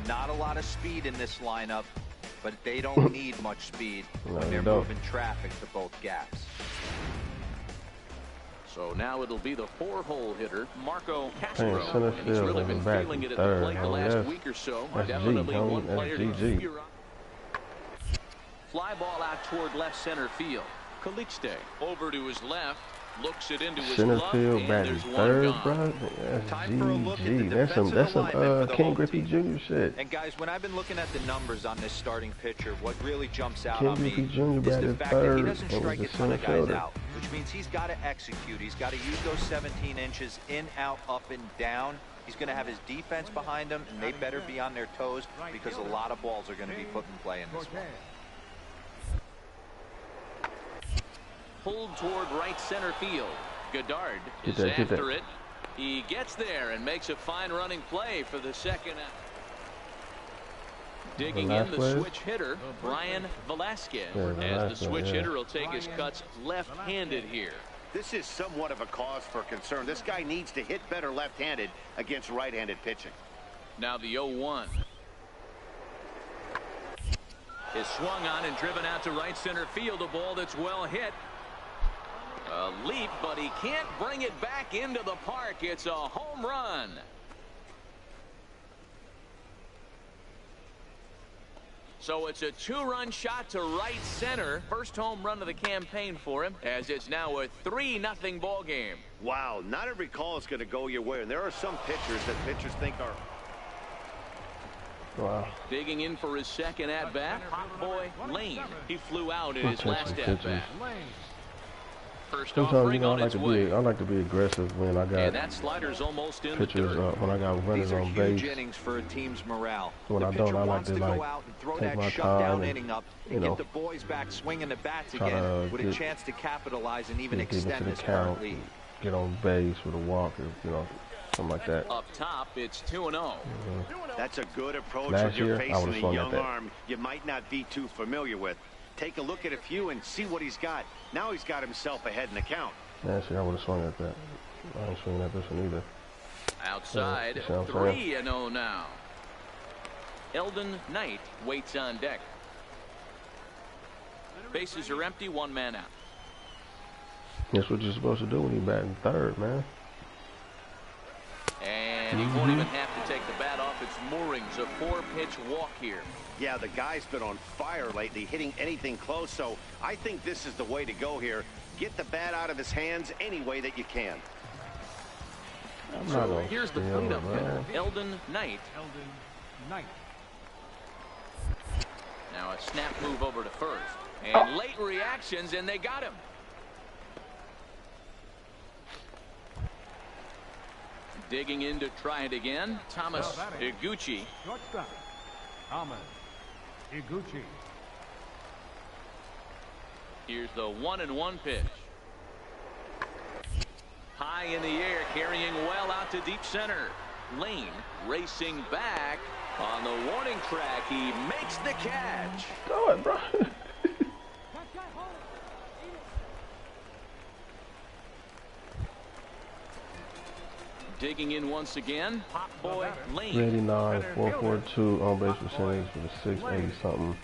D: Not a lot of speed in this lineup, but they don't need much speed when they're moving traffic to both gaps.
B: So now it'll be the 4-hole hitter, Marco Casper.
A: Center
B: He's
A: field
B: really been
A: back
B: feeling it at
A: third,
B: the plate the last week or so.
A: That's
B: Definitely
A: G,
B: one
A: that's
B: player to
A: GG.
B: keep your eye. Fly ball out toward left center field. Calixte over to his left. Looks it into his
A: Center
B: glove,
A: field
B: and
A: back
B: there's
A: third,
B: one
A: bro.
B: gone.
A: That's
D: Time for a look at the
A: GG. That's some
D: defensive alignment for the
A: King
D: home
A: Griffey
D: team.
A: Jr. shit.
D: And guys, when I've been looking at the numbers on this starting pitcher, what really jumps out
A: King
D: on me
A: Griffey Jr.
D: is the
A: batted
D: fact that he
A: third
D: doesn't
A: and
D: strike
A: was
D: a
A: the
D: ton of
A: center
D: guys
A: fielder.
D: out, which means he's got to execute. He's got to use those 17 inches in, out, up, and down. He's going to have his defense behind him, and they better be on their toes because a lot of balls are going to be put in play in this one.
B: Pulled toward right center field. Goddard is
A: Get
B: after it. He gets there and makes a fine running play for the second out. Digging in the switch hitter, Brian Velasquez. As the switch hitter will take his cuts left-handed here.
C: This is somewhat of a cause for concern. This guy needs to hit better left-handed against right-handed pitching.
B: Now the 0-1. Is swung on and driven out to right center field. A ball that's well hit. A leap, but he can't bring it back into the park. It's a home run. So it's a 2-run shot to right center. First home run of the campaign for him, as it's now a 3-0 ball game.
C: Wow, not every call is going to go your way, and there are some pitchers that pitchers think are.
A: Wow.
B: Digging in for his second at-bat, hot boy Layne. He flew out in his last at-bat. First
A: Sometimes, you know, I
B: way.
A: like to be aggressive when I got
B: And that slider's almost in
A: pitchers, when I got runners
D: These are
A: on
D: huge
A: base.
D: innings for a team's morale.
A: When
D: the
A: I don't,
D: pitcher
A: I like
D: wants
A: to,
D: to
A: like,
D: go out and throw
A: take
D: that
A: my
D: shutdown
A: time
D: inning up
A: you
D: and
A: know,
D: get the boys back swinging the bats
A: try
D: again
A: to
D: with a chance to capitalize and even
A: get
D: extend
A: into
D: this
A: the
D: current
A: count,
D: lead.
A: get on base with a walk, or, you know, something like that.
B: Up top, it's 2-0.
C: That's a good approach
A: Last
C: when you're
A: year, I would've
C: facing a
A: swung at
C: young
A: that.
C: arm you might not be too familiar with. Take a look at a few and see what he's got. Now he's got himself ahead in the count.
A: Last year, I would have swung at that. I ain't swinging at this one either.
B: Outside,
A: Yeah, sounds fair.
B: 3-0 now. Eldon Knight waits on deck. Bases are empty, 1 man out.
A: That's what you're supposed to do when you bat in third, man.
B: And he won't even have to take the bat off its moorings. A 4-pitch walk here.
C: Yeah, the guy's been on fire lately, hitting anything close, so I think this is the way to go here. Get the bat out of his hands any way that you can.
B: So here's the cleanup hitter, Eldon Knight. Now a snap move over to first. And late reactions, and they got him. Digging in to try it again, Thomas Iguchi.
E: Shortstop, Thomas Iguchi.
B: Here's the 1-1 pitch. High in the air, carrying well out to deep center. Layne racing back on the warning track. He makes the catch.
A: Go it, bro.
B: Digging in once again, Pop Boy Layne.
A: 89, 442 on base percentage with a 680 something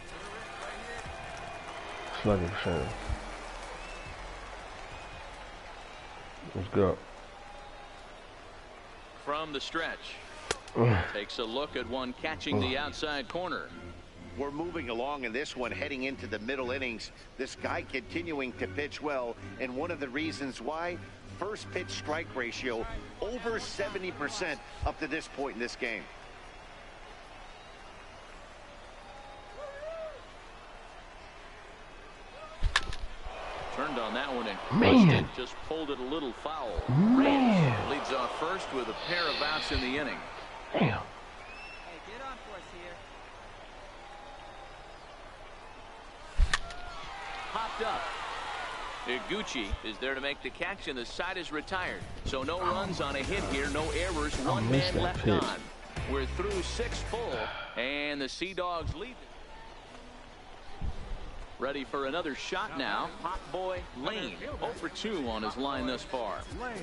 A: slugging percentage. Let's go.
B: From the stretch. Takes a look at one catching the outside corner.
C: We're moving along in this one, heading into the middle innings. This guy continuing to pitch well, and one of the reasons why, first pitch strike ratio over 70% up to this point in this game.
B: Turned on that one and
A: Man.
B: just pulled it a little foul.
A: Man.
B: Leads off first with a pair of outs in the inning.
A: Damn.
F: Hey, get on for us here.
B: Popped up. Iguchi is there to make the catch, and the side is retired. So no runs on a hit here, no errors, one man left
A: pitch.
B: on. We're through 6 full, and the Sea Dogs lead. Ready for another shot now. Hot boy Layne, 0 for 2 on his line thus far.
E: Layne.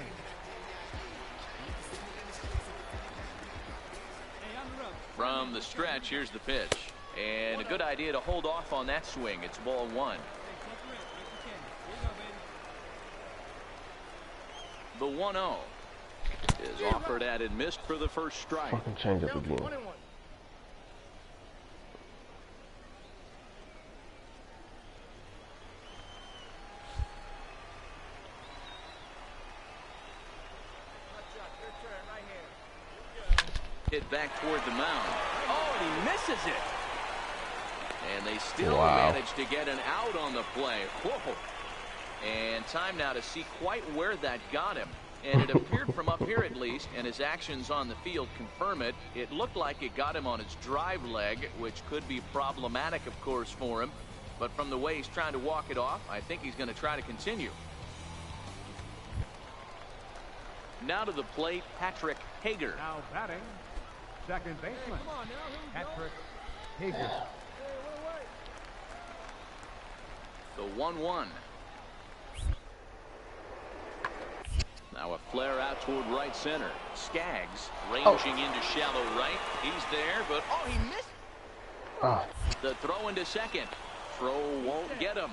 B: From the stretch, here's the pitch. And a good idea to hold off on that swing. It's ball 1. The 1-0 is offered at and missed for the first strike.
A: Fucking change up again.
B: Hit back toward the mound. Oh, and he misses it. And they still
A: Wow.
B: manage to get an out on the play. Whoa. And time now to see quite where that got him. And it appeared from up here at least, and his actions on the field confirm it. It looked like it got him on his drive leg, which could be problematic, of course, for him. But from the way he's trying to walk it off, I think he's going to try to continue. Now to the plate, Patrick Hager.
E: Now batting, second baseman, Patrick Hager.
B: The 1-1. Now a flare out toward right center. Skaggs ranging into shallow right. He's there, but oh, he missed.
A: Ah.
B: The throw into second. Throw won't get him.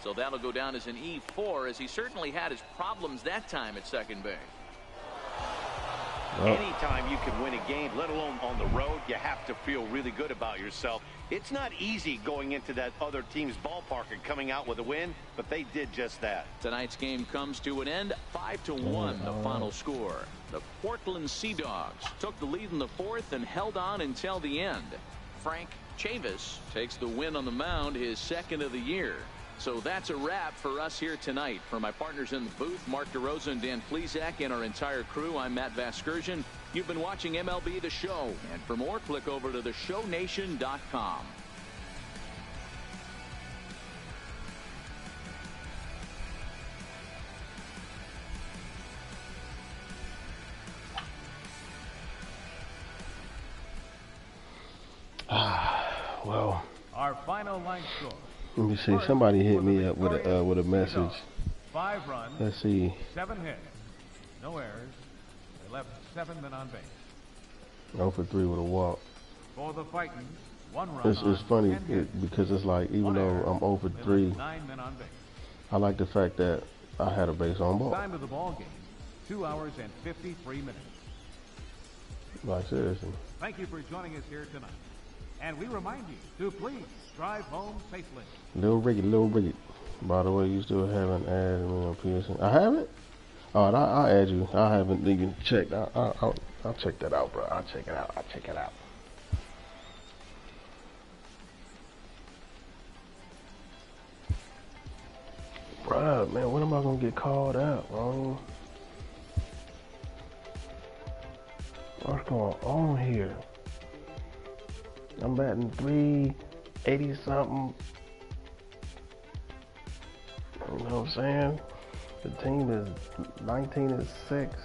B: So that'll go down as an E4, as he certainly had his problems that time at second base.
C: Anytime you can win a game, let alone on the road, you have to feel really good about yourself. It's not easy going into that other team's ballpark and coming out with a win, but they did just that.
B: Tonight's game comes to an end, 5-1, the final score. The Portland Sea Dogs took the lead in the fourth and held on until the end. Frank Chavis takes the win on the mound, his second of the year. So that's a wrap for us here tonight. For my partners in the booth, Mark DeRosa and Dan Plesac, and our entire crew, I'm Matt Vasgersian. You've been watching MLB The Show. And for more, click over to theshownation.com.
A: Well,
E: Our final line score.
A: let me see. Somebody hit me up with a message.
E: 5 runs.
A: Let's see.
E: 7 hits. No errors. They left 7 men on base.
A: 0 for 3 with a walk.
E: For the Titans, 1 run.
A: It's funny because it's like, even though I'm 0 for 3,
E: 9 men on base.
A: I like the fact that I had a base on ball.
E: Time of the ball game, 2 hours and 53 minutes.
A: Like, seriously.
E: Thank you for joining us here tonight. And we remind you to please drive home safely.
A: Little Ricky. By the way, you still haven't added me on PSN. I haven't? Oh, I'll add you. I haven't even checked. I'll check that out, bro. I'll check it out. Bruh, man, when am I gonna get called out, bro? What's going on here? I'm batting 380 something. You know what I'm saying? The team is 19-6.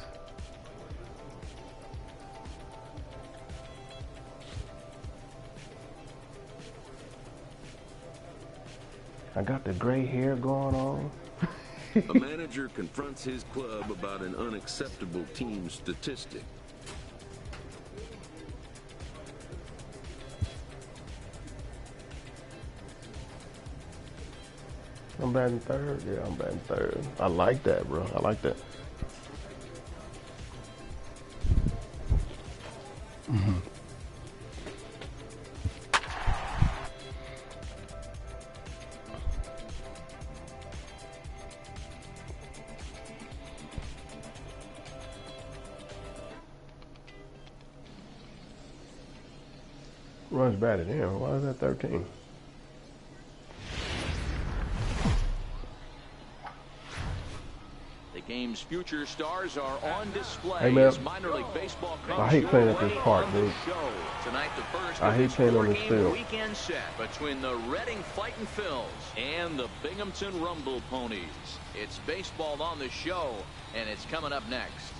A: I got the gray hair going on.
H: A manager confronts his club about an unacceptable team statistic.
A: I'm batting third. Yeah, I'm batting third. I like that, bro. I like that. Runs batted in. Why is that 13?
B: The game's future stars are on display.
A: Hey, man.
B: As minor league baseball comes
A: I hate playing at this
B: your
A: park,
B: way on the
A: dude.
B: show. Tonight, the first
A: I
B: of
A: hate
B: this
A: playing on this
B: four-game
A: field.
B: weekend set between the Reading Fightin' Phils and the Binghamton Rumble Ponies. It's baseball on the show, and it's coming up next.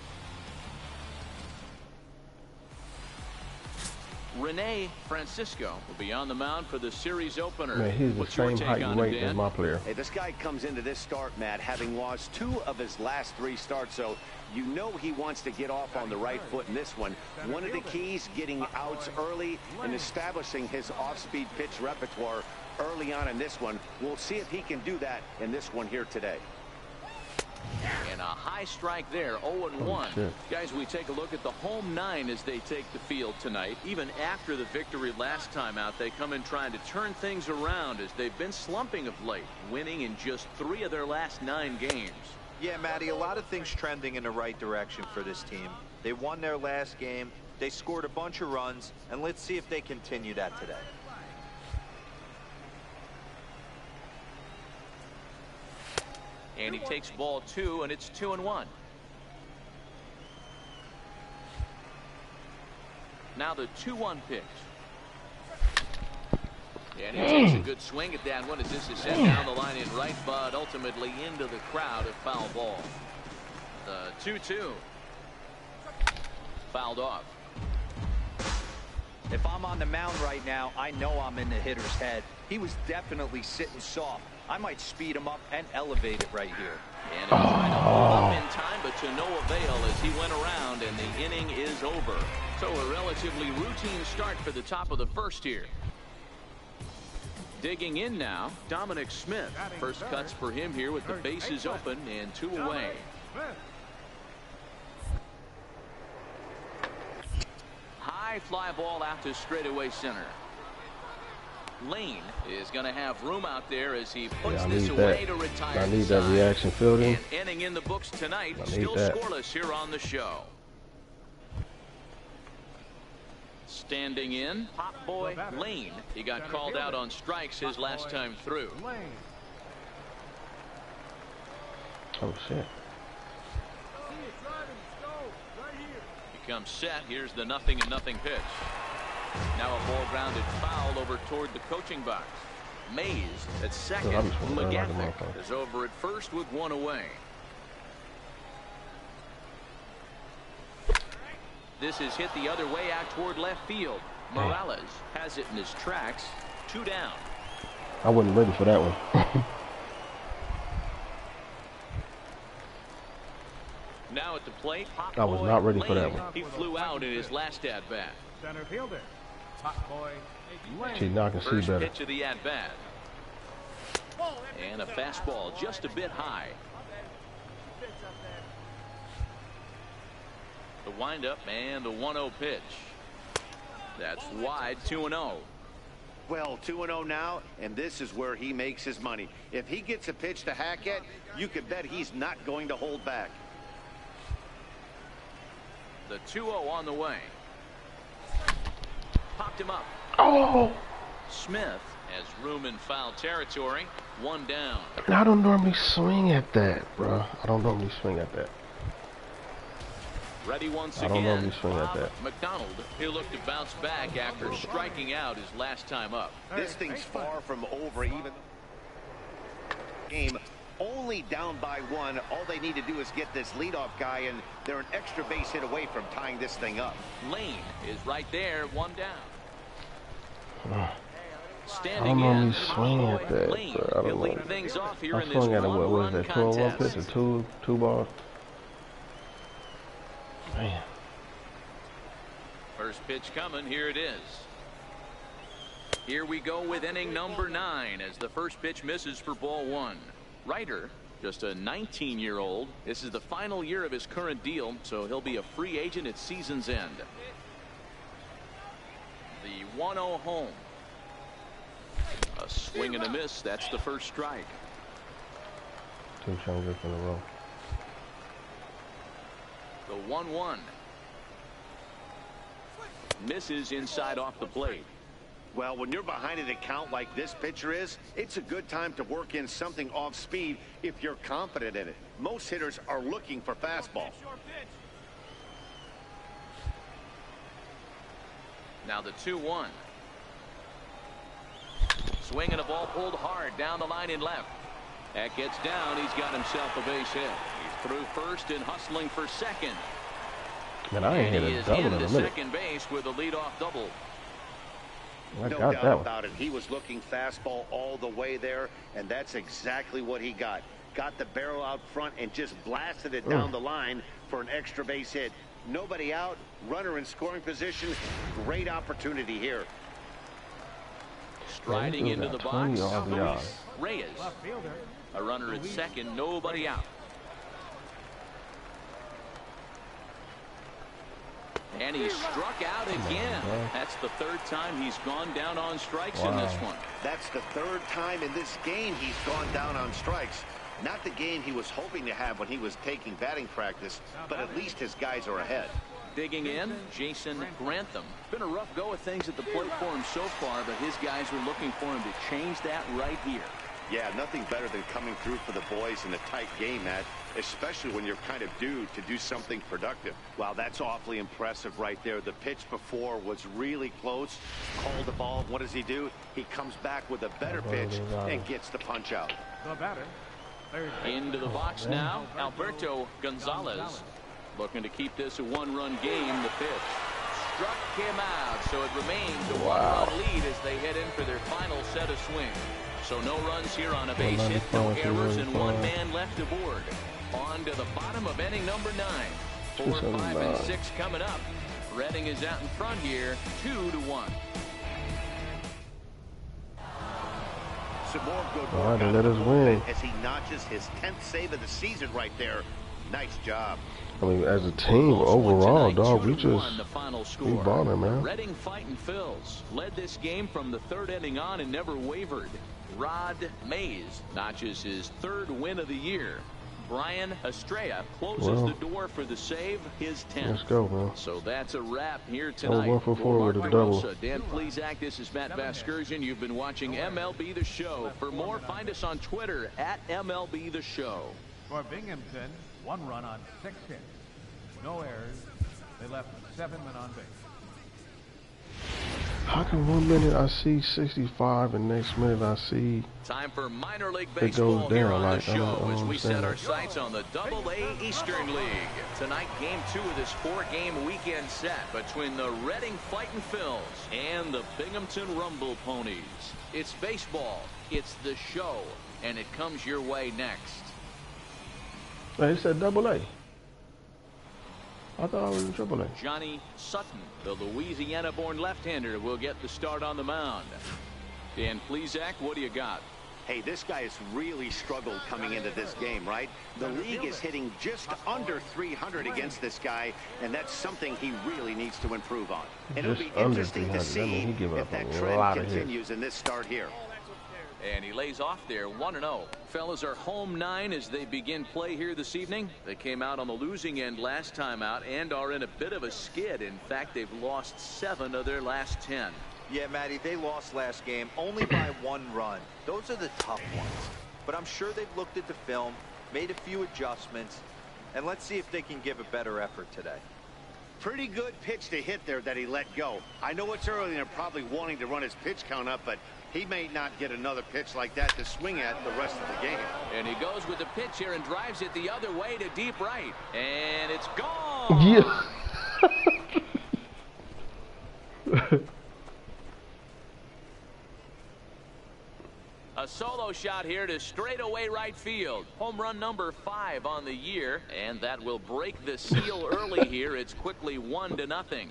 B: Rene Francisco will be on the mound for the series opener.
A: Man, he's the
B: What's your
A: same
B: take
A: height
B: on
A: and
B: him,
A: weight as
B: Dan?
A: my player.
C: Hey, this guy comes into this start, Matt, having lost 2 of his last 3 starts, so you know he wants to get off on the right foot in this one. One of the keys, getting outs early and establishing his off-speed pitch repertoire early on in this one. We'll see if he can do that in this one here today.
B: And a high strike there, 0-1.
A: shit.
B: Guys, we take a look at the home 9 as they take the field tonight. Even after the victory last time out, they come in trying to turn things around as they've been slumping of late, winning in just 3 of their last 9 games.
D: Yeah, Matty, a lot of things trending in the right direction for this team. They won their last game, they scored a bunch of runs, and let's see if they continue that today.
B: And he takes ball 2, and it's 2-1. Now the 2-1 pitch. And he takes a good swing at that one as this is sent down the line in right, but ultimately into the crowd, a foul ball. The 2-2. Fouled off.
F: If I'm on the mound right now, I know I'm in the hitter's head. He was definitely sitting soft. I might speed him up and elevate it right here.
B: And he was trying to hold up in time, but to no avail as he went around, and the inning is over. So a relatively routine start for the top of the first here. Digging in now, Dominic Smith. First cuts for him here with the bases open and 2 away. high fly ball out to straightaway center. Layne is going to have room out there as he puts this away to retire.
A: I need that reaction fielding.
B: And inning in the books tonight, still scoreless here on the show. Standing in, Pop Boy Layne. He got called out on strikes his last time through.
A: Oh, shit.
B: He comes set. Here's the 0-0 pitch. Now a ball grounded foul over toward the coaching box. Mays at second. McGathick is over at first with one away. This is hit the other way out toward left field. Morales has it in his tracks. 2 down.
A: I wasn't ready for that one.
B: Now at the plate,
A: I was not ready for that one.
B: He flew out in his last at bat.
E: Center fielder, Pop Boy Layne.
A: See, now I can see
B: First
A: better.
B: pitch of the at bat. And a fastball just a bit high. The windup and the 1-0 pitch. That's wide. 2-0.
C: Well, 2-0 now, and this is where he makes his money. If he gets a pitch to hack at, you can bet he's not going to hold back.
B: The 2-0 on the way. Popped him up.
A: Oh!
B: Smith has room in foul territory. 1 down.
A: I don't normally swing at that, bro. I don't normally swing at that.
B: Ready once again.
A: I don't normally swing at that.
B: McDonald, he'll look to bounce back after striking out his last time up.
C: This thing's far from over. Even game only down by 1. All they need to do is get this leadoff guy, and they're an extra base hit away from tying this thing up.
B: Layne is right there. 1 down.
A: I
B: Standing
A: don't normally
B: in,
A: swing at that,
B: Layne.
A: bro. I
B: He'll
A: don't
B: lead
A: know.
B: things off here
A: I
B: in this
A: swung at a, what was
B: one-run
A: that, 12-1
B: contest.
A: pitch or two balls? Man.
B: First pitch coming. Here it is. Here we go with inning number 9 as the first pitch misses for ball 1. Ryder, just a 19-year-old. This is the final year of his current deal, so he'll be a free agent at season's end. The 1-0 home. A swing and a miss. That's the first strike.
A: 2 changes in a row.
B: The 1-1. Misses inside off the plate.
C: Well, when you're behind an account like this pitcher is, it's a good time to work in something off speed if you're confident in it. Most hitters are looking for fastball.
B: Now the 2-1. Swinging a ball pulled hard down the line in left. That gets down. He's got himself a base hit. He's through first and hustling for second.
A: Man, I ain't hit a double in a minute.
B: Second base with a leadoff double.
A: I
C: No
A: got
C: doubt
A: that one.
C: about it. He was looking fastball all the way there, and that's exactly what he got. Got the barrel out front and just blasted it down the line for an extra base hit. Nobody out, runner in scoring position. Great opportunity here.
B: Striding into the box,
A: RBI.
B: Reyes. A runner at second, nobody out. And he struck out again. That's the 3rd time he's gone down on strikes in this one.
C: That's the 3rd time in this game he's gone down on strikes. Not the game he was hoping to have when he was taking batting practice, but at least his guys are ahead.
B: Digging in, Jason Grantham. Been a rough go of things at the plate for him so far, but his guys are looking for him to change that right here.
C: Yeah, nothing better than coming through for the boys in a tight game, Matt, especially when you're kind of due to do something productive. Wow, that's awfully impressive right there. The pitch before was really close. Called the ball. What does he do? He comes back with a better pitch and gets the punch out.
E: The batter.
B: Into the box now, Alberto Gonzalez. Looking to keep this a 1-run game. The pitch struck him out, so it remains a 1-run lead as they head in for their final set of swings. So no runs here on a base hit, no errors, and 1 man left aboard. On to the bottom of inning number 9. 4, 5, and 6 coming up. Redding is out in front here, 2-1.
C: Some more good
A: All right,
C: work
A: let us win.
C: as he notches his 10th save of the season right there. Nice job.
A: I mean, as a team, overall, dog, we balling, man.
B: Reading Fighting Phils led this game from the third inning on and never wavered. Rod Mays notches his third win of the year. Brian Estrella closes the door for the save, his 10th.
A: Let's go, man.
B: So that's a wrap here tonight.
A: 1 for 4 with a double.
B: Dan Plesac, this is Matt Vasgersian. You've been watching MLB The Show. For more, find us on Twitter at MLB The Show.
E: For Binghamton, 1 run on 6 hits. No errors. They left 7 men on base.
A: How come 1 minute I see 65 and next minute I see
B: time for minor league
A: it
B: baseball
A: goes
B: here
A: down?
B: on
A: Like,
B: the show as we set
A: understand
B: our
A: that.
B: sights on the Double-A Eastern League. Tonight, game 2 of this 4-game weekend set between the Reading Fighting Phils and the Binghamton Rumble Ponies. It's baseball, it's the show, and it comes your way next.
A: Hey, it said Double-A. I thought I was in Triple-A.
B: Johnny Sutton, the Louisiana-born left-hander, will get the start on the mound. Dan Plesac, what do you got?
C: Hey, this guy has really struggled coming into this game, right? The league is hitting just under 300 against this guy, and that's something he really needs to improve on. And it'll be interesting to see if that trend continues in this start here.
B: And he lays off there, 1-0. Fellas are home 9 as they begin play here this evening. They came out on the losing end last time out and are in a bit of a skid. In fact, they've lost 7 of their last 10.
D: Yeah, Matty, they lost last game only by 1 run. Those are the tough ones. But I'm sure they've looked at the film, made a few adjustments, and let's see if they can give a better effort today.
C: Pretty good pitch to hit there that he let go. I know it's early and they're probably wanting to run his pitch count up, but he may not get another pitch like that to swing at the rest of the game.
B: And he goes with the pitch here and drives it the other way to deep right. And it's gone.
A: Yeah.
B: A solo shot here to straightaway right field. Home run number 5 on the year. And that will break the seal early here. It's quickly 1-0.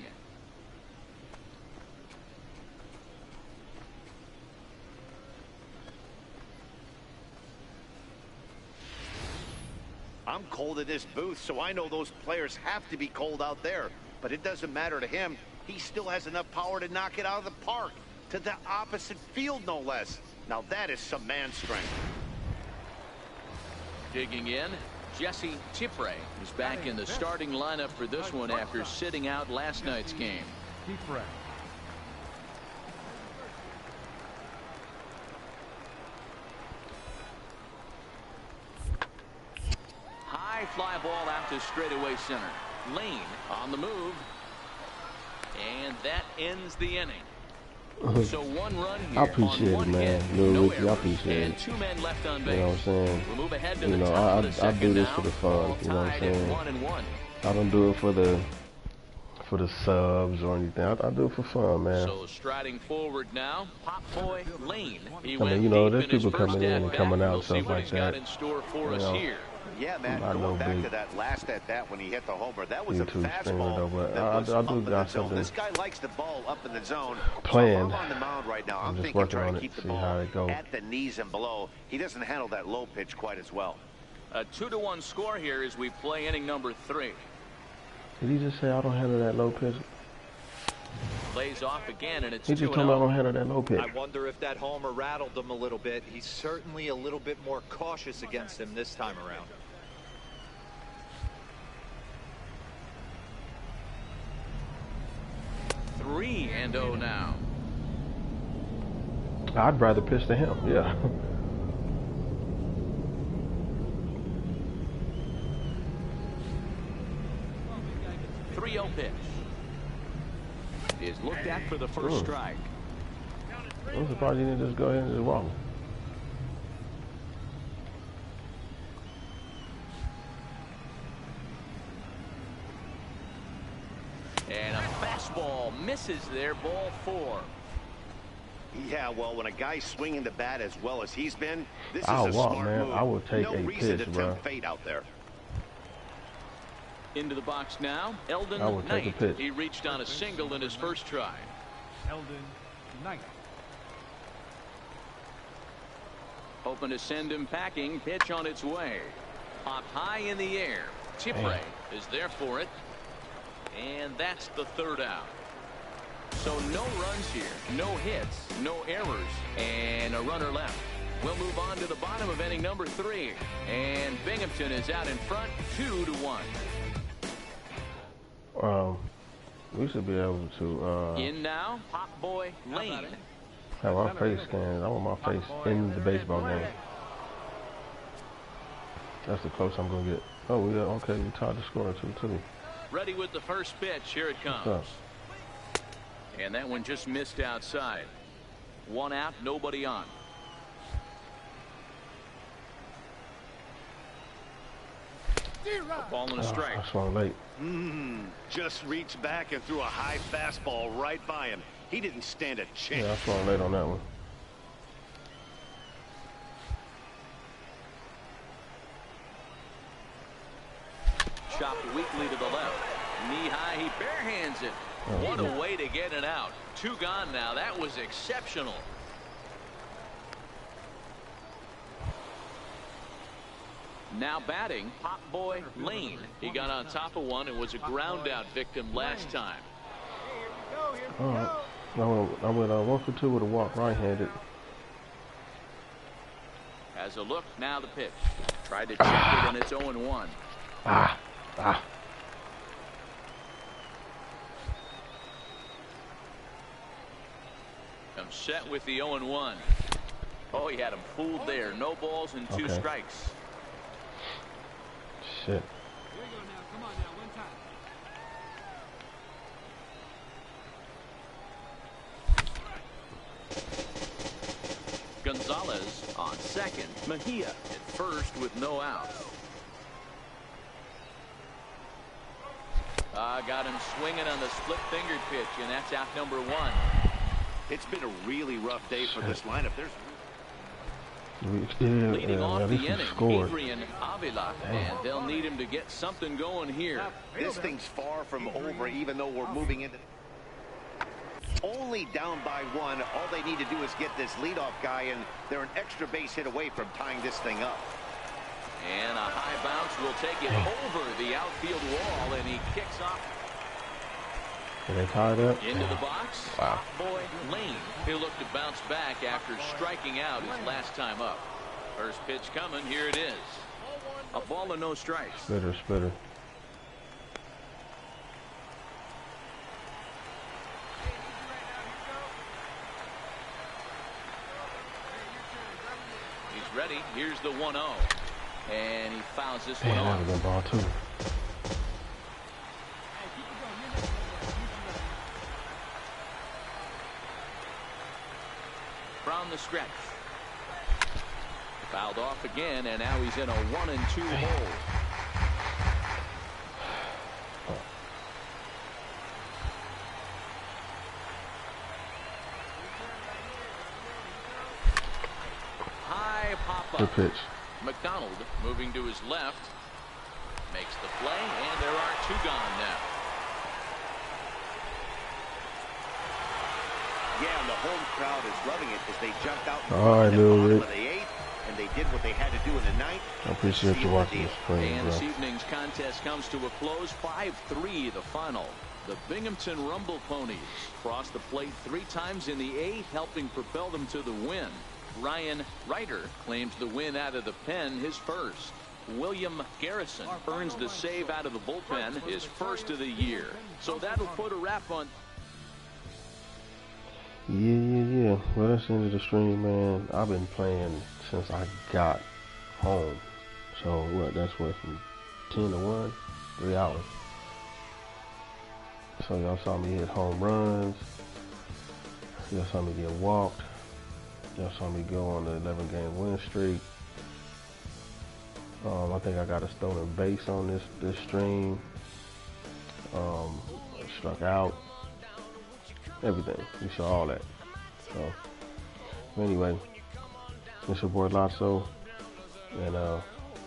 C: I'm cold in this booth, so I know those players have to be cold out there. But it doesn't matter to him. He still has enough power to knock it out of the park. To the opposite field, no less. Now that is some man strength.
B: Digging in, Jesse Tipre is back in the starting lineup for this one after sitting out last night's game.
E: Tipre.
B: High fly ball out to straightaway center. Layne on the move. And that ends the inning. So 1 run here.
A: I appreciate it, man. Little Ricky, I appreciate
B: and
A: it.
B: 2 men left on base.
A: You know what I'm saying?
B: We'll move ahead to
A: You
B: the
A: know,
B: top of the
A: I
B: second
A: do this
B: now.
A: for the fun.
B: All
A: You know what I'm
B: tied at
A: saying?
B: 1-1.
A: I don't do it for the subs or anything. I do it for fun, man.
B: So striding forward now, Pop Boy Layne.
A: I mean, you know, there's people coming in and
B: at-bat.
A: coming out,
B: We'll
A: stuff
B: see what
A: like
B: he's got
A: that.
B: in store for
A: You
B: us
A: know.
B: here.
C: Yeah, man,
A: I know
C: going back
A: big
C: to that last at-bat when he hit the homer, that was a
A: YouTube streamer,
C: fastball
A: though, but
C: that was
A: I
C: up
A: do
C: in the
A: got
C: zone.
A: something
C: This guy likes the ball up in the zone.
A: planned.
C: So if I'm on the mound right now,
A: I'm
C: I'm
A: just
C: thinking
A: working
C: try
A: on
C: to
A: it,
C: keep the
A: see
C: ball
A: how it goes.
C: at the knees and below. He doesn't handle that low pitch quite as well.
B: A 2-1 score here as we play inning number 3.
A: Did he just say I don't handle that low pitch?
B: Lays off again, and it's
A: He just told me I
B: 2-0.
A: don't handle that low pitch.
D: I wonder if that homer rattled him a little bit. He's certainly a little bit more cautious against him this time around.
B: Three and 0 now.
A: I'd rather pitch to him, yeah.
B: Pitch is looked at for the first strike.
A: I'm surprised you didn't just go ahead and just walk him.
B: And a fastball misses there, ball 4.
C: Yeah, well, when a guy's swinging the bat as well as he's been, this is
A: I'll
C: a
A: walk,
C: smart
A: man.
C: move.
A: I will take
C: no
A: a
C: reason
A: pitch,
C: to
A: bro.
C: tempt fate out there.
B: Into the box now, Eldon
A: I will take a
B: Knight.
A: pitch.
B: He reached on a single in his first try.
E: Eldon Knight.
B: Hoping to send him packing. Pitch on its way. Popped high in the air. HITTER is there for it. And that's the third out. So no runs here, no hits, no errors, and a runner left. We'll move on to the bottom of inning number 3. And Binghamton is out in front, 2-1.
A: We should be able to
B: in now, Pop Boy Layne.
A: have our face scanned. I want my face in the baseball game. That's the close I'm gonna get. Oh yeah, okay, we tied the score 2-2.
B: Ready with the first pitch. Here it comes. And that one just missed outside. 1 out, nobody on. A ball and a strike.
A: I swung late.
C: Just reached back and threw a high fastball right by him. He didn't stand a chance.
A: Yeah, I swung late on that one.
B: Chopped weakly to the left. Knee high, he barehands it. What a way to get it out. 2 gone now. That was exceptional. Now batting, Pop Boy Layne. He got on top of one and was a ground out victim last time.
A: All right. I went 1 for 2 with a walk, right-handed.
B: Has a look, now the pitch. Tried to check it, and it's 0-1. I'm set with the 0-1. Oh, he had him fooled there. No balls and 2 strikes.
A: Shit.
G: Here we go now. Come on now. One time.
B: Gonzalez on second. Mejia at first with no out. Got him swinging on the split fingered pitch, and that's out number 1.
C: It's been a really rough day for this lineup. There's
B: leading off the inning, Adrian Avila, and they'll need him to get something going here.
C: This thing's far from over, even though we're moving into only down by 1. All they need to do is get this leadoff guy, and they're an extra base hit away from tying this thing up.
B: And a high bounce will take it over the outfield wall, and he kicks off.
A: Are they tied up?
B: Into the box.
A: Wow.
B: Boy Layne. He'll look to bounce back after striking out his last time up. First pitch coming. Here it is. A ball and no strikes.
A: Spitter.
B: He's ready. Here's the 1-0. And he fouls this one
A: that
B: off.
A: was a good ball too.
B: From the stretch. Fouled off again, and now he's in a 1-2 hole. High pop-up.
A: Good pitch.
B: McDonald moving to his left. Makes the play, and there are 2 gone now.
C: Yeah, and the home crowd is loving it as they jumped out
A: I knew it.
C: of the 8th, and they did what they had to do in the 9th.
A: I appreciate you watching this screen,
B: And
A: bro.
B: this evening's contest comes to a close. 5-3 the final. The Binghamton Rumble Ponies crossed the plate 3 times in the 8th, helping propel them to the win. Ryan Ryder claims the win out of the pen, his first. William Garrison earns the save out of the bullpen, his first of the year. So that'll put a wrap on.
A: Yeah. Well, that's the end of the stream, man. I've been playing since I got home. So what? That's what, from 10 to 1, 3 hours. So y'all saw me hit home runs. Y'all saw me get walked. Y'all saw me go on the 11-game win streak. I think I got a stolen base on this stream. Struck out. Everything. You saw all that. So anyway, it's your boy Lotso, and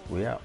A: we out.